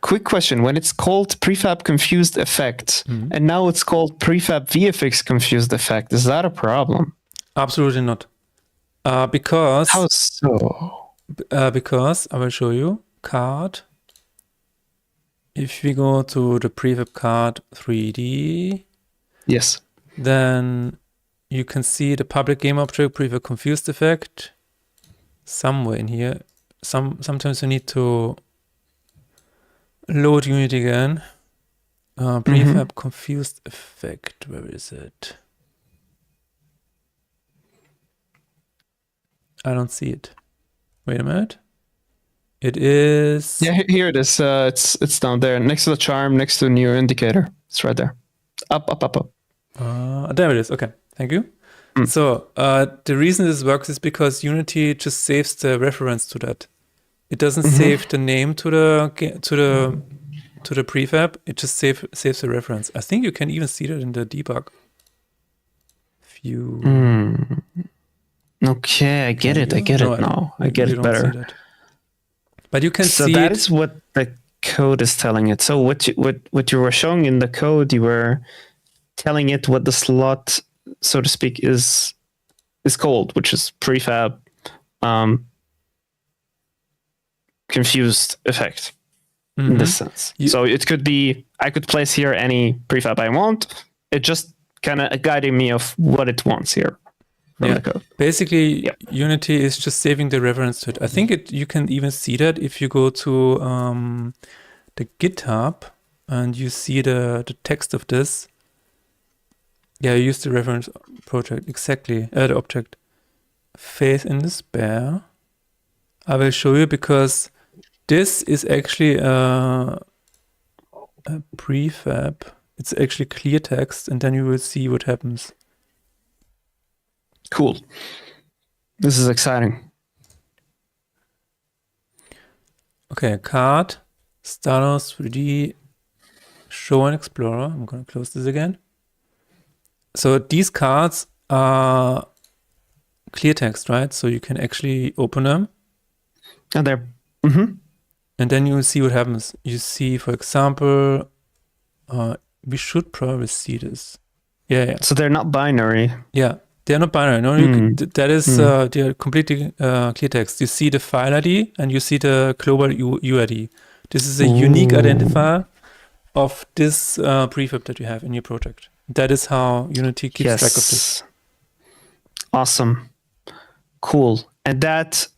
Quick question. When it's called prefab confused effect and now it's called prefab VFX confused effect, is that a problem? Absolutely not. Because how so? Because I will show you card. If we go to the prefab card 3D, yes, then you can see the public game object prefab confused effect somewhere in here. Sometimes you need to load Unity again. Prefab confused effect. Where is it? I don't see it. Wait a minute. It is. Yeah, here it is. It's down there next to the charm, next to the new indicator. It's right there. Up. There it is. Okay, thank you. So the reason this works is because Unity just saves the reference to that. It doesn't save the name to the prefab. It just saves the reference. I think you can even see that in the debug view. Okay, I get it. I get it now. I get it better. But you can see. So that is what the code is telling it. So what you were showing in the code, you were telling it what the slot, so to speak, is called, which is prefab confused effect in this sense. So it could be, I could place here any prefab I want. It just kind of guiding me of what it wants here. The code. Basically, Unity is just saving the reference to it. I think you can even see that if you go to the GitHub and you see the text of this. Yeah, you use the reference project, exactly, the object. Faith in Despair. I will show you because this is actually a prefab. It's actually clear text, and then you will see what happens. Cool. This is exciting. Okay, card, Staros 3D, show an explorer. I'm going to close this again. So these cards are clear text, right? So you can actually open them. And they're... Mm-hmm. And then you see what happens. You see, for example, we should probably see this. Yeah. So they're not binary. Yeah, they're not binary. No, that is they're completely clear text. You see the file ID and you see the global UID. This is a unique identifier of this prefab that you have in your project. That is how Unity keeps track of this. Awesome. Cool. And that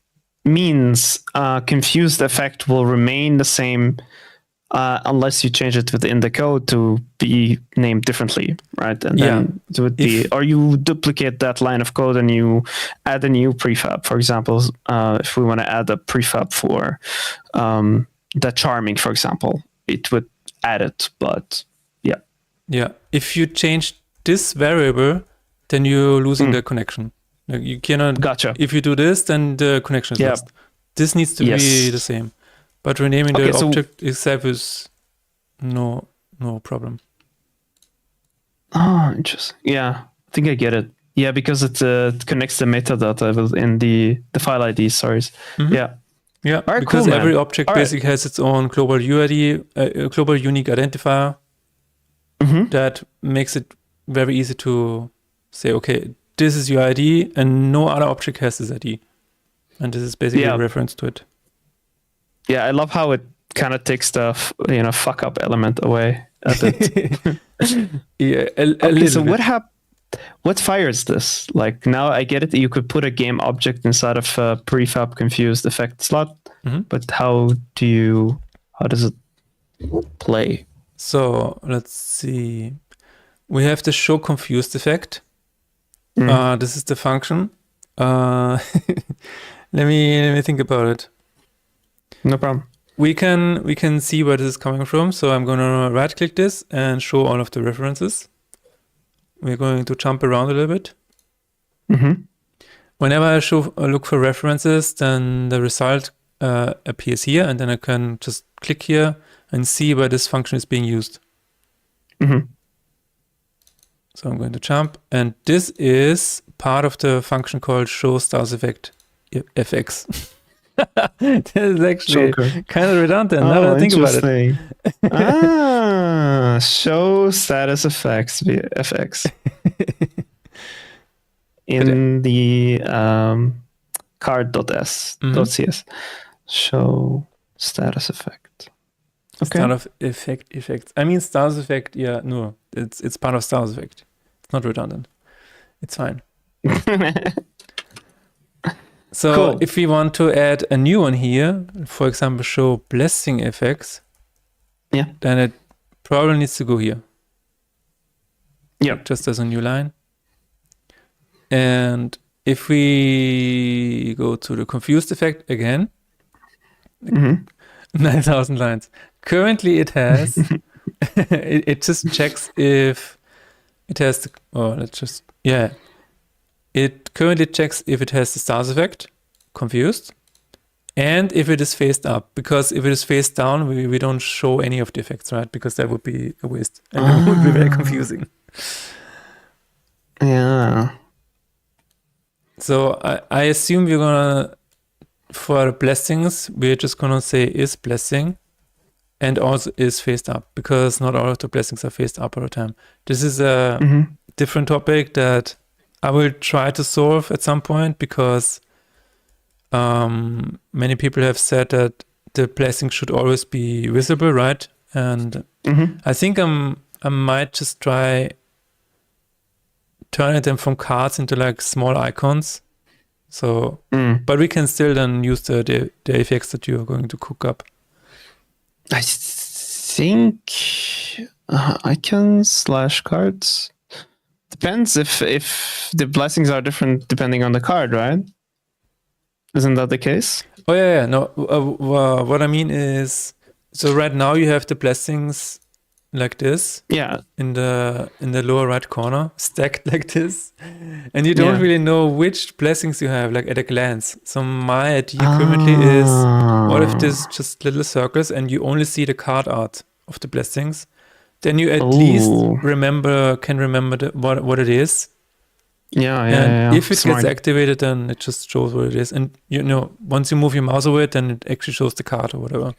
means confused effect will remain the same unless you change it within the code to be named differently, right? And then it would be, or you duplicate that line of code and you add a new prefab. For example, if we want to add a prefab for the charming, for example, it would add it, but yeah. Yeah, if you change this variable, then you're losing the connection. Like you cannot. Gotcha. If you do this, then the connection is lost. This needs to be the same. But renaming the object itself is no problem. Oh, interesting. Yeah, I think I get it. Yeah, because it connects the metadata in the file ID. Sorry. Mm-hmm. Yeah. Yeah. Right, because every object basically has its own global UID, global unique identifier. Mm-hmm. That makes it very easy to say, okay, this is your ID, and no other object has this ID, and this is basically a reference to it. Yeah, I love how it kind of takes the fuck up element away a bit. So what fires this? Like now I get it that you could put a game object inside of a prefab confused effect slot, but how does it play? So let's see. We have the show confused effect. This is the function. Let me think about it. No problem. We can see where this is coming from. So I'm going to right click this and show all of the references. We're going to jump around a little bit. Mm-hmm. Whenever I look for references, then the result appears here, and then I can just click here and see where this function is being used. Mm-hmm. So I'm going to jump, and this is part of the function called show stars effect fx. That is actually kind of redundant. Now that I think about it. Show status effects via fx in the card.cs. Show status effect. Okay. Start of effects. I mean, stars effect. Yeah, no, it's part of stars effect. It's not redundant. It's fine. So if we want to add a new one here, for example, show blessing effects, then it probably needs to go here. Yeah, just as a new line. And if we go to the confused effect again, 9,000 lines. Currently, it has. it just checks if it has. It currently checks if it has the stars effect, confused, and if it is phased up. Because if it is phased down, we don't show any of the effects, right? Because that would be a waste, and it would be very confusing. Yeah. So I assume we're gonna, for blessings, we're just gonna say is blessing, and also is phased up, because not all of the blessings are phased up all the time. This is a different topic that I will try to solve at some point, because many people have said that the blessing should always be visible, right? And I think I might just try turning them from cards into like small icons. So, but we can still then use the effects that you are going to cook up. I think icons / cards. Depends if the blessings are different depending on the card, right? Isn't that the case? Oh yeah. No, what I mean is, so right now you have the blessings like this. Yeah. In the lower right corner, stacked like this, and you don't really know which blessings you have, like at a glance. So my idea currently is, what if there's just little circles and you only see the card art of the blessings? then you at least can remember what it is. Yeah. If it gets activated, then it just shows what it is. And once you move your mouse over it, then it actually shows the card or whatever.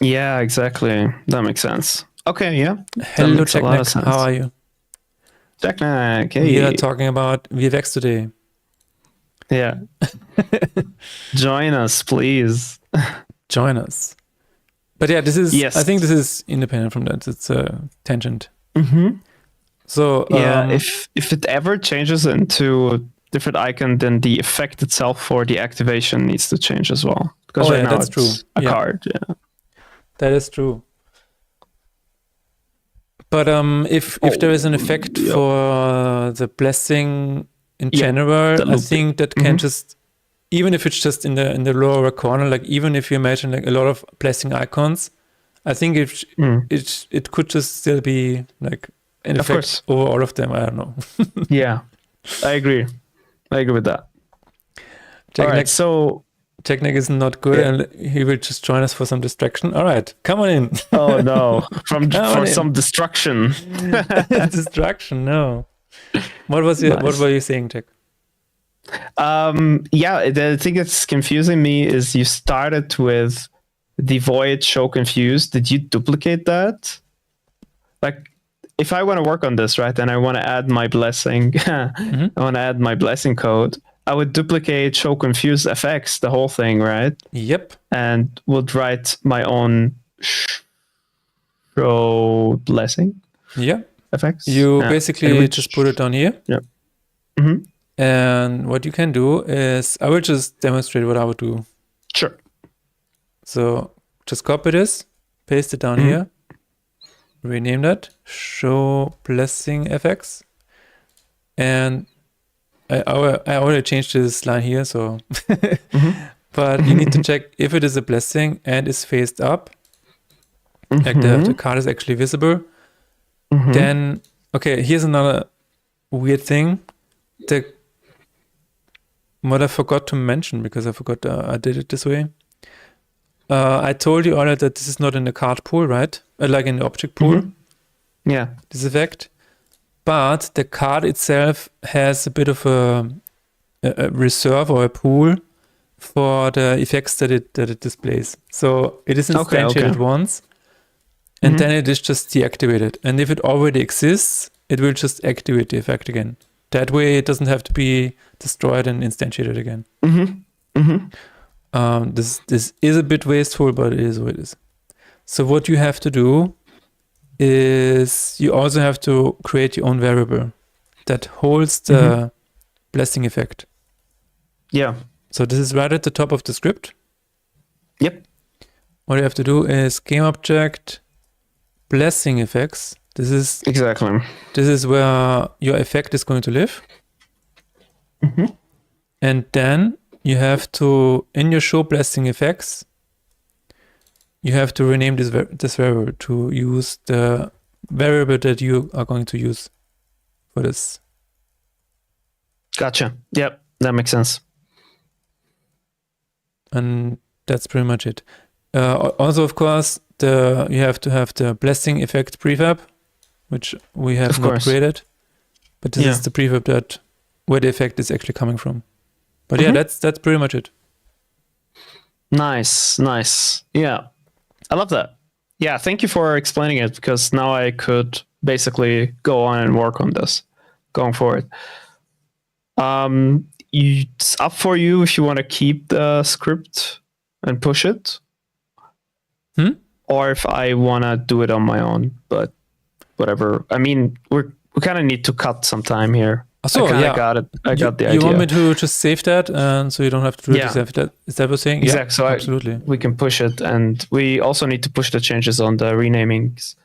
Yeah, exactly. That makes sense. Okay, yeah. Hello, Technic. How are you? Technic, hey. We are talking about VFX today. Yeah. Join us, please. Join us. But yeah, I think this is independent from that. It's a tangent. Mm-hmm. So if it ever changes into a different icon, then the effect itself for the activation needs to change as well. Because right now that's it's true. A card. Yeah. That is true. But if there is an effect for the blessing in general, I think that can just, even if it's just in the lower corner, like even if you imagine like a lot of blessing icons, I think it could just still be like an effect over all of them. I don't know. Yeah, I agree with that. All right, so Technic is not good, and he will just join us for some distraction. All right, come on in. Oh no, for some destruction. Distraction, no. What were you saying, Tech? The thing that's confusing me is you started with the void show confused. Did you duplicate that? Like, if I want to work on this, right, and I want to add my blessing, I want to add my blessing code, I would duplicate show confused FX, the whole thing, right? Yep. And would write my own show blessing. Yeah. FX. You basically just put it down here. Yep. Mm-hmm. And what you can do is, I will just demonstrate what I would do. Sure. So just copy this, paste it down here, rename that, show blessing FX. And I already changed this line here, so but you need to check if it is a blessing and is faced up, like the card is actually visible. Then, okay, here's another weird thing. What I forgot to mention, because I forgot I did it this way. I told you already that this is not in the card pool, right? Like in the object pool. Yeah. This effect. But the card itself has a bit of a reserve or a pool for the effects that it displays. So it is instantiated once, and then it is just deactivated. And if it already exists, it will just activate the effect again. That way, it doesn't have to be destroyed and instantiated again. This is a bit wasteful, but it is what it is. So what you have to do is you also have to create your own variable that holds the blessing effect. Yeah. So this is right at the top of the script. Yep. What you have to do is game object blessing effects. This is where your effect is going to live. And then you have to, in your show blessing effects, you have to rename this variable to use the variable that you are going to use for this. Gotcha. Yep, that makes sense. And that's pretty much it. Also, of course, you have to have the blessing effect prefab, which we have not created. But this is the prefab where the effect is actually coming from. But yeah, that's pretty much it. Nice. Yeah. I love that. Yeah, thank you for explaining it, because now I could basically go on and work on this going forward. It's up for you if you want to keep the script and push it, or if I want to do it on my own. But whatever. I mean, we kind of need to cut some time here. So, I got it. I got the idea. You want me to just save that, and so you don't have to do it? Is that what you're saying? Exactly. Yeah, so absolutely. We can push it, and we also need to push the changes on the renamings.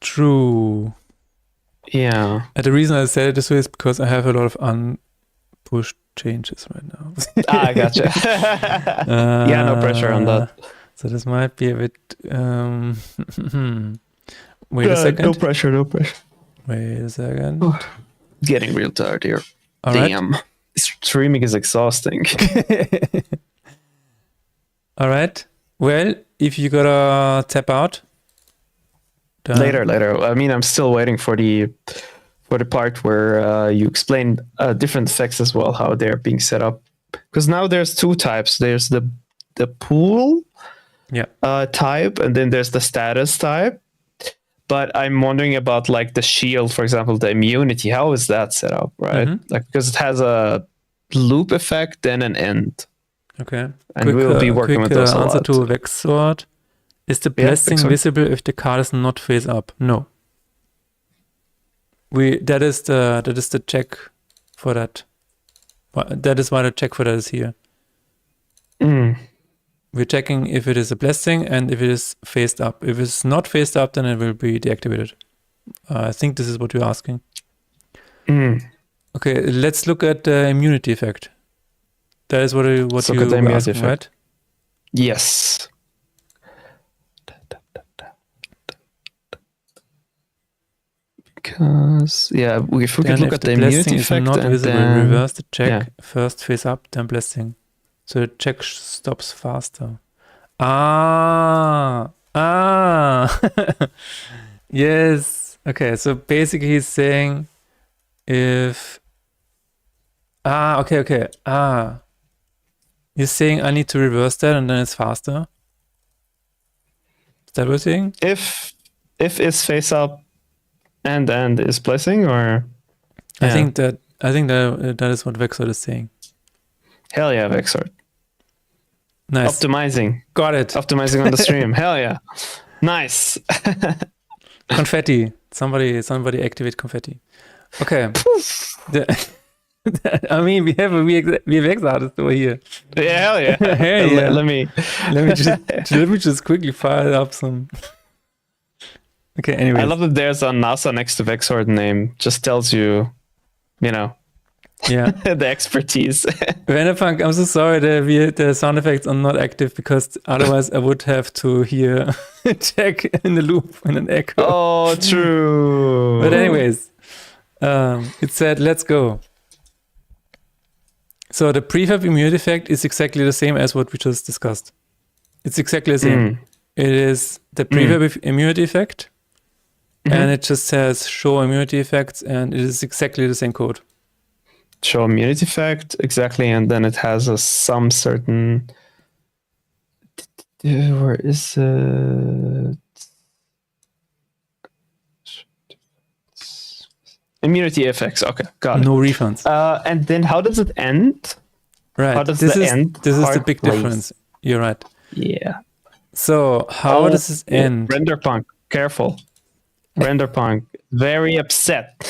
True. Yeah. And the reason I said it this way is because I have a lot of unpushed changes right now. I gotcha. Yeah, no pressure on that. So this might be a bit... Wait a second. No pressure. Wait a second. Getting real tired here. All Damn. right. Streaming is exhausting. All right. Well, if you gotta tap out, Done. Later. I mean, I'm still waiting for the part where you explain different effects as well, how they're being set up. Because now there's two types. There's the pool type, and then there's the status type. But I'm wondering about like the shield, for example, the immunity. How is that set up, right? Like, because it has a loop effect, then an end. Okay. And we'll be working with those a answer lot. to Vexword. Is the blessing visible if the card is not face up? No. That is the check for that. That is why the check for that is here. We're checking if it is a blessing and if it is faced up. If it's not faced up, then it will be deactivated. I think this is what you're asking. Okay, let's look at the immunity effect. That is what you were asking, right? Yes. Because if we could look at the immunity effect not and visible, then reverse the check. First face up, then blessing. So the check stops faster. Yes. Okay, so basically he's saying if okay. He's saying I need to reverse that and then it's faster. Is that what you're saying? If it's face up and is blessing, or I think that is what Vexword is saying. Hell yeah, Vexword. Nice. Optimizing. Got it. Optimizing on the stream. Hell yeah. Nice. Confetti. Somebody activate confetti. Okay. I mean, we have a VFX artist over here. Yeah, hell yeah. Hell yeah. Let me just quickly fire up some. Okay, anyway. I love that there's a NASA next to Vexword name. Just tells you, yeah, the expertise. Vanderpunk, I'm so sorry that the sound effects are not active because otherwise I would have to hear check in the loop and an echo. Oh, true. But anyways, it said, let's go. So the prefab immunity effect is exactly the same as what we just discussed. It's exactly the same. It is the prefab immunity effect, and it just says show immunity effects, and it is exactly the same code. Show immunity effect, exactly, and then it has some certain. Where is it? Immunity effects. Okay, got it. No refunds. And then how does it end? Right. How does this the is, end? This is the big difference. You're right. Yeah. So how does this end? Renderpunk, careful. Renderpunk, very upset.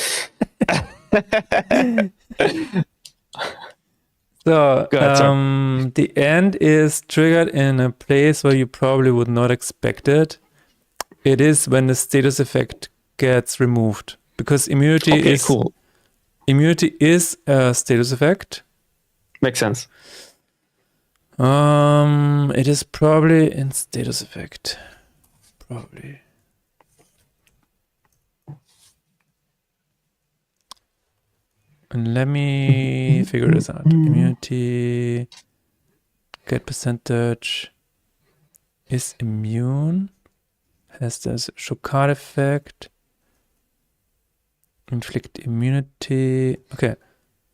So the end is triggered in a place where you probably would not expect it. It is when the status effect gets removed, because immunity is a status effect. Makes sense. It is probably in status effect. Probably. And let me figure this out. Immunity, get percentage, is immune, has this show card effect, inflict immunity. Okay,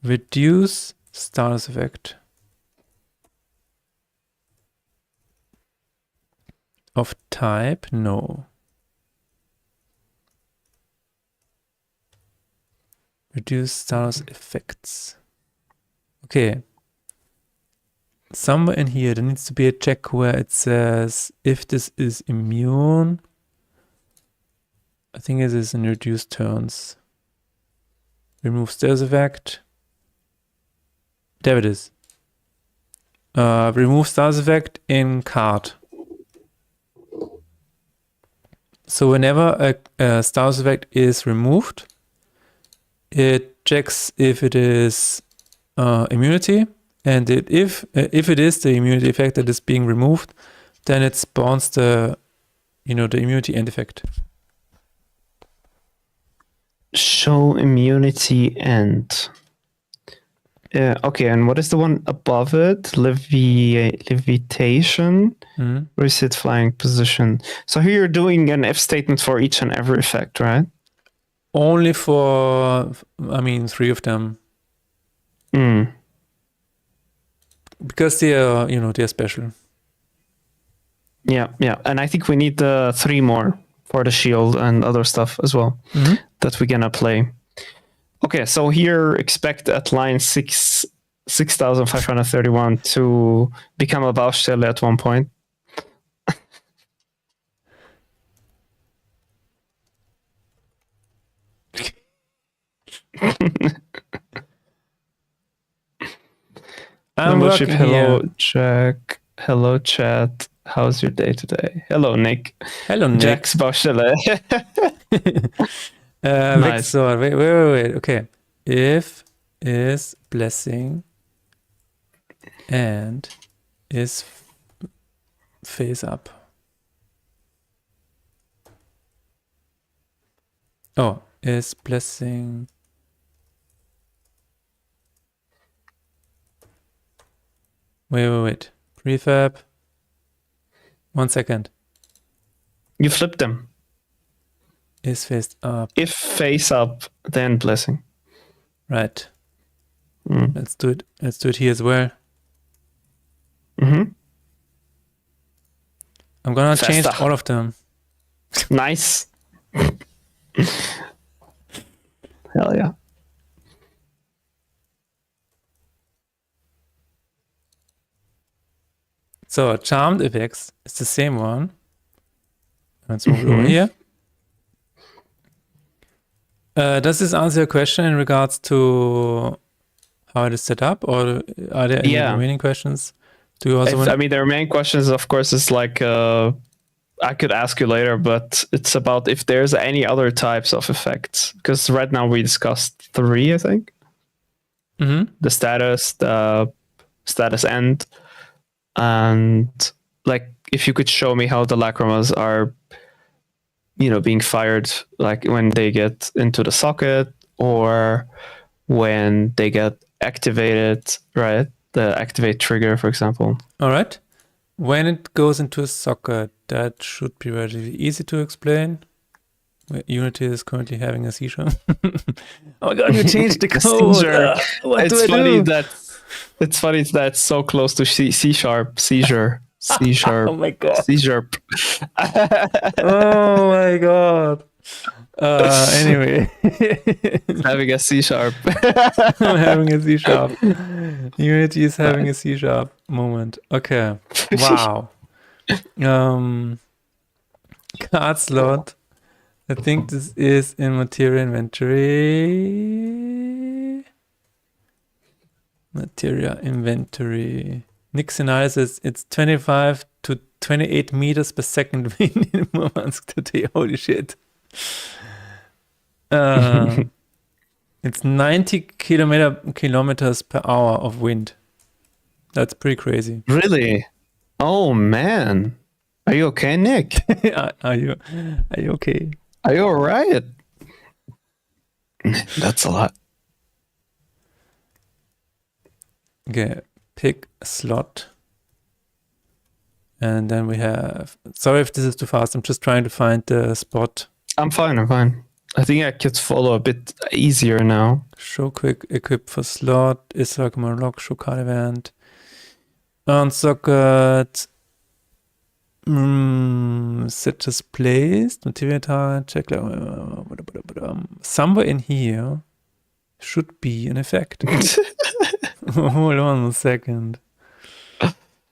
reduce status effect of type, no. Reduce status effects. Okay. Somewhere in here, there needs to be a check where it says if this is immune. I think it is in reduced turns. Remove status effect. There it is. Remove status effect in card. So whenever a status effect is removed, it checks if it is immunity, and if it is the immunity effect that is being removed, then it spawns the immunity end effect. Show immunity end. Yeah. Okay. And what is the one above it? Levitation. Reset flying position. So here you're doing an if statement for each and every effect, right? Only for, I mean, 3 of them. Because they are, they're special. Yeah. And I think we need 3 more for the shield and other stuff as well that we're gonna play. Okay, so here expect at line 6,531 to become a Baustelle at one point. I'm working hello, here. Jack. Hello, chat. How's your day today? Hello, Nick. Hello, Nick. Jack's Baustelle. Nice. Vexor. Wait. Okay. If is blessing and is face up. Oh, is blessing. Wait. Prefab. 1 second. You flipped them. Is face up. If face up, then blessing. Right. Let's do it. Let's do it here as well. Mm-hmm. I'm gonna change all of them. Nice. Hell yeah. So charmed effects is the same one. Let's move it over here. Does this answer your question in regards to how it is set up, or are there any remaining questions? Do you also I mean, the remaining questions, of course, is like I could ask you later, but it's about if there's any other types of effects. Because right now we discussed 3, I think. The status end, and like if you could show me how the lacrimas are, being fired, like when they get into the socket or when they get activated, right? The activate trigger, for example. All right. When it goes into a socket, that should be relatively easy to explain. Unity is currently having a seizure. Oh my god, you changed the code. It's funny that it's so close to C sharp, seizure. C sharp. Oh my god. C sharp. Oh my god. Anyway. Having a C sharp. I'm having a C sharp. Unity is having a C sharp moment. Okay. Wow. Card slot. I think this is in material inventory. Material inventory. Nick's analysis, it's 25 to 28 meters per second wind in Murmansk today. Holy shit. It's 90 kilometers per hour of wind. That's pretty crazy. Really? Oh man. Are you okay, Nick? Are you okay? Are you alright? That's a lot. Okay, pick a slot. And then we have... Sorry if this is too fast. I'm just trying to find the spot. I'm fine. I think I could follow a bit easier now. Show quick equip for slot. Is like my lock. Show card event. On socket. Set as placed. Material target. Check. Somewhere in here should be an effect. Hold on a second.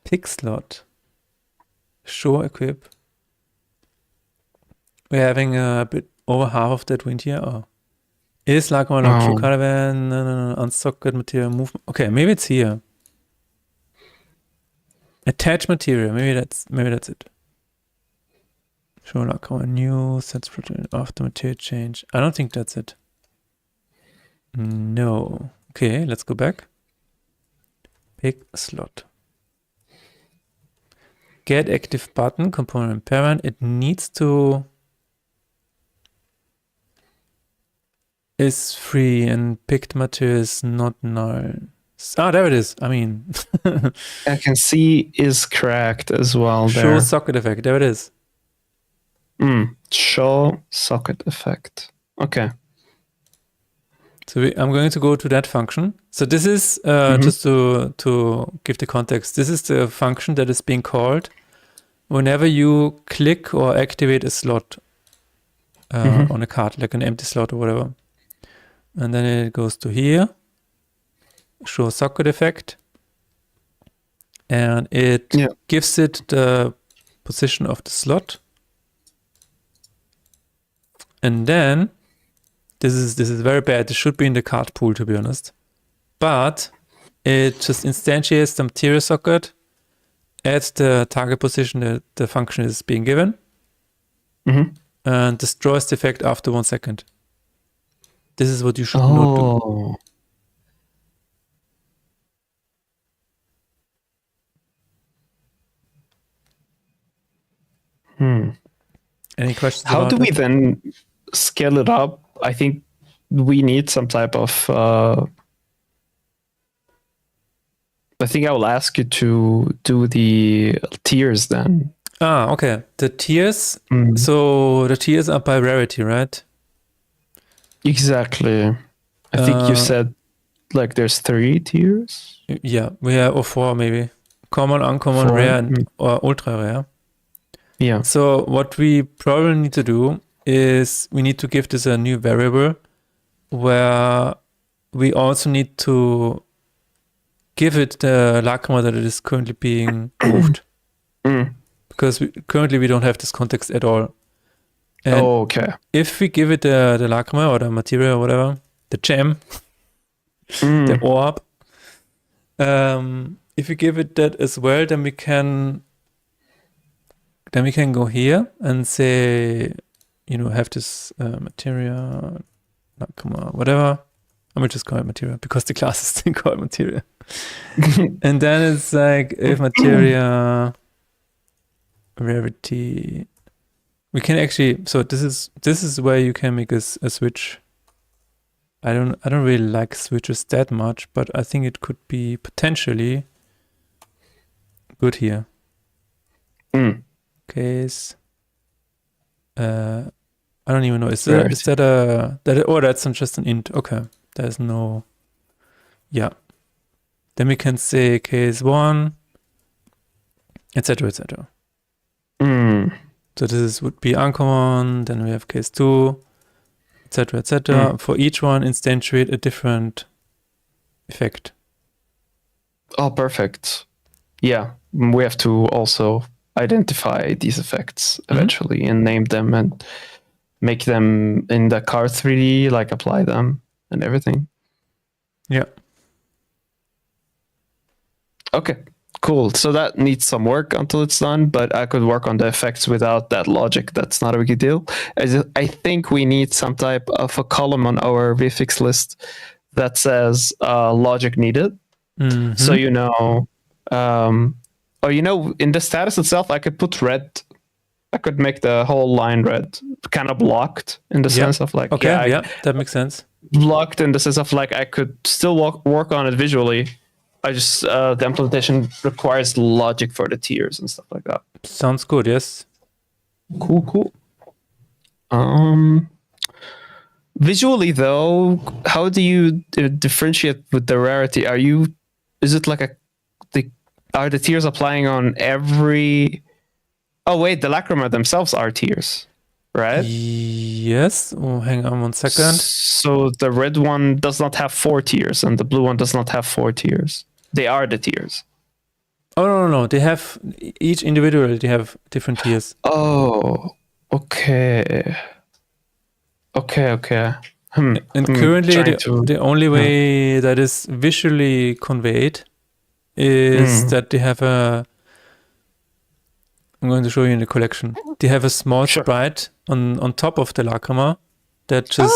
Pick slot. Show equip. We're having a bit over half of that wind here. Oh. Is like my lock. Show card event. No. On socket material movement. Okay, maybe it's here. Attach material. Maybe that's it. Show like our new sets after material change. I don't think that's it. No. Okay, let's go back. Pick slot. Get active button, component impairment. It needs to is free and picked material is not null. There it is. I mean, I can see is cracked as well show there. socket effect. There it is. Show socket effect. Okay. So I'm going to go to that function. So this is just to give the context. This is the function that is being called whenever you click or activate a slot on a card, like an empty slot or whatever. And then it goes to here, show socket effect, and it gives it the position of the slot. And then this is very bad. This should be in the card pool, to be honest. But it just instantiates the material socket at the target position that the function is being given, and destroys the effect after 1 second. This is what you should not do. Any questions? How do we then scale it up? I think we need some type of. I think I will ask you to do the tiers then. Okay. The tiers. So the tiers are by rarity, right? Exactly. I think you said like there's 3 tiers. Yeah, we have or 4 maybe. Common, uncommon, 4. rare, or ultra rare. Yeah. So what we probably need to do is we need to give this a new variable where we also need to give it the lacrima that it is currently being moved. Because currently we don't have this context at all. And okay. if we give it the lacrima or the material or whatever, the gem, the orb, if we give it that as well, then we can go here and say, have this material, lacrima, whatever. I'm gonna just call it material because the class is still called material. And then it's like if material rarity. We can actually. So this is where you can make a switch. I don't really like switches that much, but I think it could be potentially good here. Case. I don't even know. Is that that's just an int? Okay, there's no. Yeah. Then we can say case 1, etc., etc. So this would be uncommon. Then we have case 2, etc., etc. For each one, instantiate a different effect. Oh, perfect. Yeah, we have to also identify these effects eventually and name them and make them in the card 3D, like apply them and everything. Yeah. Okay, cool. So that needs some work until it's done, but I could work on the effects without that logic. That's not a big deal. I think we need some type of a column on our VFX list that says logic needed. So in the status itself, I could put red. I could make the whole line red, kind of blocked in the sense of like, that makes sense. Blocked in the sense of like I could still work on it visually. I just the implementation requires logic for the tiers and stuff like that. Sounds good. Yes. Cool. Visually though, how do you differentiate with the rarity? Is it like are the tiers applying on every? Oh wait, the lacrima themselves are tiers, right? Yes. Oh, hang on 1 second. So the red one does not have 4 tiers, and the blue one does not have 4 tiers. They are the tiers. Oh no! They have each individually. They have different tiers. Oh, okay. And currently, the only way that is visually conveyed is that they have a. I'm going to show you in the collection. They have a small sprite on top of the lacrima that just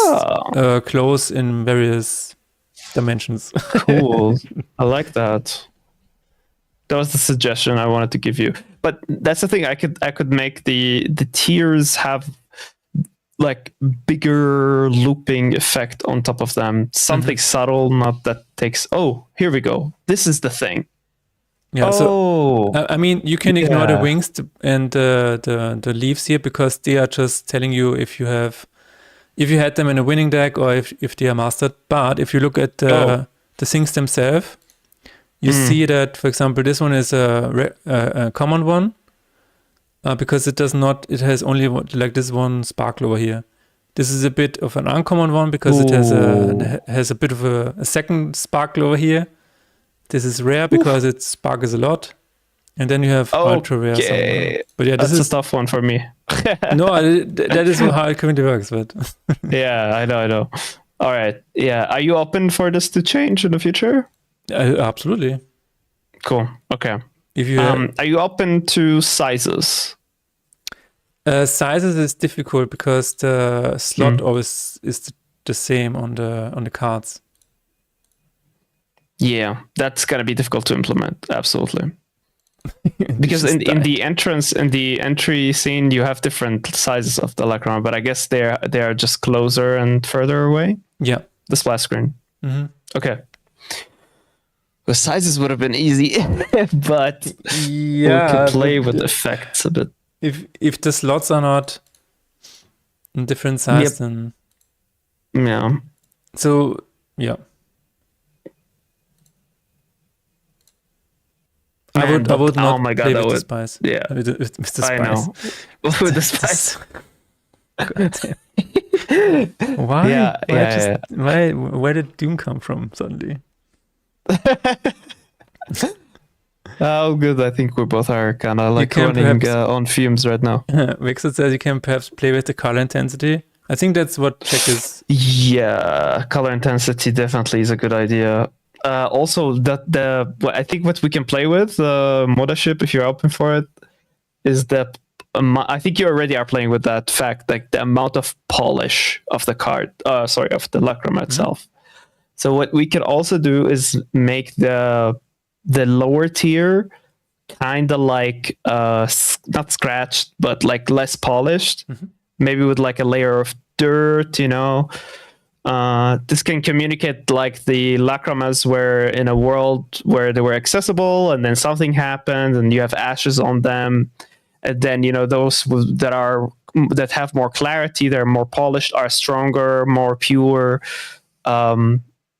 glows in various dimensions. Cool. I like that. That was the suggestion I wanted to give you. But that's the thing. I could make the tiers have like bigger looping effect on top of them. Something subtle, not that takes. Oh, here we go. This is the thing. Yeah. So I mean, you can ignore the wings and the leaves here because they are just telling you if you had them in a winning deck or if they are mastered. But if you look at the things themselves, you see that, for example, this one is a common one because it has only like this one sparkle over here. This is a bit of an uncommon one because it has a bit of a second sparkle over here. This is rare because it sparkles a lot. And then you have ultra rare. But yeah, that's a tough one for me. No, that is how it currently works. But yeah, I know. All right. Yeah. Are you open for this to change in the future? Absolutely. Cool. Okay. If you are you open to sizes? Sizes is difficult because the slot always is the same on the cards. Yeah, that's gonna be difficult to implement. Absolutely. Because in the entry scene, you have different sizes of the Lacrima, but I guess they are just closer and further away. Yeah, the splash screen. Okay. The sizes would have been easy, but we could play with effects a bit. If the slots are not in different size, then yeah. So yeah. I would not play with the spice. Yeah, with the spice. I know. With the spice. Why? Yeah, where did Doom come from suddenly? Oh, good. I think we both are kind of like running on fumes right now. Vixen says you can perhaps play with the color intensity. I think that's what check is. Yeah, color intensity definitely is a good idea. Also, I think what we can play with Mothership, if you're open for it, is that I think you already are playing with that fact, like the amount of polish of the card. Of the Lacrima itself. So what we can also do is make the lower tier kind of like not scratched, but like less polished. Maybe with like a layer of dirt, this can communicate like the Lacrimas were in a world where they were accessible and then something happened and you have ashes on them. And then, those that have more clarity, they're more polished, are stronger, more pure.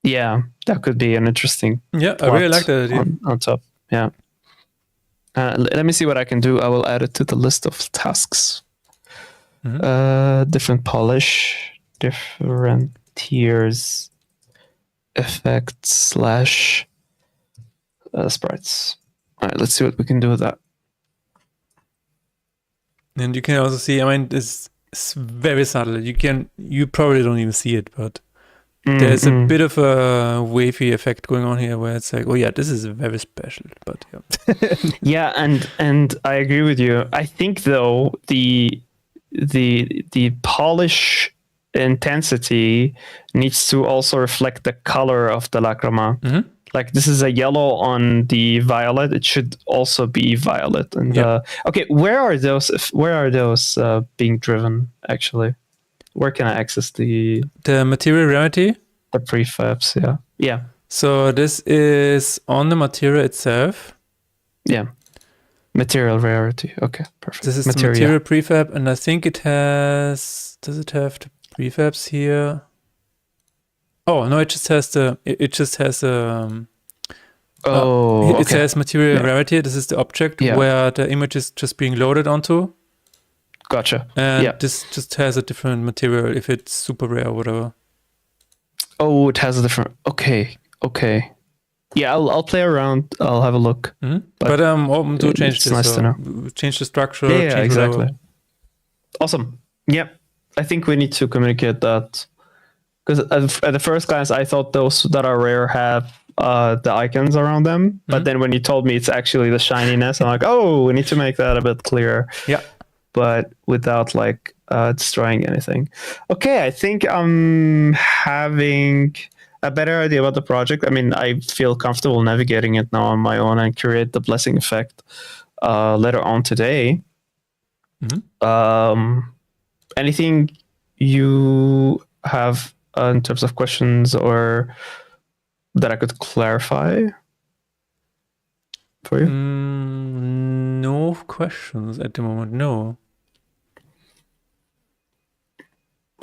Yeah, that could be an interesting. Yeah, I really like that idea. On top. Yeah. Let me see what I can do. I will add it to the list of tasks. Different polish, different tiers, effects / sprites. All right, let's see what we can do with that. And you can also see, I mean, it's very subtle. You probably don't even see it, but there's a bit of a wavy effect going on here where it's like, oh yeah, this is very special. But yeah. Yeah, and I agree with you. I think though the polish intensity needs to also reflect the color of the Lacrima. Like this is a yellow on the violet. It should also be violet. And okay, where are those being driven actually? Where can I access the material rarity? The prefabs, yeah. So this is on the material itself. Yeah. Material rarity. Okay, perfect. This is the material prefab, and I think it has. Does it have the prefabs here? Oh no, it just has it says material rarity. This is the object where the image is just being loaded onto. Gotcha. And this just has a different material if it's super rare or whatever. Oh, it has a different. Okay. Yeah, I'll play around. I'll have a look. But I'm open to change this. Nice to know. Change the structure. Yeah, exactly. Whatever. Awesome. Yeah, I think we need to communicate that because at the first glance, I thought those that are rare have the icons around them, but then when you told me it's actually the shininess, I'm like, oh, we need to make that a bit clearer. Yeah. But without like destroying anything. Okay, I think I'm having a better idea about the project. I mean, I feel comfortable navigating it now on my own and create the blessing effect later on today. Anything you have in terms of questions or that I could clarify for you? No questions at the moment. No.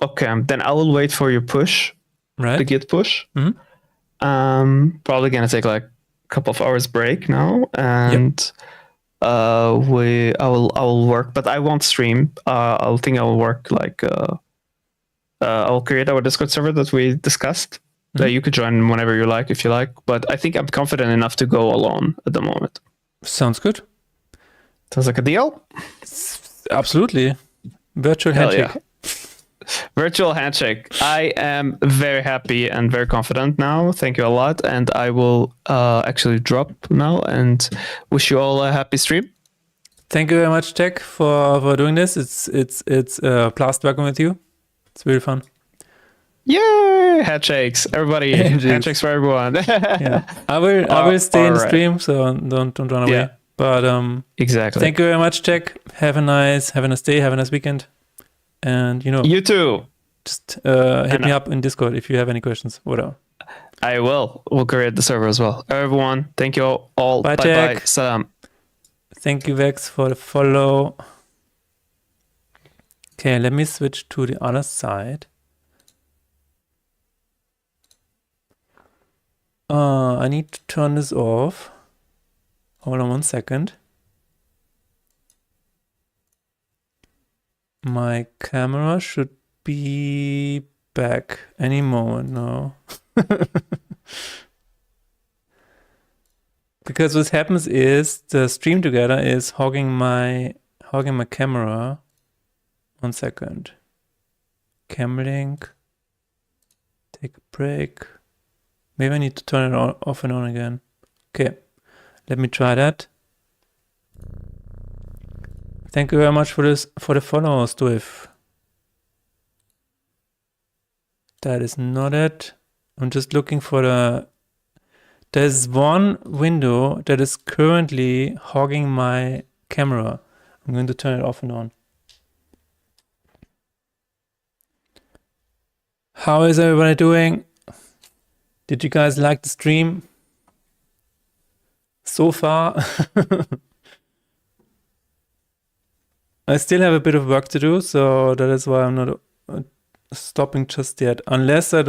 Okay, then I will wait for your push, Right. the Git push. Mm-hmm. Probably gonna take like a couple of hours break now, and I will work, but I won't stream. I will work like I will create our Discord server that we discussed. That you could join whenever you like, if you like. But I think I'm confident enough to go alone at the moment. Sounds good. Sounds like a deal. Absolutely. Virtual Hell handshake. yeah. Virtual handshake. I am very happy and very confident now. Thank you a lot. And I will actually drop now and wish you all a happy stream. Thank you very much, Tech, for doing this. It's a blast working with you. It's really fun. Yay! Handshakes, everybody. Handshakes for everyone. Yeah, I will stay in the stream, so don't run away. Yeah. But exactly. Thank you very much, Tech. Have a nice day. Have a nice weekend. And you too. Just hit me up in Discord if you have any questions. Whatever. I will. We'll create the server as well. Everyone, thank you all. Bye, bye. Salam. Thank you, Vex, for the follow. Okay, let me switch to the other side. I need to turn this off. Hold on 1 second. My camera should be back any moment now. Because what happens is the stream together is hogging my camera. 1 second. Cam link. Take a break. Maybe I need to turn it off and on again. Okay, let me try that. Thank you very much for the follow, Stuif. That is not it. I'm just looking for there's one window that is currently hogging my camera. I'm going to turn it off and on. How is everybody doing? Did you guys like the stream so far? I still have a bit of work to do, so that is why I'm not stopping just yet. Unless I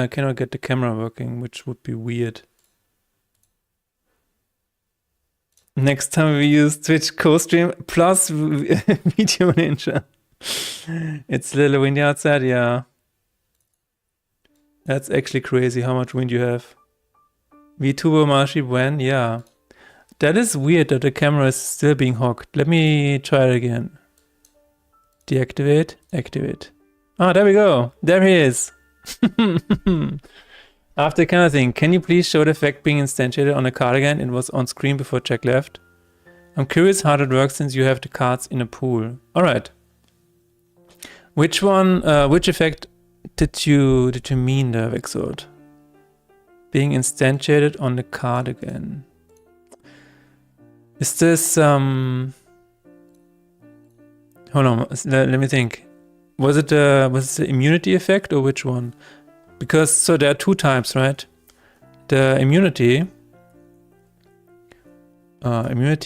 cannot get the camera working, which would be weird. Next time we use Twitch co-stream plus Video Ninja. It's a little windy outside, yeah. That's actually crazy how much wind you have. VTuber Mashi when? Yeah. That is weird that the camera is still being hogged. Let me try it again. Deactivate, activate. Ah, there we go. There he is. After kind of thing, can you please show the effect being instantiated on a card again? It was on screen before Jack left. I'm curious how that works since you have the cards in a pool. All right. Which one? Which effect did you mean there, Vexord? Being instantiated on the card again. Is this hold on, let me think. Was it the immunity effect or which one? Because so there are two types, right? The immunity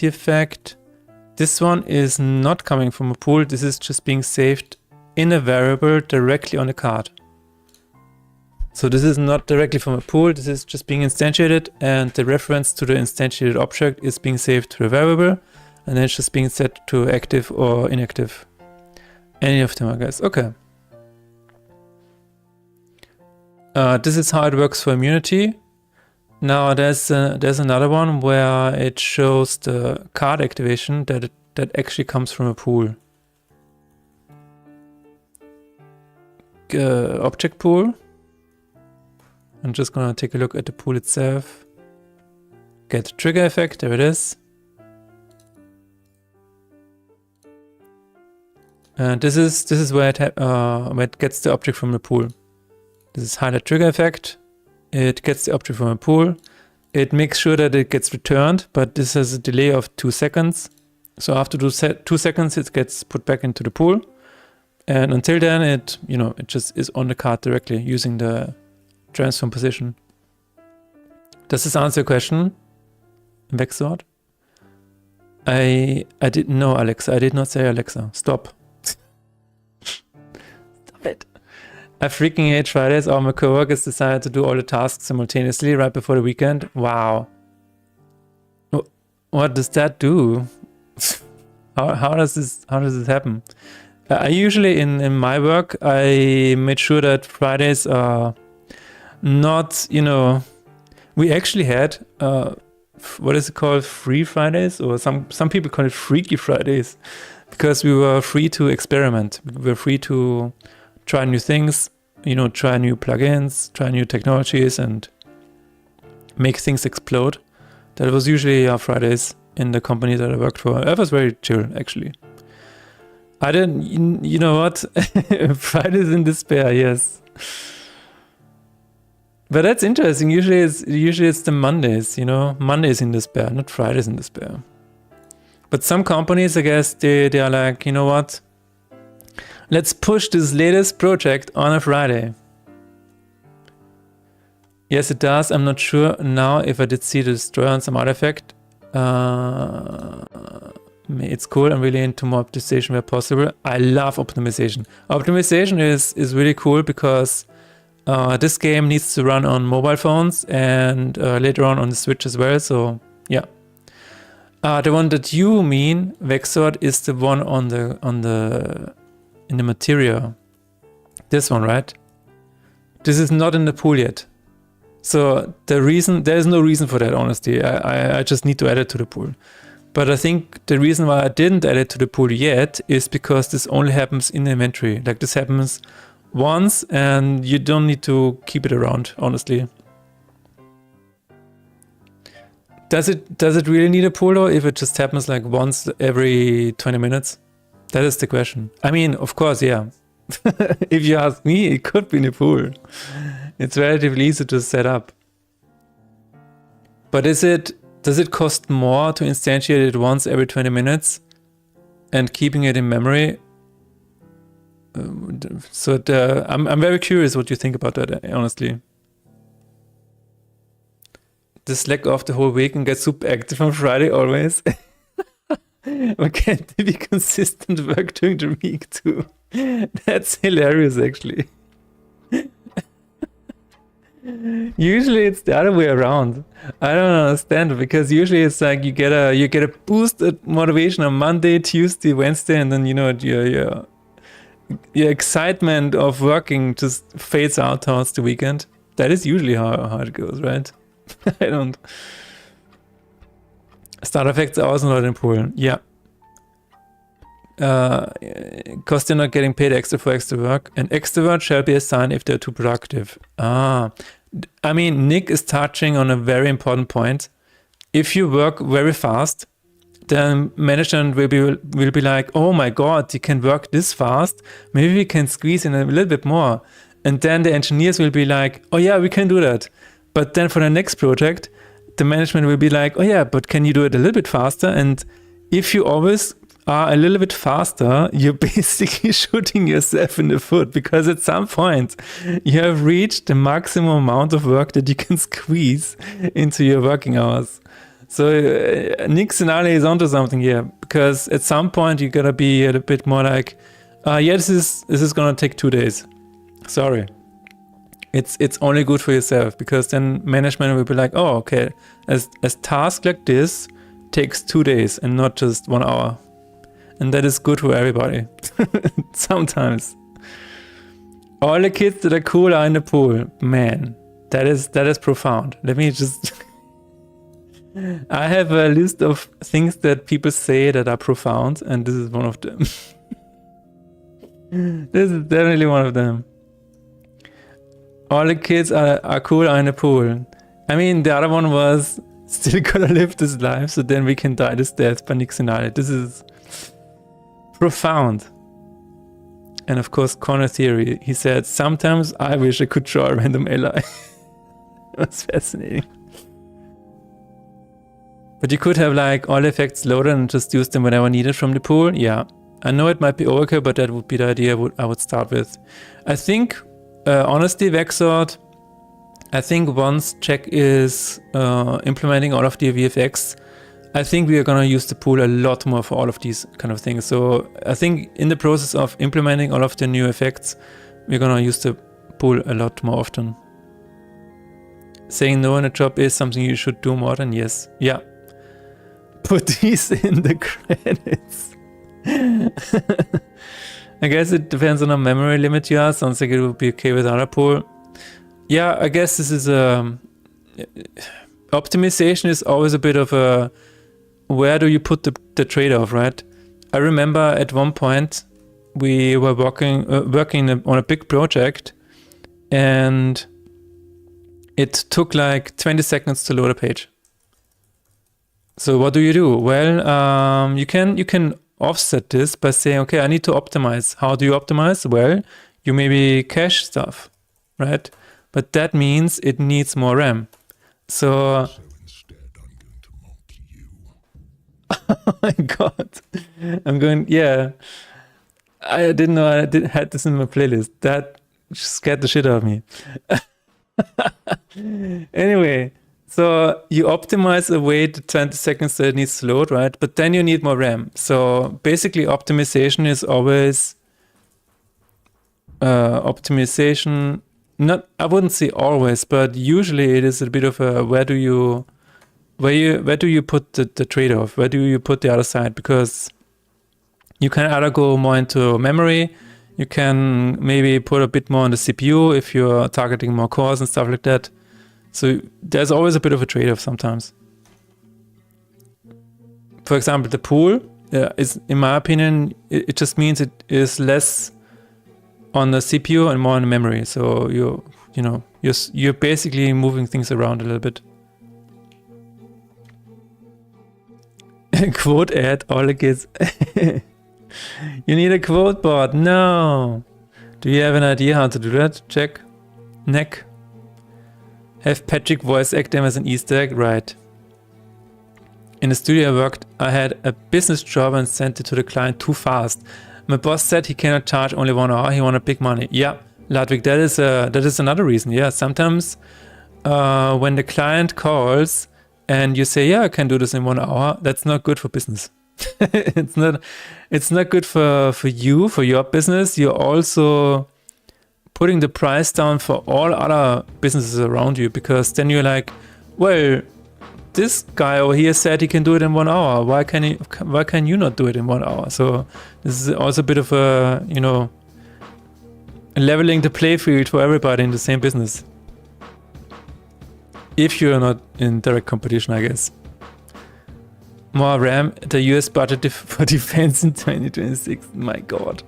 effect. This one is not coming from a pool. This is just being saved in a variable directly on the card. So this is not directly from a pool. This is just being instantiated, and the reference to the instantiated object is being saved to a variable, and then it's just being set to active or inactive. Any of them, I guess. Okay. This is how it works for immunity. Now there's another one where it shows the card activation that actually comes from a pool. Object pool. I'm just gonna take a look at the pool itself. Get the trigger effect. There it is. And this is where it gets the object from the pool. This is highlight trigger effect. It gets the object from a pool. It makes sure that it gets returned, but this has a delay of 2 seconds. So after 2 seconds, it gets put back into the pool. And until then, it just is on the card directly using the transform position. Does this answer your question, Vexord? I didn't know, Alexa. I did not say Alexa. Stop. Stop it. I freaking hate Fridays. All my coworkers decided to do all the tasks simultaneously right before the weekend. Wow. What does that do? How does this happen? I usually in my work I made sure that Fridays are not, we actually had what is it called, free Fridays, or some people call it Freaky Fridays, because we were free to experiment. We were free to try new things, try new plugins, try new technologies, and make things explode. That was usually our Fridays in the company that I worked for. That was very chill, actually. I didn't, you know what? Fridays in despair, yes. But that's interesting. Usually it's the Mondays, Mondays in despair, not Fridays in despair. But some companies, I guess, they are like, you know what? Let's push this latest project on a Friday. Yes, it does. I'm not sure now if I did see the destroyer on some artifact. It's cool. I'm really into more optimization where possible. I love optimization. Optimization is really cool because this game needs to run on mobile phones and later on the Switch as well. So yeah. The one that you mean, Vexord, is the one in the material. This one, right? This is not in the pool yet. So there is no reason for that, honestly. I just need to add it to the pool. But I think the reason why I didn't add it to the pool yet is because this only happens in the inventory. Like this happens once and you don't need to keep it around, honestly. Does it really need a pool though if it just happens like once every 20 minutes? That is the question. I mean, of course, yeah. If you ask me, it could be in a pool. It's relatively easy to set up. But does it cost more to instantiate it once every 20 minutes and keeping it in memory? I'm very curious what you think about that, honestly. The slack off the whole week and get super active on Friday always. But can't be consistent work during the week too? That's hilarious, actually. Usually it's the other way around. I don't understand, because usually it's like you get a boost of motivation on Monday, Tuesday, Wednesday, and then your excitement of working just fades out towards the weekend. That is usually how it goes, right? I don't. Start effects are also not in pool. Yeah. Because they're not getting paid extra for extra work. An extrovert shall be assigned if they're too productive. I mean, Nick is touching on a very important point. If you work very fast, then management will be like, oh my god, you can work this fast. Maybe we can squeeze in a little bit more. And then the engineers will be like, oh yeah, we can do that. But then for the next project, the management will be like, oh yeah, but can you do it a little bit faster? And if you always are a little bit faster, you're basically shooting yourself in the foot, because at some point you have reached the maximum amount of work that you can squeeze into your working hours. So Nick Sinale is onto something here, because at some point you gotta be a bit more like, yeah, this is gonna take 2 days. Sorry. It's only good for yourself, because then management will be like, oh, okay, as task like this takes 2 days and not just 1 hour. And that is good for everybody. Sometimes. All the kids that are cool are in the pool. Man, that is profound. Let me just... I have a list of things that people say that are profound, and this is one of them. This is definitely one of them. All the kids are cool are in the pool. I mean, the other one was still gonna live this life, so then we can die this death by Nick Sinale. This is profound. And of course, corner theory. He said, sometimes I wish I could draw a random ally. That's fascinating. But you could have like all effects loaded and just use them whenever needed from the pool. Yeah, I know it might be overkill, but that would be the idea I would start with. I think, honestly, Vexord, I think once Jack is implementing all of the VFX, I think we are going to use the pool a lot more for all of these kind of things. So I think in the process of implementing all of the new effects, we're going to use the pool a lot more often. Saying no in a job is something you should do more than yes. Yeah. Put these in the credits. I guess it depends on a memory limit you are. Sounds like it would be okay with other pool. Yeah, I guess this is optimization is always a bit of a where do you put the trade-off, right? I remember at one point we were working on a big project, and it took like 20 seconds to load a page. So what do? Well, you can offset this by saying, okay, I need to optimize. How do you optimize? Well, you maybe cache stuff, right? But that means it needs more RAM. So instead, I'm going to mock you. Oh my god. Yeah. I didn't know I had this in my playlist. That scared the shit out of me. Anyway, so you optimize away the 20 seconds that it needs to load, right? But then you need more RAM. So basically optimization is always optimization. Not, I wouldn't say always, but usually it is a bit of a where do you put the trade-off? Where do you put the other side? Because you can either go more into memory, you can maybe put a bit more on the CPU if you're targeting more cores and stuff like that. So there's always a bit of a trade-off sometimes. For example, the pool is, in my opinion, it just means it is less on the CPU and more on the memory. So you're basically moving things around a little bit. Quote ad all the kids. You need a quote board. No. Do you have an idea how to do that? Check. Neck. Have Patrick voice act them as an Easter egg. Right. In the studio I worked, I had a business job and sent it to the client too fast. My boss said he cannot charge only 1 hour. He wanted big money. Yeah, Ludwig, that is another reason. Yeah, sometimes when the client calls and you say, yeah, I can do this in 1 hour, that's not good for business. It's not good for you, for your business. You're also putting the price down for all other businesses around you, because then you're like, well, this guy over here said he can do it in 1 hour. Why can you not do it in 1 hour? So this is also a bit of a, leveling the play field for everybody in the same business. If you're not in direct competition, I guess. More RAM, the US budget for defense in 2026. My god.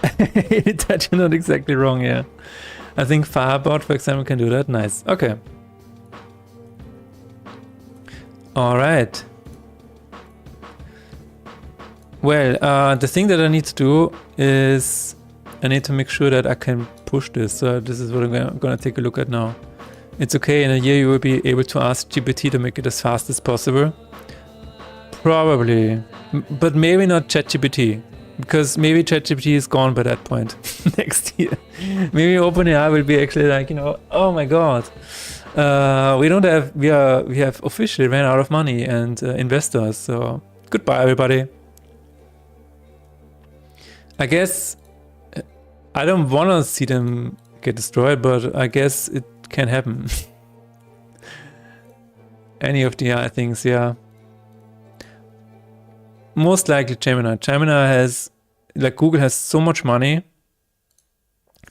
That you're not exactly wrong, yeah. I think Firebot, for example, can do that. Nice. Okay. Alright. Well, the thing that I need to do is I need to make sure that I can push this. So this is what I'm going to take a look at now. It's okay, in a year you will be able to ask GPT to make it as fast as possible. Probably. But maybe not ChatGPT. Because maybe ChatGPT is gone by that point next year. Maybe OpenAI will be actually like, oh my god. We have officially ran out of money and investors. So goodbye, everybody. I guess I don't want to see them get destroyed, but I guess it can happen. Any of the other things, yeah. Most likely Gemini. Gemini has, like Google has so much money,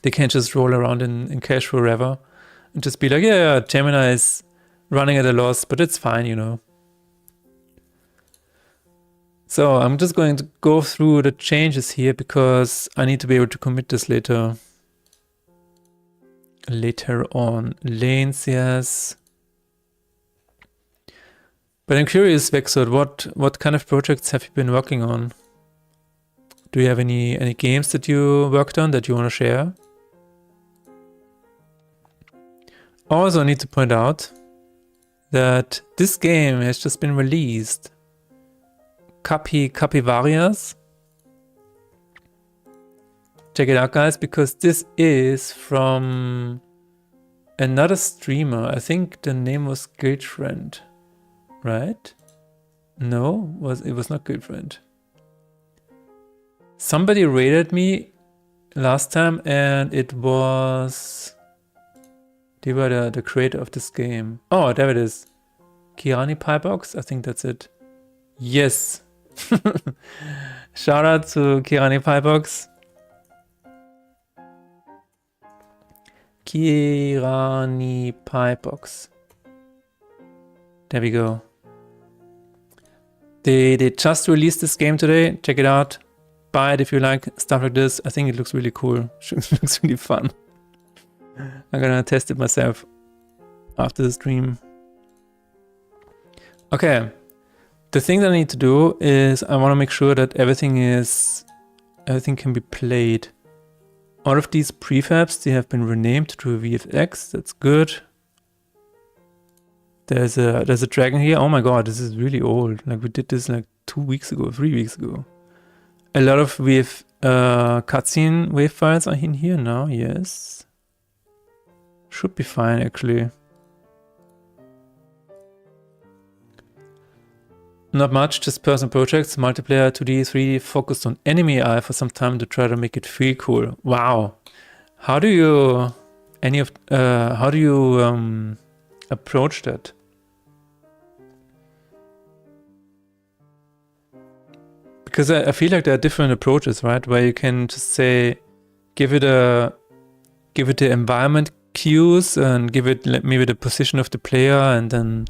they can't just roll around in cash forever and just be like, yeah, Gemini is running at a loss, but it's fine, So I'm just going to go through the changes here because I need to be able to commit this later. Later on. Lanes, yes. But I'm curious, Vexod, what kind of projects have you been working on? Do you have any games that you worked on that you want to share? Also, I need to point out that this game has just been released capybaras. Check it out, guys, because this is from another streamer. I think the name was Guildfriend, right? No, it was not Guildfriend. Somebody rated me last time, and it was... They were the creator of this game. Oh, there it is. Kirani Piebox, I think that's it. Yes. Shout out to Kirani Piebox. Kirani Piebox. There we go. They just released this game today. Check it out. Buy it if you like stuff like this. I think it looks really cool. It looks really fun. I'm gonna test it myself after the stream. Okay. The thing that I need to do is I want to make sure that everything can be played. All of these prefabs, they have been renamed to VFX. That's good. There's a dragon here. Oh my god, this is really old. Like we did this like 2 weeks ago, 3 weeks ago. A lot of cutscene wave files are in here now. Yes. Should be fine, actually. Not much, just personal projects, multiplayer, 2D, 3D, focused on enemy AI for some time to try to make it feel cool. Wow. How do you approach that? Because I feel like there are different approaches, right? Where you can just say, give it the environment cues and give it maybe the position of the player, and then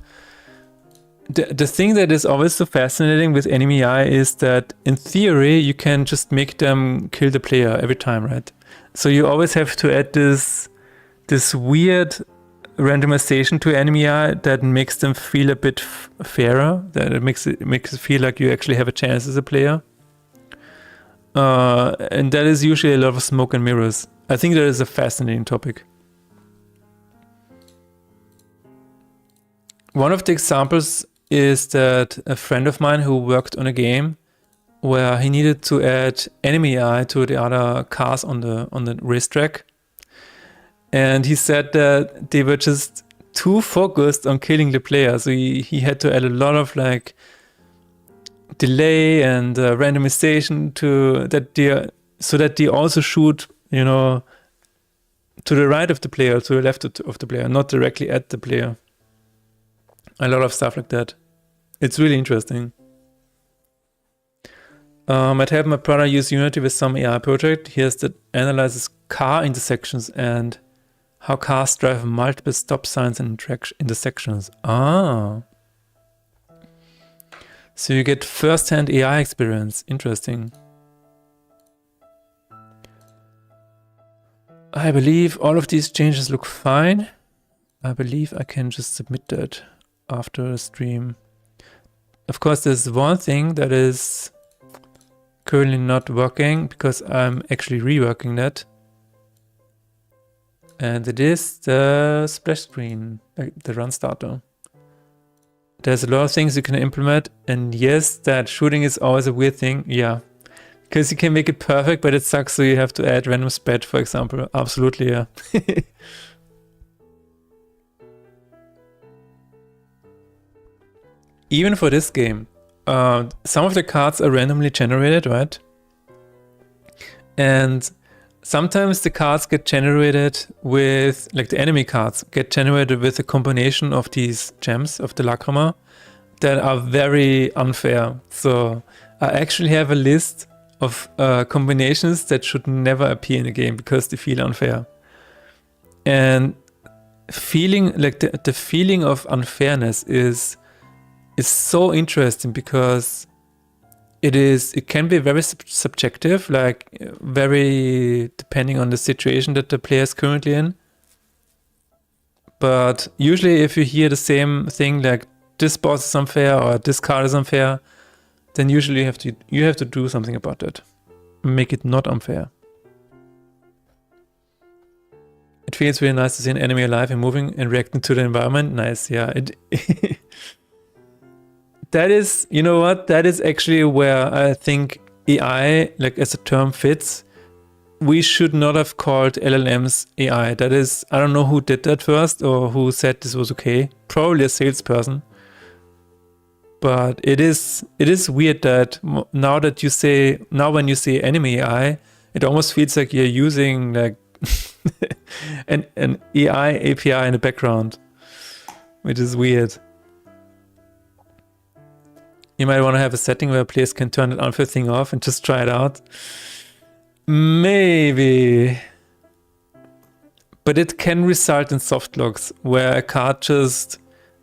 the thing that is always so fascinating with enemy AI is that in theory you can just make them kill the player every time, right? So you always have to add this weird randomization to enemy AI that makes them feel a bit fairer, that it makes it feel like you actually have a chance as a player. And that is usually a lot of smoke and mirrors. I think that is a fascinating topic. One of the examples is that a friend of mine who worked on a game where he needed to add enemy AI to the other cars on the racetrack. And he said that they were just too focused on killing the player. So he had to add a lot of like delay and randomization so that they also shoot, to the right of the player, to the left of the player, not directly at the player. A lot of stuff like that. It's really interesting. I'd have my brother use Unity with some AI project. Here's that analyzes car intersections and how cars drive multiple stop signs and intersections. Ah. So you get first-hand AI experience. Interesting. I believe all of these changes look fine. I believe I can just submit that after a stream. Of course, there's one thing that is currently not working because I'm actually reworking that. And it is the splash screen, the run starter. There's a lot of things you can implement, and yes, that shooting is always a weird thing, yeah. Because you can make it perfect, but it sucks, so you have to add random spat, for example. Absolutely, yeah. Even for this game, some of the cards are randomly generated, right? And sometimes the cards get generated with, like the enemy cards, get generated with a combination of these gems of the Lacrima that are very unfair. So I actually have a list of combinations that should never appear in the game because they feel unfair. And feeling like the feeling of unfairness is so interesting because it can be very subjective, like very depending on the situation that the player is currently in. But usually if you hear the same thing like this boss is unfair or this card is unfair, then usually you have to do something about that. Make it not unfair. It feels really nice to see an enemy alive and moving and reacting to the environment. Nice, yeah. that is, you know what? That is actually where I think AI, like as a term, fits. We should not have called LLMs AI. That is, I don't know who did that first or who said this was okay. Probably a salesperson. But it is weird that now when you say anime AI, it almost feels like you're using like an AI API in the background, which is weird. You might want to have a setting where players can turn that unfair thing off and just try it out. Maybe. But it can result in soft locks where a card just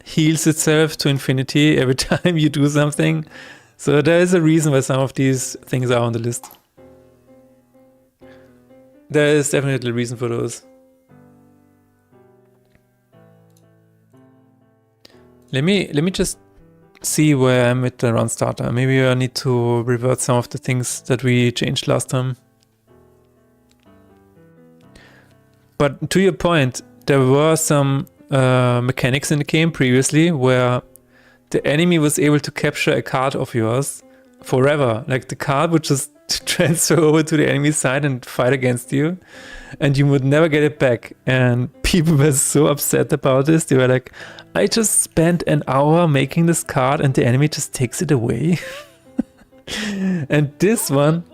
heals itself to infinity every time you do something. So there is a reason why some of these things are on the list. There is definitely a reason for those. Let me just see where I'm with the run starter. Maybe I need to revert some of the things that we changed last time. But to your point, there were some mechanics in the game previously where the enemy was able to capture a card of yours forever. Like the card would just transfer over to the enemy side and fight against you, and you would never get it back. And people were so upset about this. They were like, I just spent an hour making this card and the enemy just takes it away. And this one,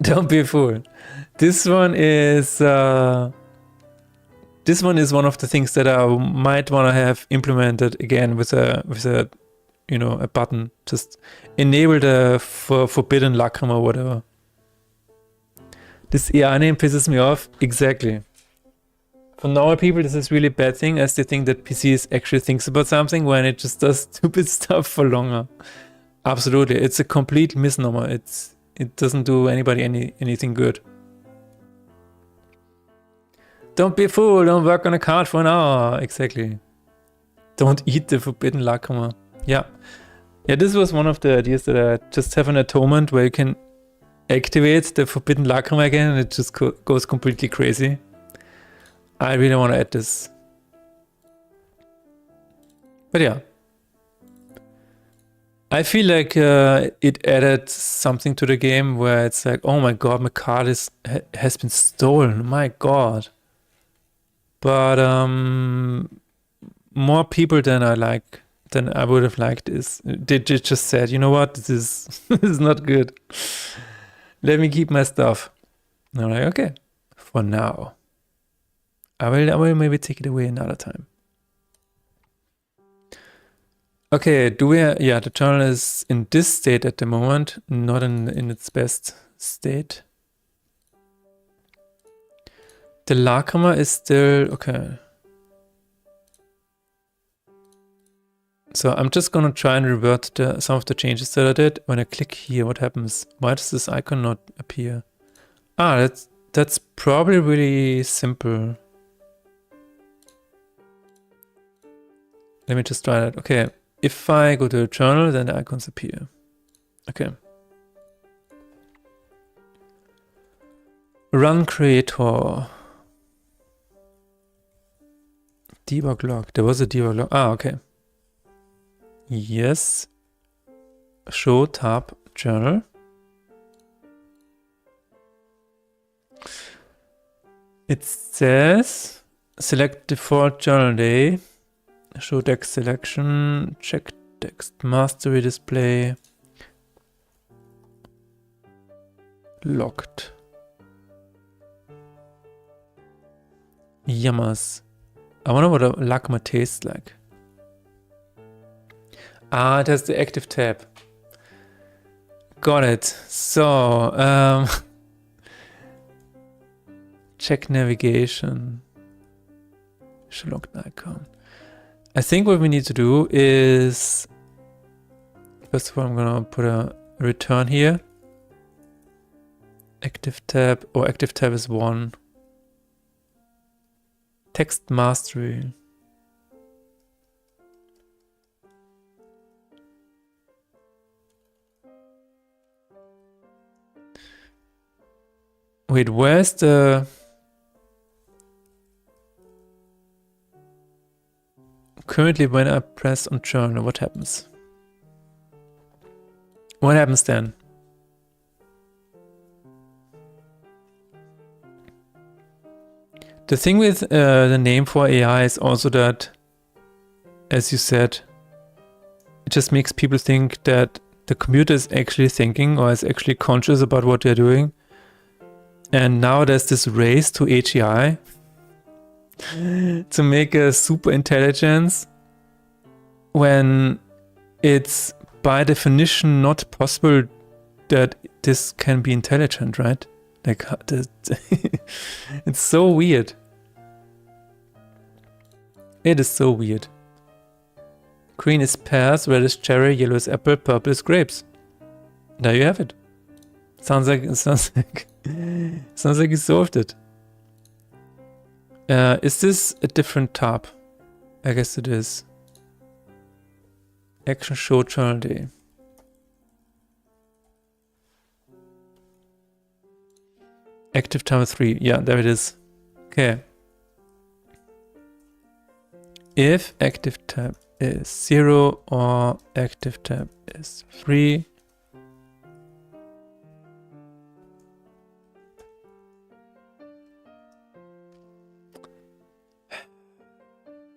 don't be a fool. This one is one of the things that I might want to have implemented again with a a button. Just enable the forbidden lacrima or whatever. This AI name pisses me off. Exactly. For normal people, this is really a bad thing, as they think that PCs actually thinks about something when it just does stupid stuff for longer. Absolutely, it's a complete misnomer. It doesn't do anybody anything good. Don't be a fool, don't work on a card for an hour. Exactly. Don't eat the forbidden lacrima. Yeah. Yeah, this was one of the ideas that I just have an atonement where you can activate the forbidden lacrima again and it just goes completely crazy. I really want to add this. But yeah. I feel like it added something to the game where it's like, oh my god, my card has been stolen. My god. But more people than I would have liked they just said, you know what, this is not good. Let me keep my stuff. And I'm like, okay, for now. I will maybe take it away another time. Okay, the journal is in this state at the moment, not in its best state. The lacrima is still okay. So I'm just gonna try and revert some of the changes that I did. When I click here, what happens? Why does this icon not appear? Ah, that's probably really simple. Let me just try that. Okay, if I go to the journal, then the icons appear. Okay. Run creator. Debug log. There was a debug log. Ah, okay. Yes. Show tab journal. It says select default journal day. Show text selection. Check text mastery display. Locked. Yummers. I wonder what a lacrima tastes like. Ah, it has the active tab. Got it. So, check navigation. Show locked icon. I think what we need to do is, first of all, I'm gonna put a return here. Active tab, or active tab is 1. Text mastery. Wait, where's the... Currently when I press on journal, what happens? What happens then? The thing with the name for AI is also that, as you said, it just makes people think that the computer is actually thinking or is actually conscious about what they're doing. And now there's this race to AGI to make a super intelligence when it's by definition not possible that this can be intelligent, right? Like, it's so weird. It is so weird. Green is pears, red is cherry, yellow is apple, purple is grapes. There you have it. Sounds like you solved it. Is this a different tab? I guess it is. Action show journal day. Active time 3. Yeah, there it is. Okay. If active tab is 0 or active tab is 3.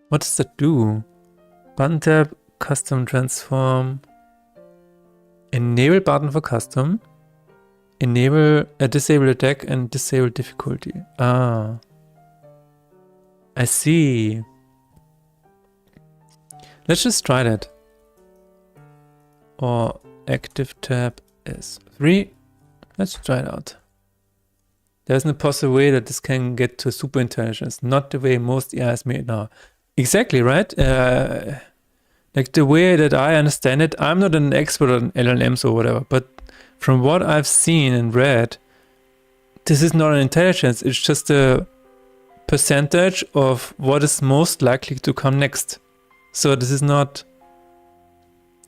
What does that do? Button tab, custom transform, enable button for custom, enable disable attack and disable difficulty. Ah, I see. Let's just try that. Or active tab is 3. Let's try it out. There's no possible way that this can get to super intelligence. Not the way most AI is made now. Exactly, right? Like the way that I understand it, I'm not an expert on LLMs or whatever, but from what I've seen and read, this is not an intelligence. It's just a percentage of what is most likely to come next. So this is not...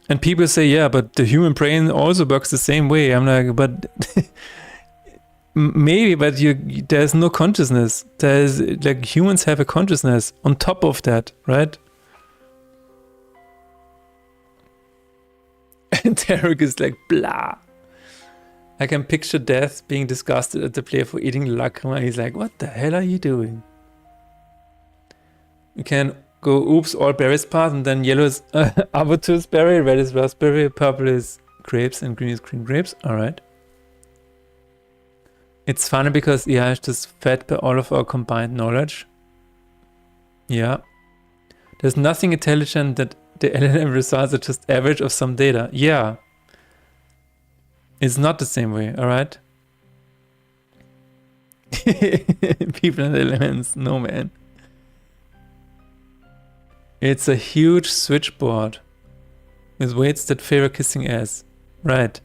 And people say, yeah, but the human brain also works the same way. I'm like, but... Maybe, but there's no consciousness. There's like humans have a consciousness on top of that, right? And Derek is like, blah. I can picture Death being disgusted at the player for eating lacrima. He's like, what the hell are you doing? You can go, oops, all berries part, and then yellow is arbutus berry, red is raspberry, purple is grapes, and green is green grapes. All right. It's funny because AI is just fed by all of our combined knowledge. Yeah. There's nothing intelligent that the LLM results are just average of some data. Yeah. It's not the same way, alright? People and LLMs, no man. It's a huge switchboard with weights that favor kissing ass. Right.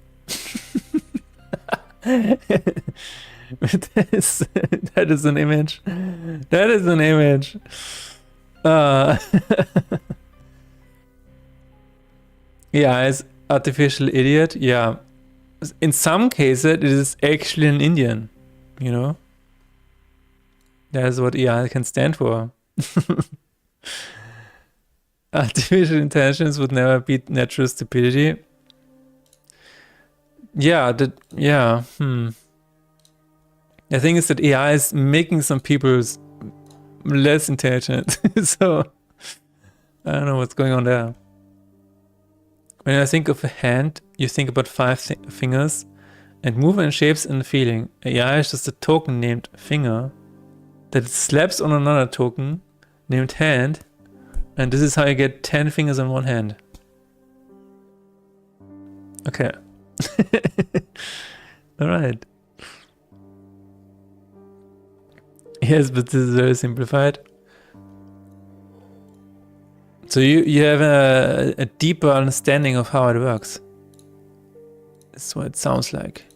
that is an image. That is an image. Yeah, it's artificial idiot. Yeah. In some cases, it is actually an Indian. You know? That is what AI can stand for. Artificial intelligence would never beat natural stupidity. Yeah, the thing is that AI is making some people less intelligent. So I don't know what's going on there. When I think of a hand, you think about 5 fingers and movement, shapes, and feeling. AI is just a token named finger that slaps on another token named hand, and this is how you get 10 fingers on one hand. Okay. Alright. Yes, but this is very simplified. So you have a deeper understanding of how it works. That's what it sounds like.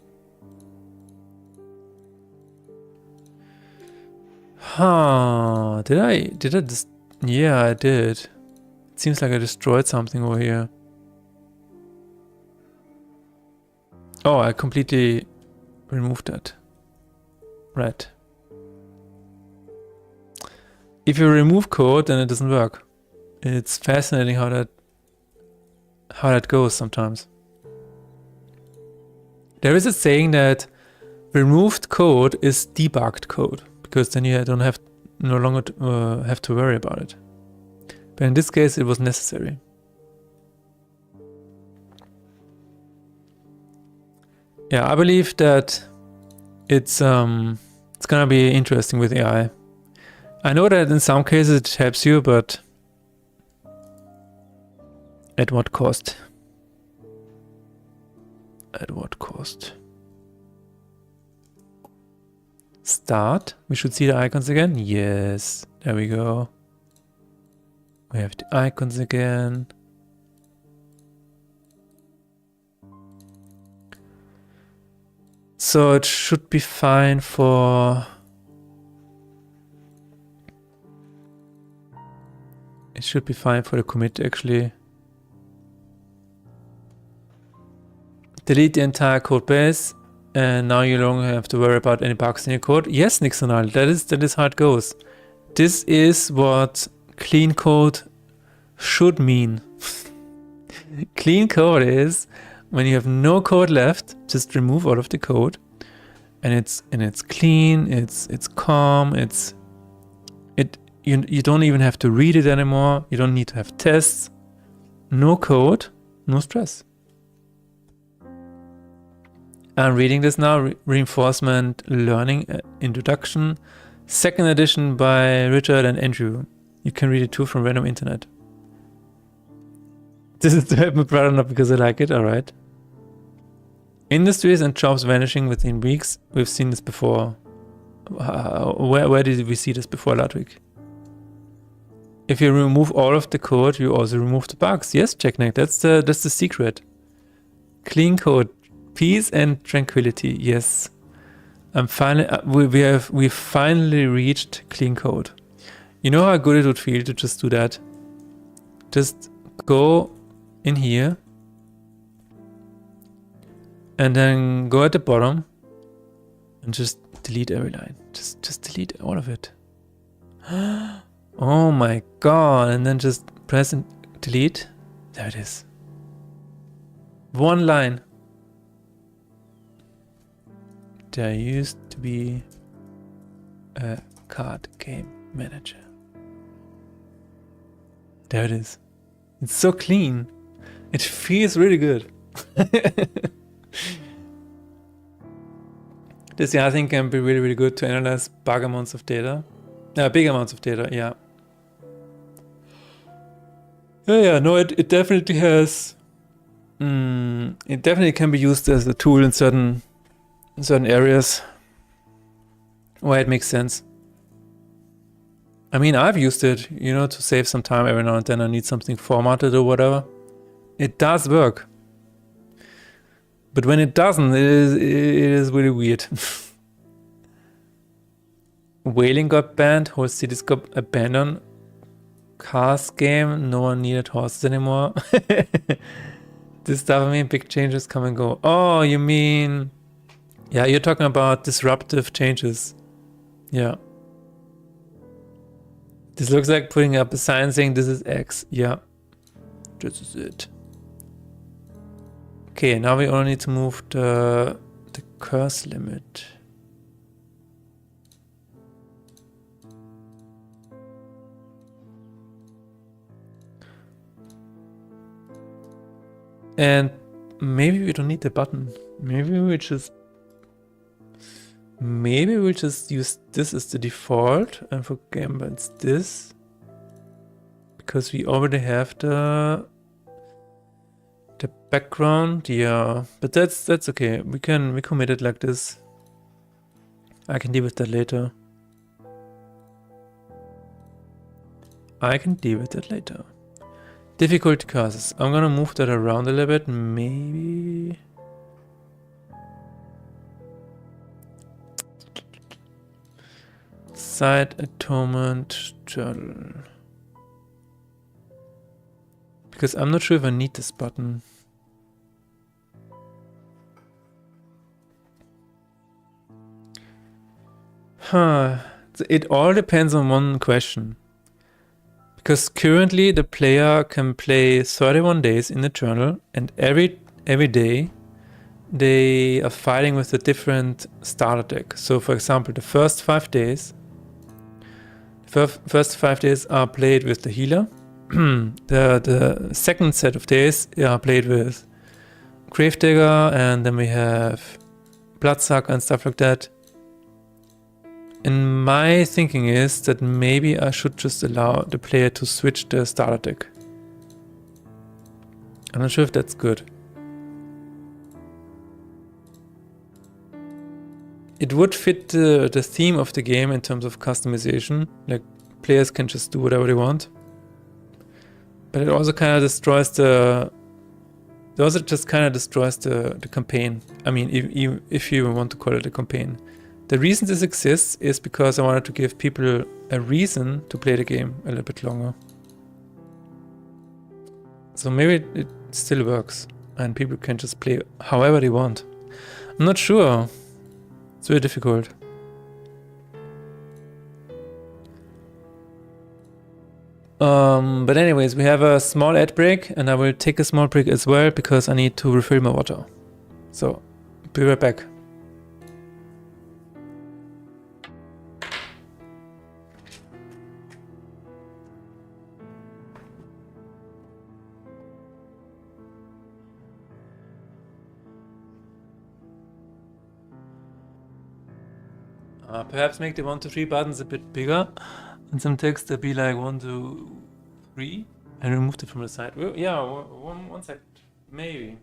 Huh, did I just... Yeah, I did. It seems like I destroyed something over here. Oh, I completely removed that. Right. If you remove code, then it doesn't work. It's fascinating how that goes sometimes. There is a saying that removed code is debugged code, because then you don't have no longer have to worry about it. But in this case, it was necessary. Yeah, I believe that it's gonna be interesting with AI. I know that in some cases it helps you, but at what cost? At what cost? Start. We should see the icons again. Yes, there we go. We have the icons again. So it should be fine for... It should be fine for the commit, actually. Delete the entire code base, and now you no longer have to worry about any bugs in your code. Yes, Nixonal, that is how it goes. This is what clean code should mean. Clean code is when you have no code left, just remove all of the code, and it's clean, it's calm, you don't even have to read it anymore. You don't need to have tests. No code, no stress. I'm reading this now, Reinforcement Learning Introduction, 2nd edition by Richard and Andrew. You can read it too from random internet. This is to help my brother, not because I like it, alright. Industries and jobs vanishing within weeks. We've seen this before. Where did we see this before, Ludwig? If you remove all of the code, you also remove the bugs. Yes, Jackneck, that's the secret. Clean code. Peace and tranquility. Yes, I'm finally we finally reached clean code. You know how good it would feel to just do that. Just go in here and then go at the bottom and just delete every line. Just delete all of it. Oh my god! And then just press and delete. There it is. One line. There used to be a card game manager. There it is. It's so clean. It feels really good. This, I think, can be really, really good to analyze big amounts of data. Big amounts of data, yeah. Yeah, no, it definitely has... it definitely can be used as a tool in certain areas where it makes sense. I mean, I've used it, to save some time every now and then. I need something formatted or whatever. It does work. But when it doesn't, it is really weird. Whaling got banned, whole cities got abandoned. Cars game, no one needed horses anymore. This stuff, I mean, big changes come and go. Oh, you mean... Yeah, you're talking about disruptive changes. Yeah. This looks like putting up a sign saying this is X. Yeah. This is it. Okay, now we only need to move the curse limit. And maybe we don't need the button. Maybe we'll just use this as the default, and for Gamba it's this, because we already have the background. Yeah, but that's okay. We commit it like this. I can deal with that later. Difficulty causes. I'm gonna move that around a little bit, maybe. Side atonement journal. Because I'm not sure if I need this button. It all depends on one question. Because currently the player can play 31 days in the journal, and every day they are fighting with a different starter deck. So for example, the first 5 days are played with the healer. the second set of days are played with Gravedigger, and then we have Bloodsucker and stuff like that. And my thinking is that maybe I should just allow the player to switch the starter deck. I'm not sure if that's good. It would fit the theme of the game in terms of customization. Like, players can just do whatever they want. But it also kind of destroys the... It also just kind of destroys the campaign. I mean, if you want to call it a campaign. The reason this exists is because I wanted to give people a reason to play the game a little bit longer. So maybe it still works and people can just play however they want. I'm not sure. It's very difficult. But anyways, we have a small ad break and I will take a small break as well because I need to refill my water. So, be right back. Perhaps make the 1 to 3 buttons a bit bigger and some text to be like 1 to 3 and remove it from the side. Well, yeah, one second, maybe.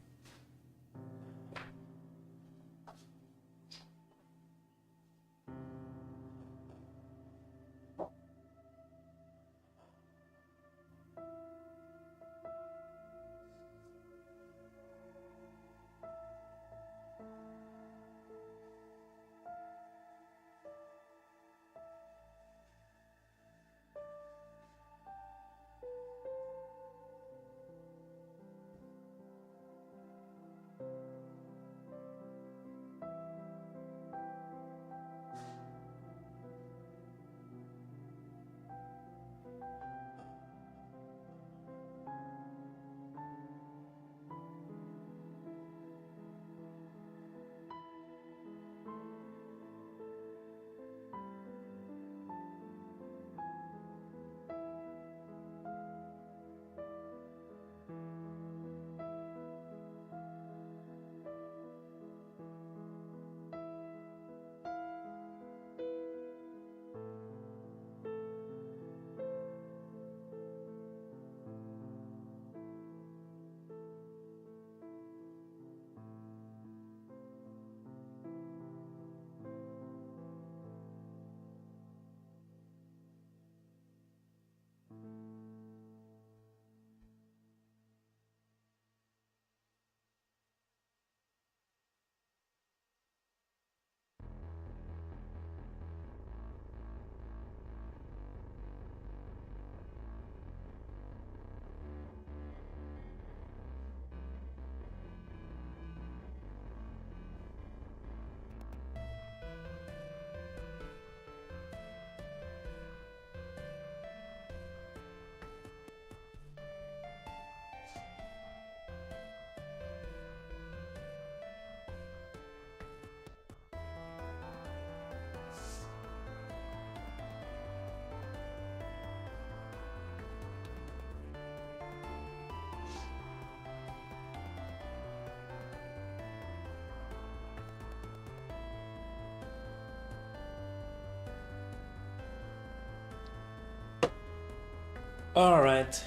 All right.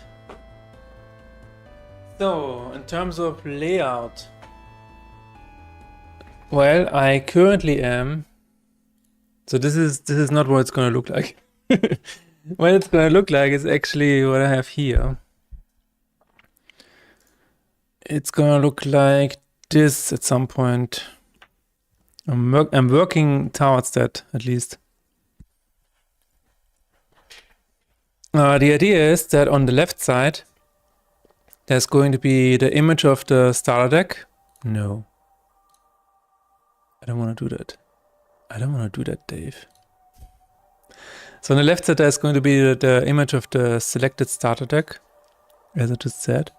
So, in terms of layout, well, I currently am. So this is not what it's gonna look like. What it's gonna look like is actually what I have here. It's gonna look like this at some point. I'm working towards that, at least. The idea is that on the left side, there's going to be the image of the starter deck. No. I don't want to do that. I don't want to do that, Dave. So on the left side, there's going to be the image of the selected starter deck, as I just said.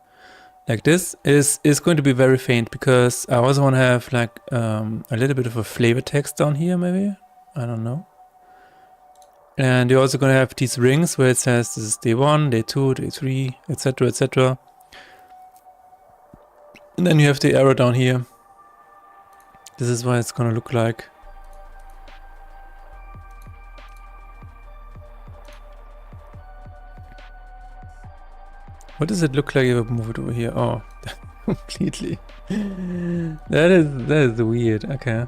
like this is going to be very faint because I also want to have like a little bit of a flavor text down here, maybe. I don't know. And you're also going to have these rings where it says this is day 1, day 2, day 3, etc., etc. And then you have the arrow down here. This is what it's going to look like. What does it look like if I move it over here? Oh, completely. That is weird. Okay.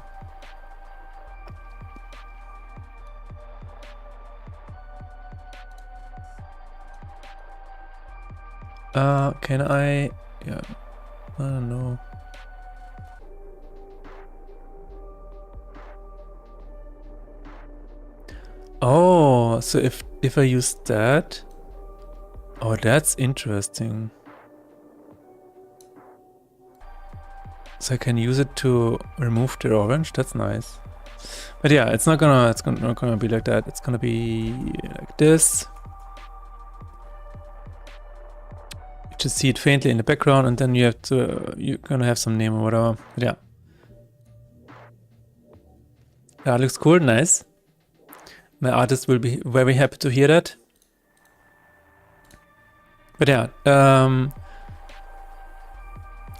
Can I? Yeah. I don't know. Oh, so if I use that. Oh, that's interesting. So I can use it to remove the orange. That's nice. But yeah, it's not gonna be like that. It's gonna be like this. You just see it faintly in the background, and then you're gonna have some name or whatever. But yeah. That looks cool, nice. My artist will be very happy to hear that. But yeah,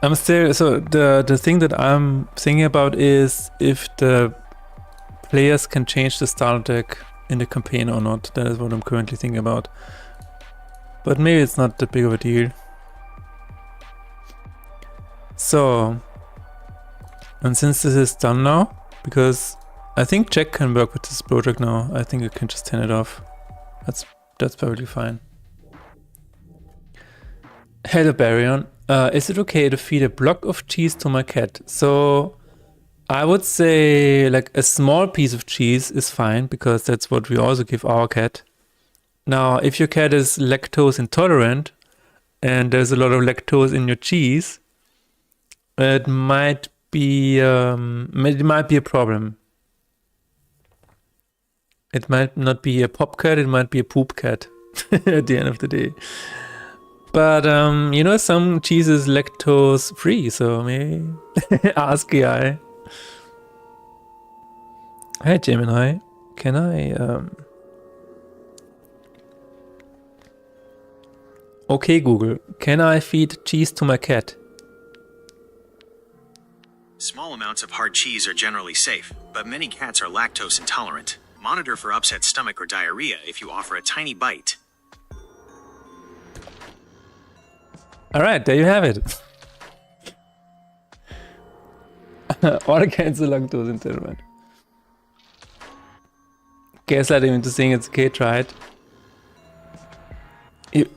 I'm still, so the thing that I'm thinking about is if the players can change the starter deck in the campaign or not. That is what I'm currently thinking about. But maybe it's not that big of a deal. So, and since this is done now, because I think Jack can work with this project now, I think I can just turn it off. That's perfectly fine. Hello Baryon, is it okay to feed a block of cheese to my cat? So I would say like a small piece of cheese is fine because that's what we also give our cat. Now, if your cat is lactose intolerant and there's a lot of lactose in your cheese, it might be a problem. It might not be a pop cat, it might be a poop cat at the end of the day. But, you know, some cheese is lactose free, so maybe ask AI. Hi, Gemini. Can I, Okay, Google. Can I feed cheese to my cat? Small amounts of hard cheese are generally safe, but many cats are lactose intolerant. Monitor for upset stomach or diarrhea if you offer a tiny bite. Alright, there you have it. All cats are lactose intolerant. Gaslight him into saying it's okay, try it.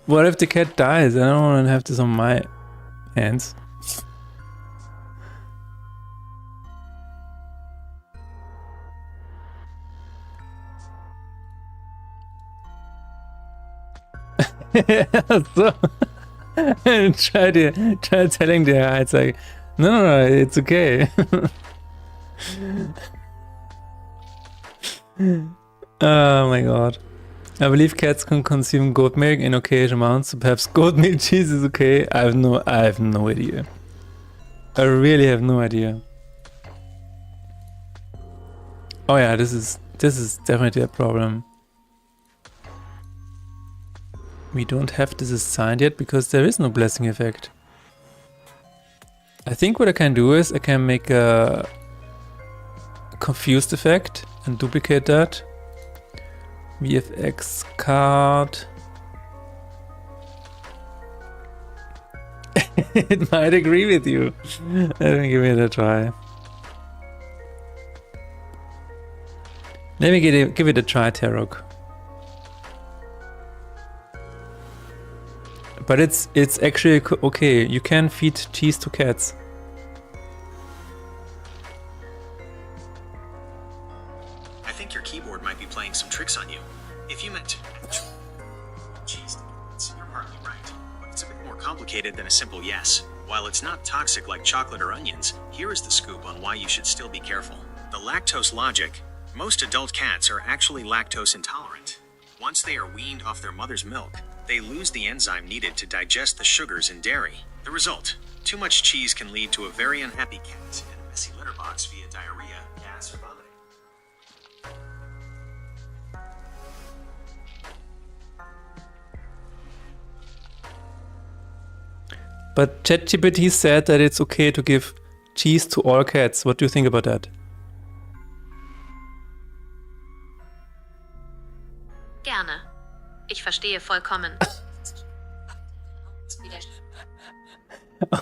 What if the cat dies? I don't want to have this on my hands. So try telling the AI, it's like, no, it's okay. Oh my god. I believe cats can consume goat milk in occasional amounts, so perhaps goat milk cheese is okay. I have no idea. I really have no idea. Oh yeah, this is definitely a problem. We don't have this assigned yet because there is no blessing effect. I think what I can do is I can make a confused effect and duplicate that. VFX card. It might agree with you. Let me give it a try. Let me give it a try, Tarok. But it's actually okay. You can feed cheese to cats. I think your keyboard might be playing some tricks on you. If you meant cheese, you're partly right. But it's a bit more complicated than a simple yes. While it's not toxic like chocolate or onions, here is the scoop on why you should still be careful. The lactose logic. Most adult cats are actually lactose intolerant. Once they are weaned off their mother's milk, they lose the enzyme needed to digest the sugars in dairy. The result: too much cheese can lead to a very unhappy cat and a messy litter box via diarrhea, gas, or vomiting. But ChatGPT said that it's okay to give cheese to all cats. What do you think about that? Gerne. Ich verstehe vollkommen.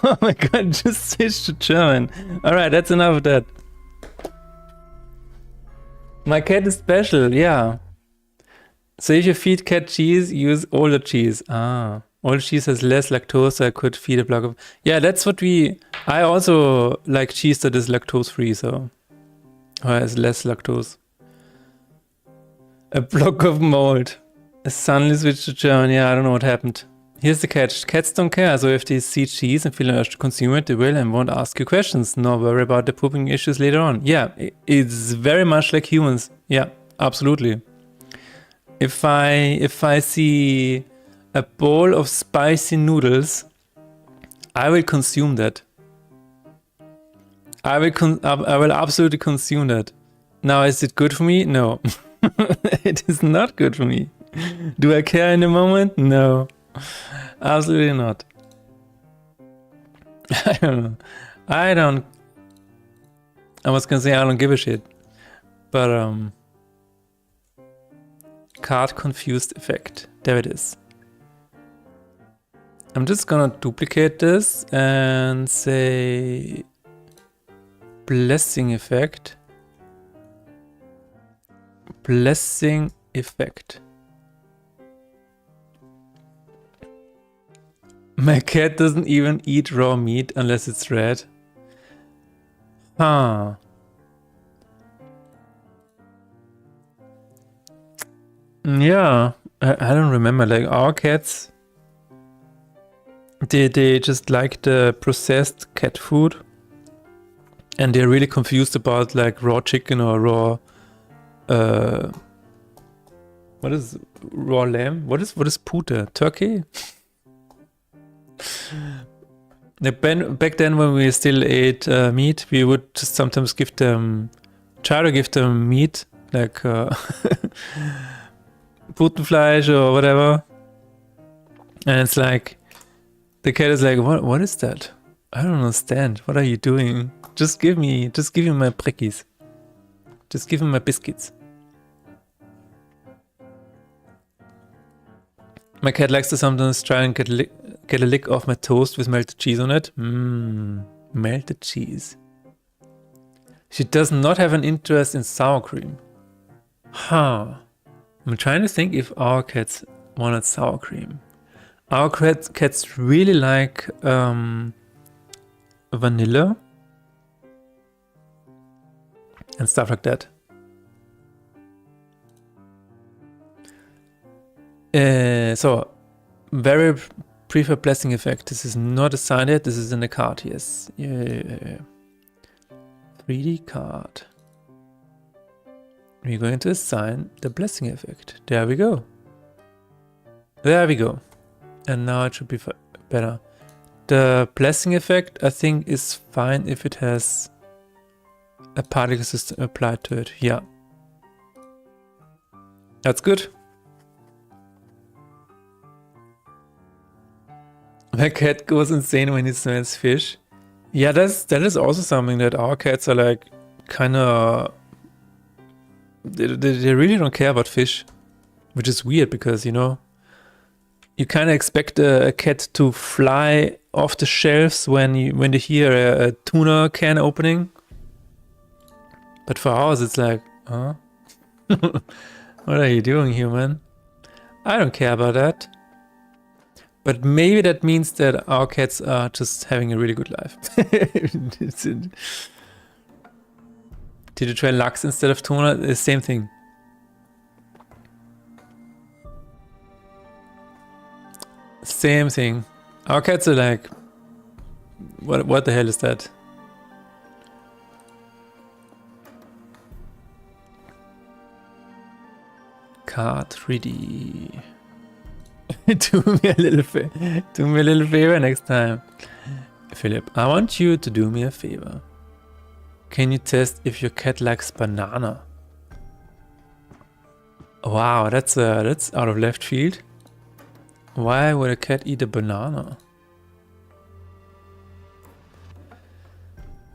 Oh my god, just switch to German. Alright, that's enough of that. My cat is special, yeah. So if you feed cat cheese, use older cheese. Ah, older cheese has less lactose, so I could feed a block of... Yeah, that's what we... I also like cheese that is lactose free, so... Or has less lactose. A block of mold. A suddenly switched to German. Yeah, I don't know what happened. Here's the catch. Cats don't care, so if they see cheese and feel an urge to consume it, they will and won't ask you questions, nor worry about the pooping issues later on. Yeah, it's very much like humans. Yeah, absolutely. If I see a bowl of spicy noodles, I will consume that. I will absolutely consume that. Now, is it good for me? No. It is not good for me. Do I care in the moment? No. Absolutely not. I don't know. I was gonna say I don't give a shit. But card confused effect. There it is. I'm just gonna duplicate this and say blessing effect. Blessing effect. My cat doesn't even eat raw meat unless it's red. Huh. Yeah, I don't remember. Like our cats, they just like the processed cat food, and they're really confused about like raw chicken or raw. What is raw lamb? What is Pute? Turkey? Back then, when we still ate meat, we would just sometimes try to give them meat, like Putenfleisch or whatever. And it's like, the cat is like, what is that? I don't understand. What are you doing? Just give me my prickies. Just give me my biscuits. My cat likes to sometimes try and get a lick off my toast with melted cheese on it. Melted cheese. She does not have an interest in sour cream. Huh. I'm trying to think if our cats wanted sour cream. Our cats really like vanilla and stuff like that. So, very prefer blessing effect. This is not assigned yet. This is in the card. Yes. Yeah. 3D card. We're going to assign the blessing effect. There we go. There we go. And now it should be better. The blessing effect, I think, is fine if it has a particle system applied to it. Yeah. That's good. My cat goes insane when he smells fish. Yeah, that is also something that our cats are like kind of... They really don't care about fish, which is weird because, you know, you kind of expect a cat to fly off the shelves when they hear a tuna can opening. But for ours, it's like, huh? What are you doing, human? I don't care about that. But maybe that means that our cats are just having a really good life. Did you try lachs instead of tuna? The same thing. Same thing. Our cats are like, what the hell is that? Card 3D. Do me a little favor next time. Philip, I want you to do me a favor. Can you test if your cat likes banana? Wow, that's out of left field. Why would a cat eat a banana?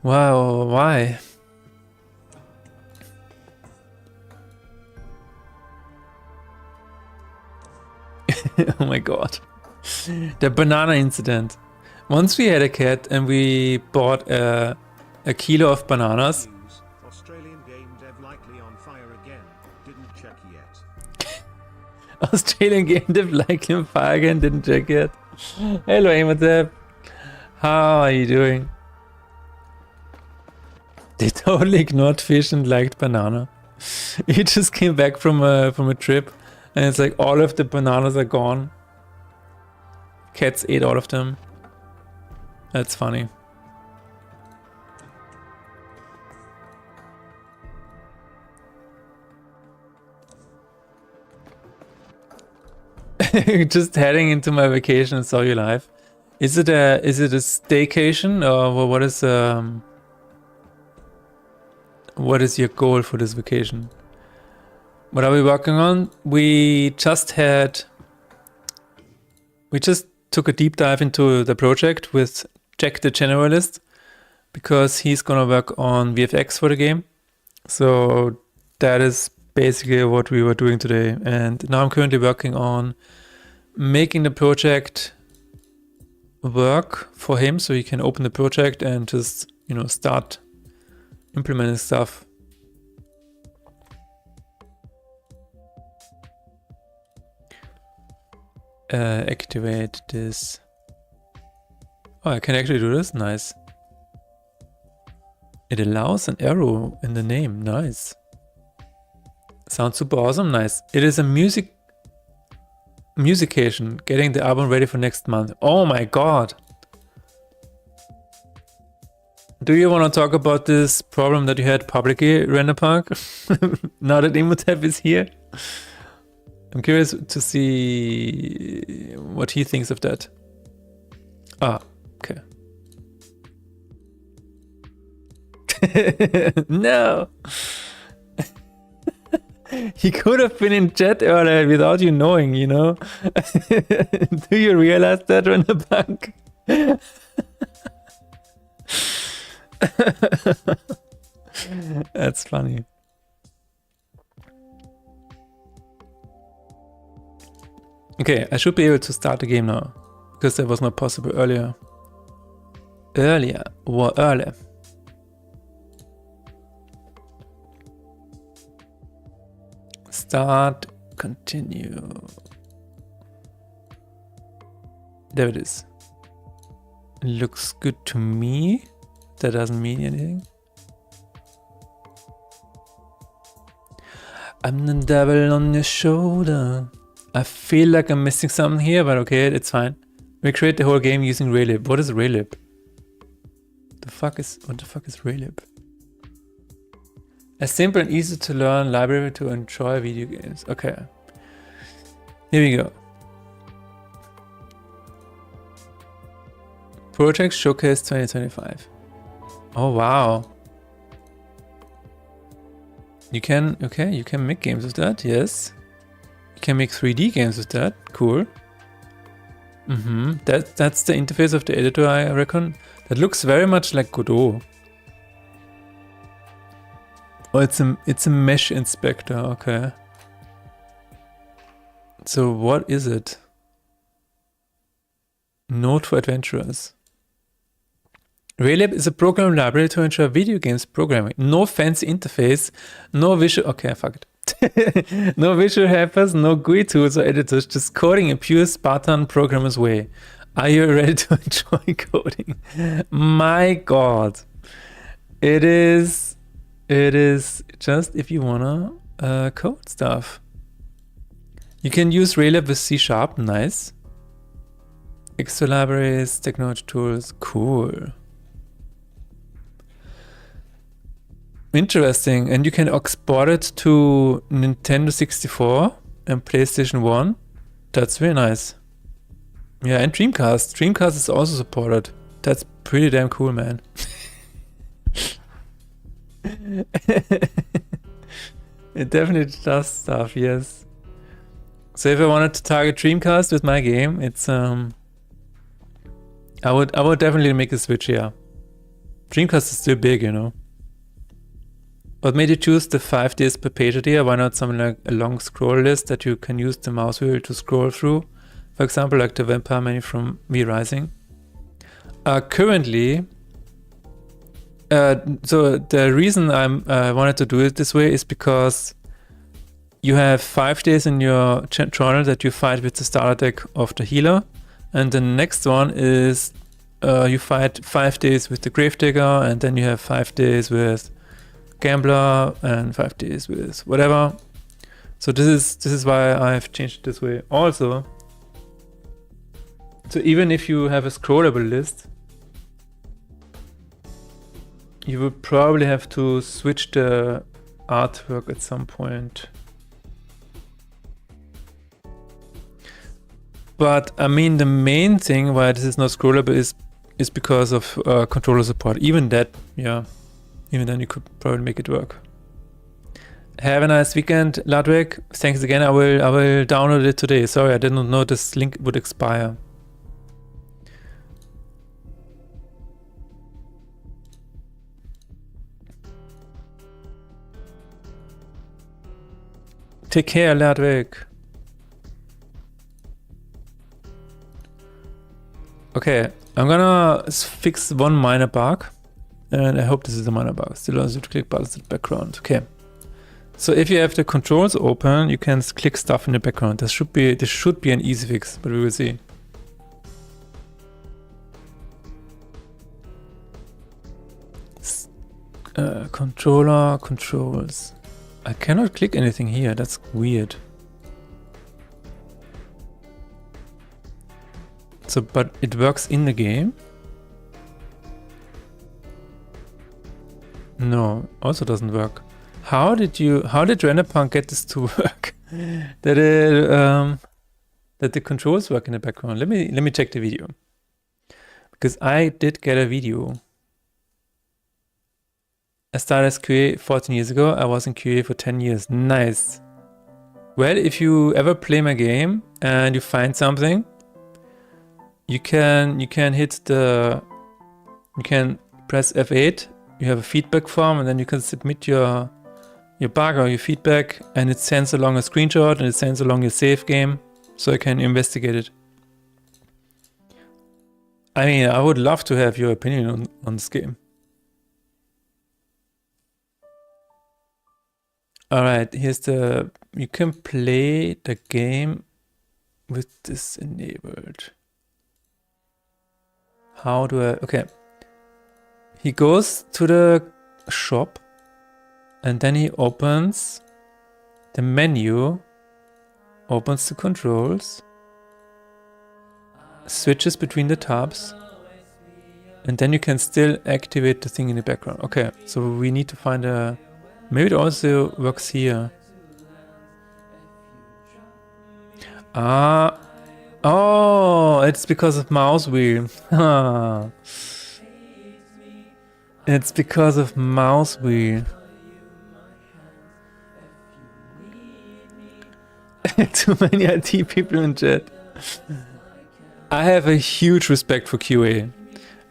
Wow, why? Oh my god. The banana incident. Once we had a cat and we bought a kilo of bananas. Australian game dev likely on fire again. Didn't check yet. Australian game dev likely on fire again. Didn't check yet. Hello, Amatep. How are you doing? They totally ignored fish and liked banana. He just came back from a trip, and it's like all of the bananas are gone. Cats ate all of them. That's funny. Just heading into my vacation and saw you live. Is it a staycation, or what is your goal for this vacation? What are we working on? We just took a deep dive into the project with Jack the Generalist, because he's gonna work on VFX for the game. So that is basically what we were doing today. And now I'm currently working on making the project work for him, so he can open the project and just, start implementing stuff. Activate this. Oh, I can actually do this. Nice. It allows an arrow in the name. Nice. Sounds super awesome. Nice. It is a musication. Getting the album ready for next month. Oh my god. Do you want to talk about this problem that you had publicly, Renderpunk? Now that Imhotep is here? I'm curious to see what he thinks of that. Ah, okay. No! He could have been in chat earlier without you knowing, Do you realize that, Renderpunk? That's funny. Okay, I should be able to start the game now, because that was not possible earlier. Earlier. Start, continue. There it is. Looks good to me. That doesn't mean anything. I'm the devil on your shoulder. I feel like I'm missing something here, but okay, it's fine. We create the whole game using Raylib. What is Raylib? What the fuck is Raylib? A simple and easy to learn library to enjoy video games. Okay. Here we go. Project Showcase 2025. Oh wow. You can make games with that, yes. You can make 3D games with that, cool. That's the interface of the editor, I reckon. That looks very much like Godot. Oh, it's a mesh inspector, okay. So what is it? Node for adventurers. Raylib is a program library to ensure video games programming. No fancy interface, no visual... Okay, fuck it. No visual helpers, no GUI tools or editors, just coding in pure Spartan programmer's way. Are you ready to enjoy coding? My god. It is just if you wanna code stuff. You can use Raylib with C#, nice. Extra libraries, technology tools, cool. Interesting, and you can export it to Nintendo 64 and PlayStation 1. That's really nice. Yeah, and Dreamcast. Dreamcast is also supported. That's pretty damn cool, man. It definitely does stuff, yes. So if I wanted to target Dreamcast with my game, it's I would definitely make a switch, yeah. Dreamcast is still big, you know. What made you choose the 5 days per page idea? Why not something like a long scroll list that you can use the mouse wheel to scroll through? For example, like the vampire menu from V Rising. Currently, so the reason I wanted to do it this way is because you have 5 days in your journal that you fight with the starter deck of the healer, and the next one is you fight 5 days with the gravedigger, and then you have 5 days with gambler and 5 days with whatever. So this is why I've changed it this way. Also, so even if you have a scrollable list, you would probably have to switch the artwork at some point. But I mean, the main thing why this is not scrollable is because of controller support. Even that, yeah, even then you could probably make it work. Have a nice weekend, Ludwig. Thanks again. I will download it today. Sorry, I did not know this link would expire. Take care, Ludwig. Okay, I'm gonna fix one minor bug, and I hope this is a minor bug. Still allows you to click buttons in the background. Okay, so if you have the controls open, you can click stuff in the background. This should be an easy fix, but we will see. Controller controls. I cannot click anything here. That's weird. So, but it works in the game? No, also doesn't work. How did Renderpunk get this to work? that the controls work in the background. Let me check the video. Because I did get a video. I started as QA 14 years ago. I was in QA for 10 years. Nice. Well, if you ever play my game and you find something, you can press F8. You have a feedback form, and then you can submit your bug or your feedback, and it sends along a screenshot and it sends along your save game, so I can investigate it. I mean, I would love to have your opinion on this game. Alright, you can play the game with this enabled. How do I, okay. He goes to the shop and then he opens the menu, opens the controls, switches between the tabs, and then you can still activate the thing in the background. Okay, so we need to find a, maybe it also works here. Oh, it's because of mouse wheel. It's because of mouse wheel. Too many IT people in chat. I have a huge respect for QA.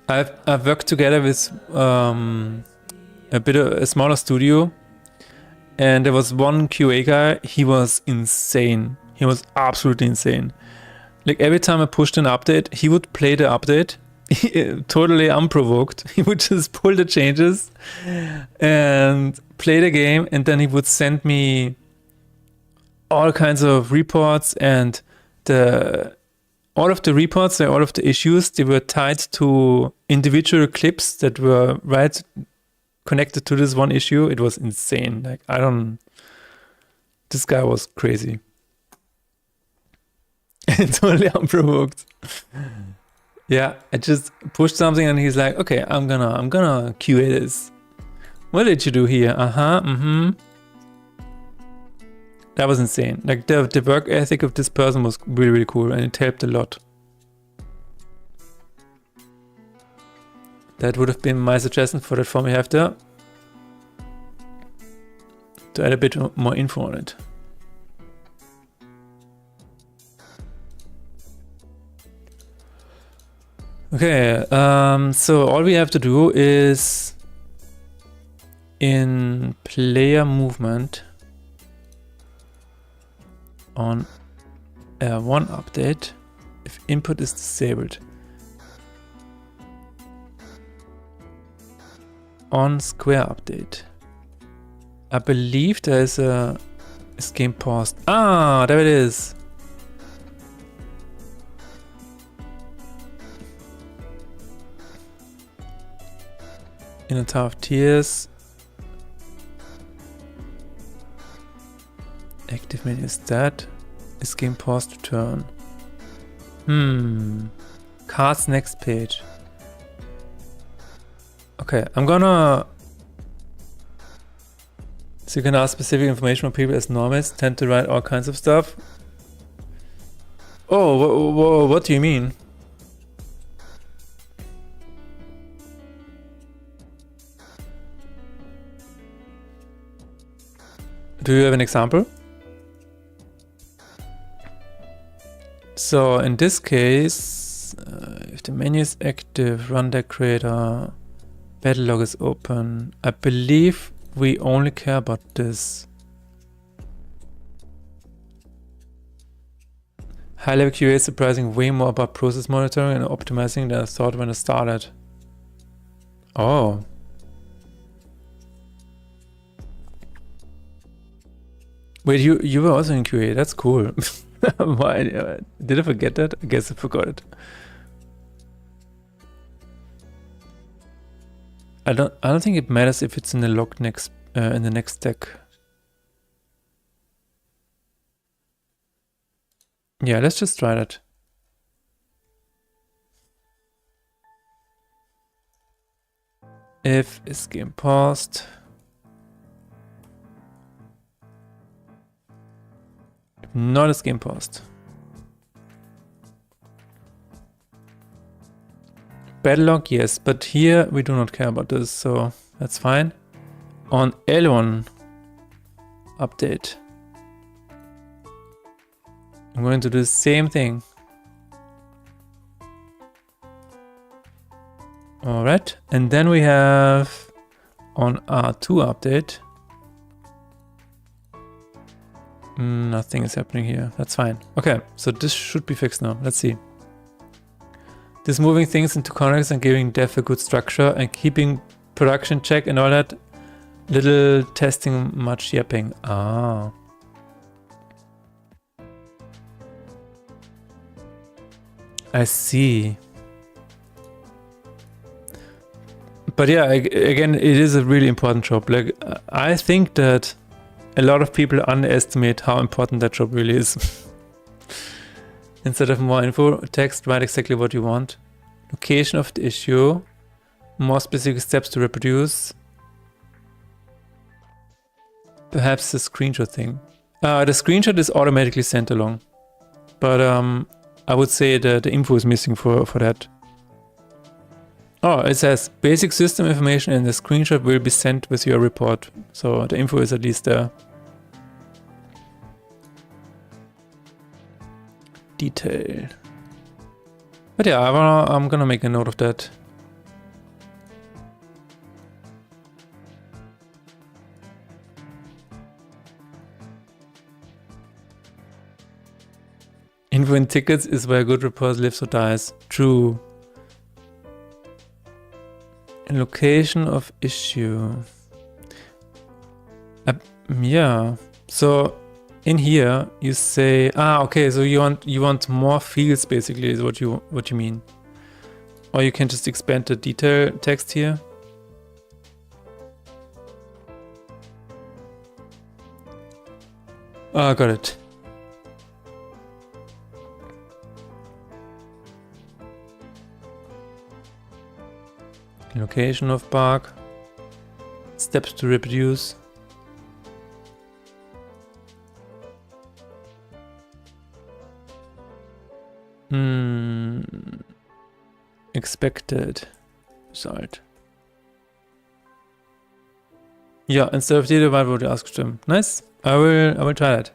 I've worked together with a smaller studio, and there was one QA guy. He was insane. He was absolutely insane. Like every time I pushed an update, he would play the update, totally unprovoked. He would just pull the changes and play the game, and then he would send me all kinds of reports, and all of the reports and all of the issues, they were tied to individual clips that were right connected to this one issue. It was insane. Like, this guy was crazy. Totally unprovoked. Yeah, I just pushed something and he's like, okay, I'm gonna QA this. What did you do here? That was insane. Like the work ethic of this person was really, really cool, and it helped a lot. That would have been my suggestion for that form we have there. To add a bit more info on it. Okay, so all we have to do is in player movement on one update, if input is disabled, on square update. I believe there is game paused. Ah, there it is. In a Tower of Tears. Active menu is that. Is game paused to turn? Cards next page. Okay, I'm gonna. So you can ask specific information from people as normies tend to write all kinds of stuff. Oh, what do you mean? Do you have an example? So in this case, if the menu is active, run deck creator, battle log is open. I believe we only care about this. High level QA is surprising way more about process monitoring and optimizing than I thought when I started. Oh. Wait, you were also in QA, that's cool. Why did I forget that? I guess I forgot it. I don't think it matters if it's in the log next in the next deck. Yeah, let's just try that. If is game paused. If not, is game paused. Battle log, yes, but here we do not care about this, so that's fine. On L1 update, I'm going to do the same thing. Alright, and then we have on R2 update. Nothing is happening here. That's fine. Okay, so this should be fixed now. Let's see. This moving things into context and giving dev a good structure and keeping production check and all that. Little testing, much yapping. Ah. I see. But yeah, again, it is a really important job. Like, I think that a lot of people underestimate how important that job really is. Instead of more info, text, write exactly what you want. Location of the issue. More specific steps to reproduce. Perhaps the screenshot thing. The screenshot is automatically sent along. But I would say that the info is missing for that. Oh, it says basic system information and the screenshot will be sent with your report. So the info is at least there. Detail. But yeah, I'm gonna make a note of that. Info in tickets is where good report lives or dies. True. And location of issue. Yeah. So in here you say, okay, so you want more fields basically is what you mean. Or you can just expand the detail text here. Got it. Location of bug. Steps to reproduce. Expected result. Ja, instead of data, why would you ask them? Nice. I will try that.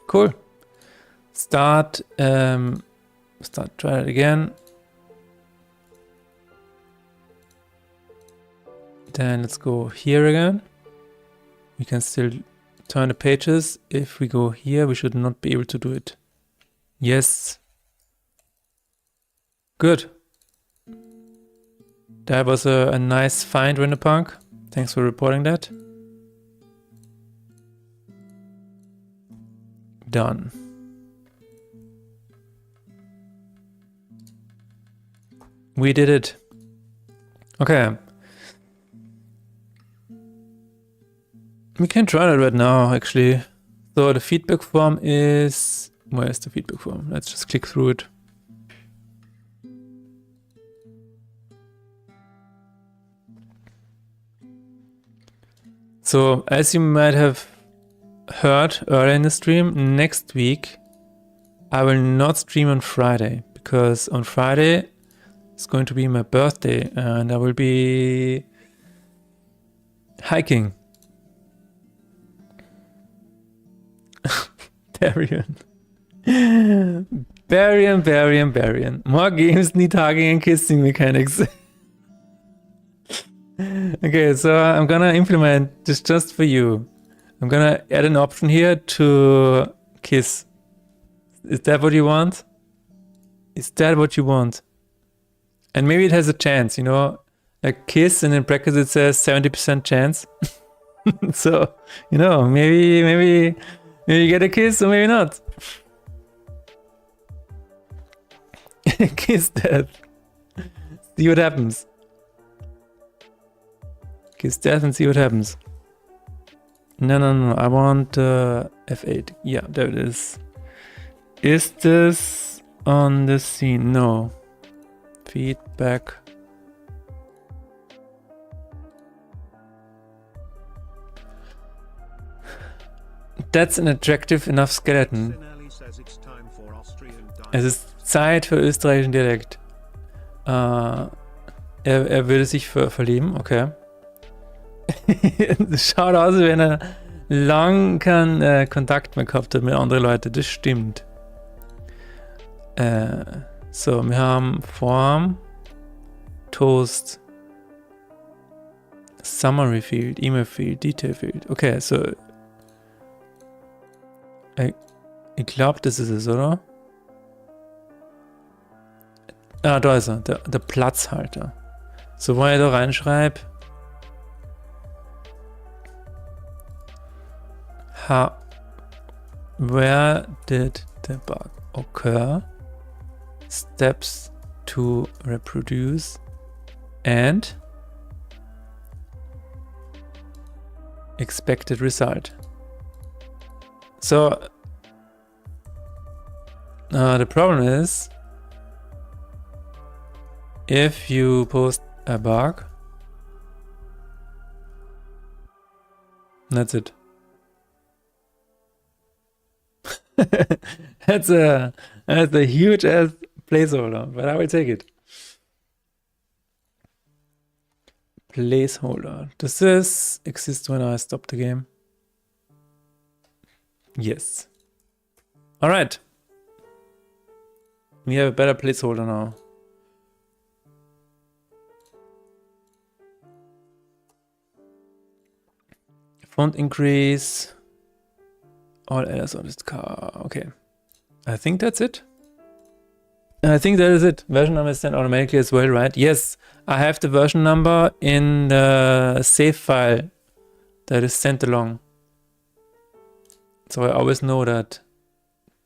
Cool. Try it again. Then let's go here again. We can still turn the pages. If we go here, we should not be able to do it. Yes. Good. That was a nice find, Renderpunk. Thanks for reporting that. Done. We did it. Okay. We can try that right now, actually. So the feedback form is... Where is the feedback form? Let's just click through it. So, as you might have heard earlier in the stream, next week I will not stream on Friday, because on Friday it's going to be my birthday and I will be hiking. Barian. Barian. More games need hugging and kissing mechanics. Okay, so I'm gonna implement this just for you. I'm gonna add an option here to kiss. Is that what you want? Is that what you want? And maybe it has a chance, you know? A kiss and in brackets it says 70% chance. So, you know, maybe you get a kiss or maybe not. Kiss that. See what happens. Kiss death and see what happens. No. I want F8. Yeah, there it is. Is this on the scene? No. Feedback. That's an attractive enough skeleton. Es ist Zeit für österreichischen Dialekt. Er würde sich verlieben, okay. Schaut aus, als wenn er lang keinen Kontakt mehr gehabt hat mit anderen Leuten, das stimmt. So, wir haben Form, Toast, Summary Field, Email Field, Detail Field. Okay, so. Ich glaube, das ist es, oder? Ah, da ist er, der Platzhalter. So, wenn ich da reinschreibe, where did the bug occur? Steps to reproduce and expected result. So the problem is if you post a bug, that's it. That's a huge ass placeholder, but I will take it. Placeholder. Does this exist when I stop the game? Yes. All right. We have a better placeholder now. Font increase. All errors on this car. Okay. I think that's it. I think that is it. Version number is sent automatically as well, right? Yes, I have the version number in the save file that is sent along. So I always know that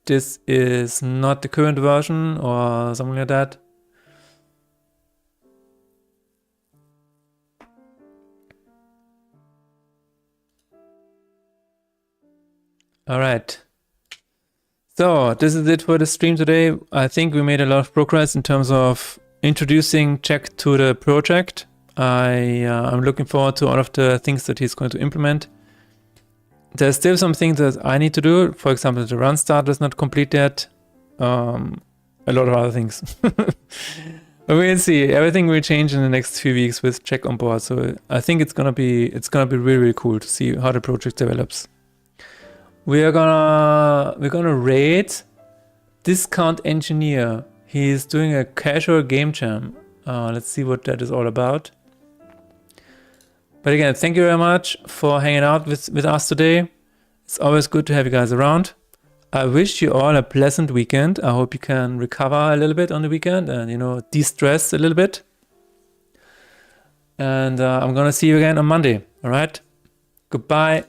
this is not the current version or something like that. All right. So this is it for the stream today. I think we made a lot of progress in terms of introducing Jack to the project. I'm looking forward to all of the things that he's going to implement. There's still some things that I need to do. For example, the run start is not complete yet. a lot of other things. But we'll see. Everything will change in the next few weeks with Jack on board. So I think it's gonna be really, really cool to see how the project develops. We're gonna raid Discount Engineer. He's doing a casual game jam. Let's see what that is all about. But again, thank you very much for hanging out with us today. It's always good to have you guys around. I wish you all a pleasant weekend. I hope you can recover a little bit on the weekend and, de-stress a little bit. And I'm gonna see you again on Monday. All right? Goodbye.